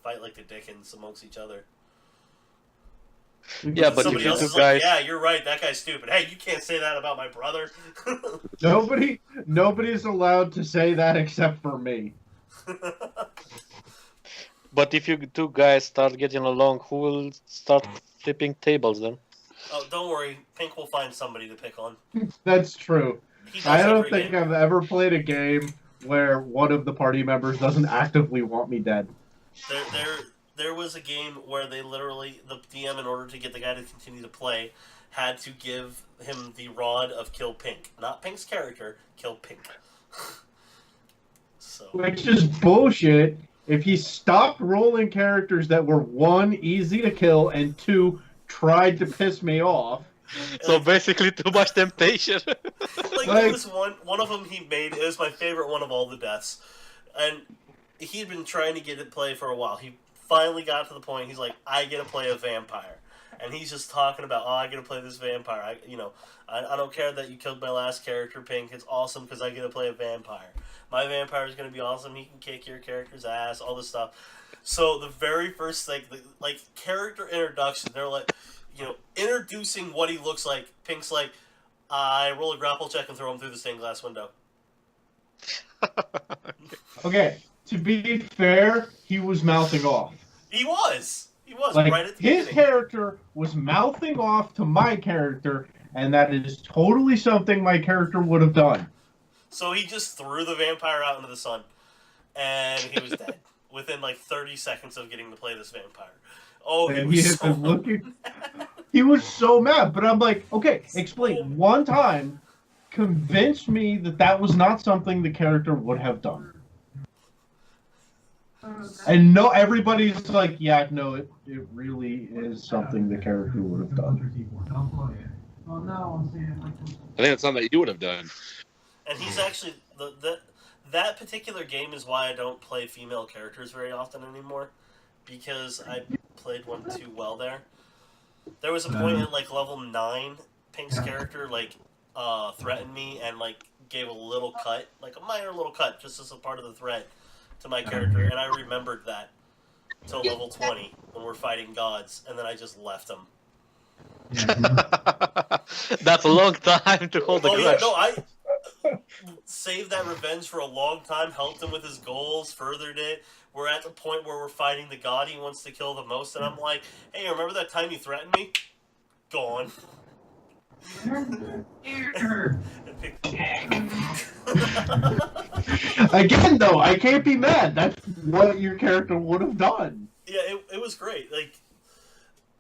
fight like the Dickens amongst each other. Yeah, but somebody else is like, yeah, you're right, that guy's stupid. Hey, you can't say that about my brother. Nobody's allowed to say that except for me. But if you 2 guys start getting along, who will start flipping tables then? Oh, don't worry. Pink will find somebody to pick on. That's true. I don't think I've ever played a game where one of the party members doesn't actively want me dead. There was a game where they literally, the DM, in order to get the guy to continue to play, had to give him the rod of kill Pink. Not Pink's character, kill Pink. So. Which is bullshit. If he stopped rolling characters that were 1, easy to kill, and 2, tried to piss me off. So basically too much temptation. There was one of them he made, it was my favorite one of all the deaths. And he'd been trying to get it play for a while. He finally got to the point, he's like, I get to play a vampire. And he's just talking about, oh, I get to play this vampire. I don't care that you killed my last character, Pink. It's awesome because I get to play a vampire. My vampire is going to be awesome. He can kick your character's ass, all this stuff. So the very first thing, like character introduction, they're like, introducing what he looks like. Pink's like, I roll a grapple check and throw him through the stained glass window. Okay, to be fair, he was mouthing off. He was Like, right at the his beginning. character was mouthing off to my character, and that is totally something my character would have done. So he just threw the vampire out into the sun, and he was dead within like 30 seconds of getting to play this vampire. Oh, he And was he had so been looking. He was so mad, but I'm like, okay, explain one time, convince me that was not something the character would have done. And no, everybody's like, yeah, no, it really is something the character would have done. I think it's something that you would have done. And he's actually that particular game is why I don't play female characters very often anymore, because I played one too well there. There was a point at like level 9, Pink's character threatened me and gave a little cut, like a minor little cut, just as a part of the threat to my character, and I remembered that till level 20 when we're fighting gods, and then I just left him. That's a long time to hold a grudge. Yeah, no, I saved that revenge for a long time, helped him with his goals, furthered it. We're at the point where we're fighting the god he wants to kill the most, and I'm like, hey, remember that time you threatened me? Gone. Again, though, I can't be mad. That's what your character would have done. Yeah, it was great.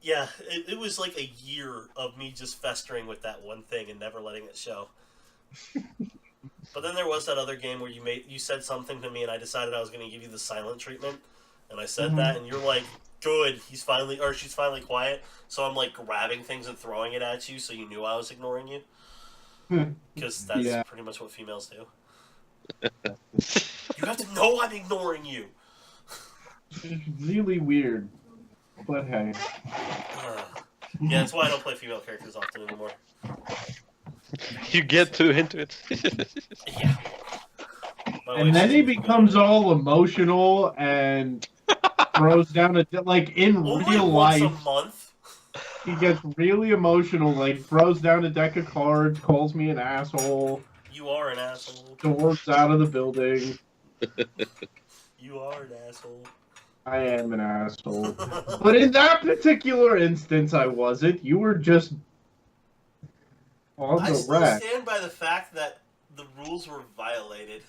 It was like a year of me just festering with that one thing and never letting it show. But then there was that other game where you said something to me and I decided I was going to give you the silent treatment, and I said that, and you're like, good, she's finally quiet. So I'm like grabbing things and throwing it at you, so you knew I was ignoring you. Because that's pretty much what females do. You have to know I'm ignoring you. It's really weird, but hey. Yeah, that's why I don't play female characters often anymore. You get too into it. Yeah. And then he becomes all emotional and throws down in real life. Once a month. He gets really emotional, throws down a deck of cards, calls me an asshole. You are an asshole. Storms out of the building. You are an asshole. I am an asshole. But in that particular instance, I wasn't. You were just on I the still rack. stand by the fact that the rules were violated.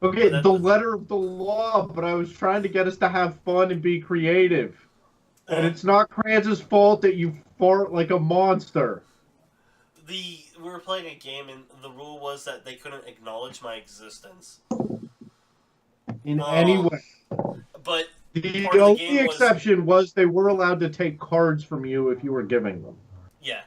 Okay, the letter of the law, but I was trying to get us to have fun and be creative. And it's not Kranz's fault that you fart like a monster. We were playing a game, and the rule was that they couldn't acknowledge my existence. In any way. But The only exception was they were allowed to take cards from you if you were giving them. Yeah.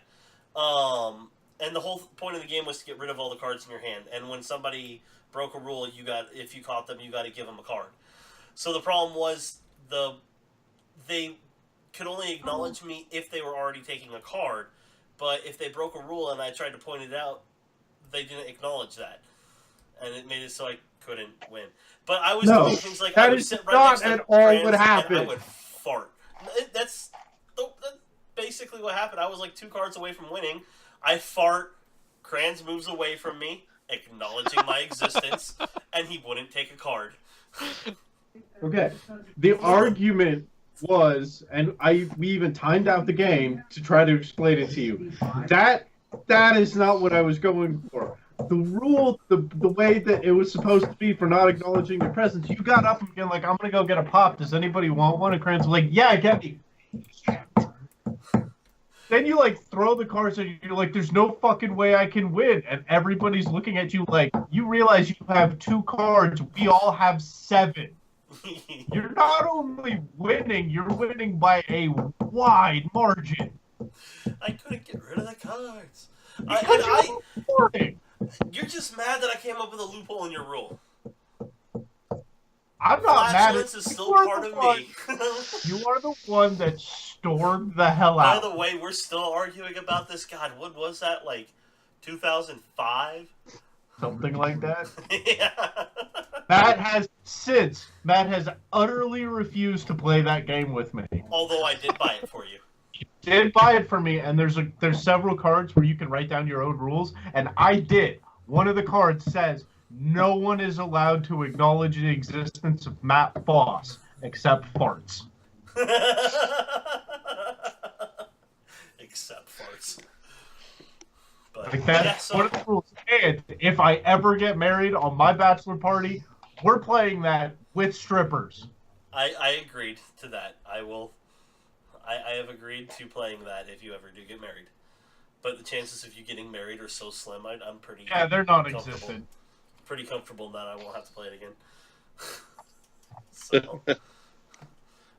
And the whole point of the game was to get rid of all the cards in your hand. And when somebody broke a rule, if you caught them, you got to give them a card. So the problem was they could only acknowledge me if they were already taking a card. But if they broke a rule and I tried to point it out, they didn't acknowledge that. And it made it so I couldn't win. But I was doing things like I would sit right next to all what happened. and I would fart. That's basically what happened. I was like 2 cards away from winning. I fart. Kranz moves away from me, acknowledging my existence, and he wouldn't take a card. Okay. The argument was, and we even timed out the game to try to explain it to you. That is not what I was going for. the rule, the way that it was supposed to be for not acknowledging your presence, you got up and being like, I'm gonna go get a pop. Does anybody want one? And Cran's like, yeah, get me. Then you like throw the cards and you're like, there's no fucking way I can win. And everybody's looking at you like, you realize you have 2 cards. We all have 7. You're not only winning, you're winning by a wide margin. I couldn't get rid of the cards. You're just mad that I came up with a loophole in your rule. I'm not mad at Flatulence is still part of me. You are the one that stormed the hell out. By the way, we're still arguing about this. God, what was that, like 2005? Something like that. Yeah. Matt has utterly refused to play that game with me. Although I did buy it for you. You did buy it for me, and there's several cards where you can write down your own rules, and I did. One of the cards says no one is allowed to acknowledge the existence of Matt Foss except farts. Except farts. But, Like that's one of the rules. And if I ever get married on my bachelor party, we're playing that with strippers. I agreed to that. I have agreed to playing that if you ever do get married. But the chances of you getting married are so slim, I'm pretty... Yeah, they're non-existent. Pretty comfortable that I won't have to play it again. So,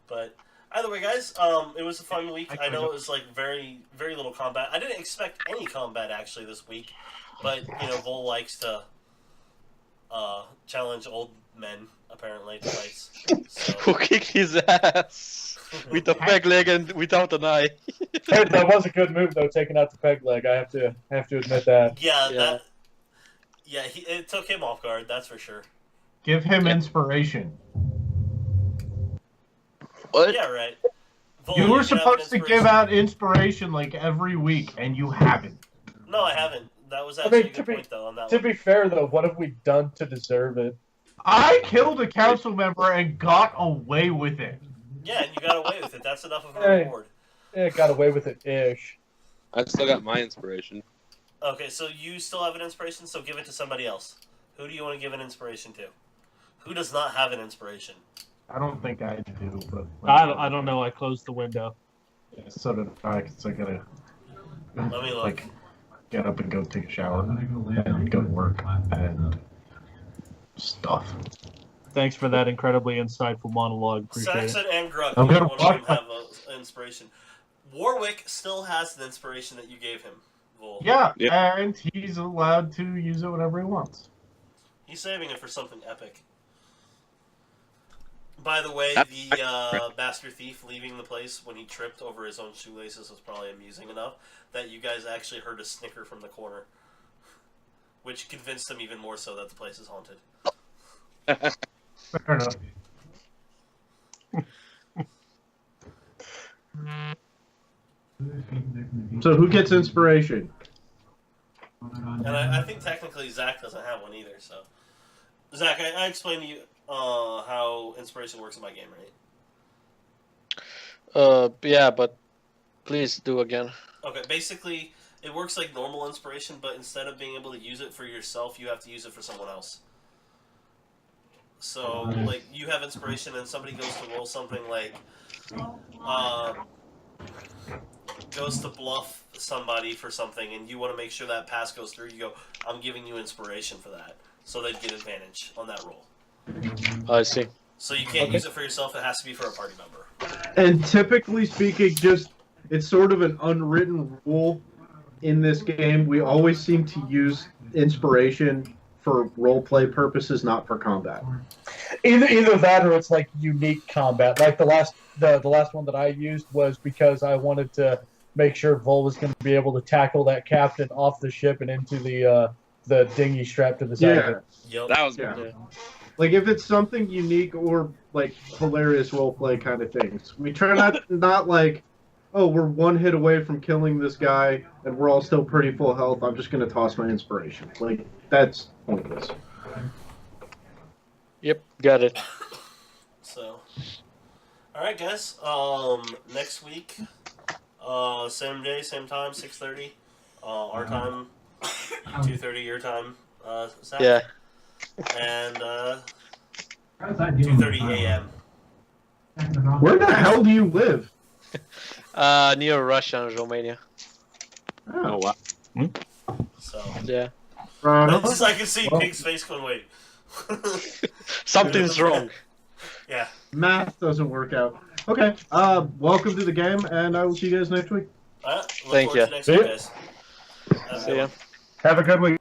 but either way, guys, it was a fun week. I know it was like very, very little combat. I didn't expect any combat actually this week, but you know, Vol likes to challenge old men apparently to fights. So. Who kicked his ass with a peg leg and without an eye? Hey, that was a good move though, taking out the peg leg. I have to admit that. Yeah. It took him off guard. That's for sure. Give him inspiration. What? Yeah, right. Vol, You were can have supposed to an give out inspiration like every week, and you haven't. No, I haven't. That was actually a good point though on that To one. be fair though, what have we done to deserve it? I killed a council member and got away with it. Yeah, and you got away with it. That's enough of a Hey. reward. Yeah, got away with it ish. I still got my inspiration. Okay, so you still have an inspiration, so give it to somebody else. Who do you want to give an inspiration to? Who does not have an inspiration? I don't think I do, but I don't know. I closed the window. so did I. Cause I gotta Let me look. like get up and go take a shower and go to work and stuff. Thanks for that incredibly insightful monologue. Appreciate it. Saxon and Grug, I'm neither gonna one of them watch have an inspiration. Warwick still has the inspiration that you gave him, Vol. Yeah, Yeah. and he's allowed to use it whenever he wants. He's saving it for something epic. By the way, That's the master thief leaving the place when he tripped over his own shoelaces was probably amusing enough that you guys actually heard a snicker from the corner, which convinced him even more so that the place is haunted. Fair enough. So who gets inspiration? And I think technically Zach doesn't have one either, so... Zach, I explained to you how inspiration works in my game, right? Yeah, but please do again. Okay, basically, it works like normal inspiration, but instead of being able to use it for yourself, you have to use it for someone else. So, like, you have inspiration and somebody goes to roll something like, goes to bluff somebody for something, and you want to make sure that pass goes through, you go, I'm giving you inspiration for that. So they'd get advantage on that roll. I see. So you can't use it for yourself, it has to be for a party member. And typically speaking, it's sort of an unwritten rule in this game. We always seem to use inspiration for roleplay purposes, not for combat. Either that or it's like unique combat. Like the last one that I used was because I wanted to make sure Vol was going to be able to tackle that captain off the ship and into the dinghy strapped to the side of it. Yep. That was Yeah. good. Like if it's something unique or like hilarious roleplay kind of things, we try not like, oh, we're one hit away from killing this guy and we're all still pretty full health. I'm just gonna toss my inspiration. Like that's pointless. Yep, got it. So, alright guys, next week, same day, same time, 6:30, our time, 2:30 your time, Zach? Yeah. And How's that dealing with 2:30 a.m. Where the hell do you live? Near Russia and Romania. Oh wow. So Yeah. it's just I can see Pig's face going, wait. Something's wrong. Yeah. Math doesn't work out. Okay. Welcome to the game, and I will see you guys next week. Look Thank forward you. to next See week, ya. guys. See ya. Have a good week.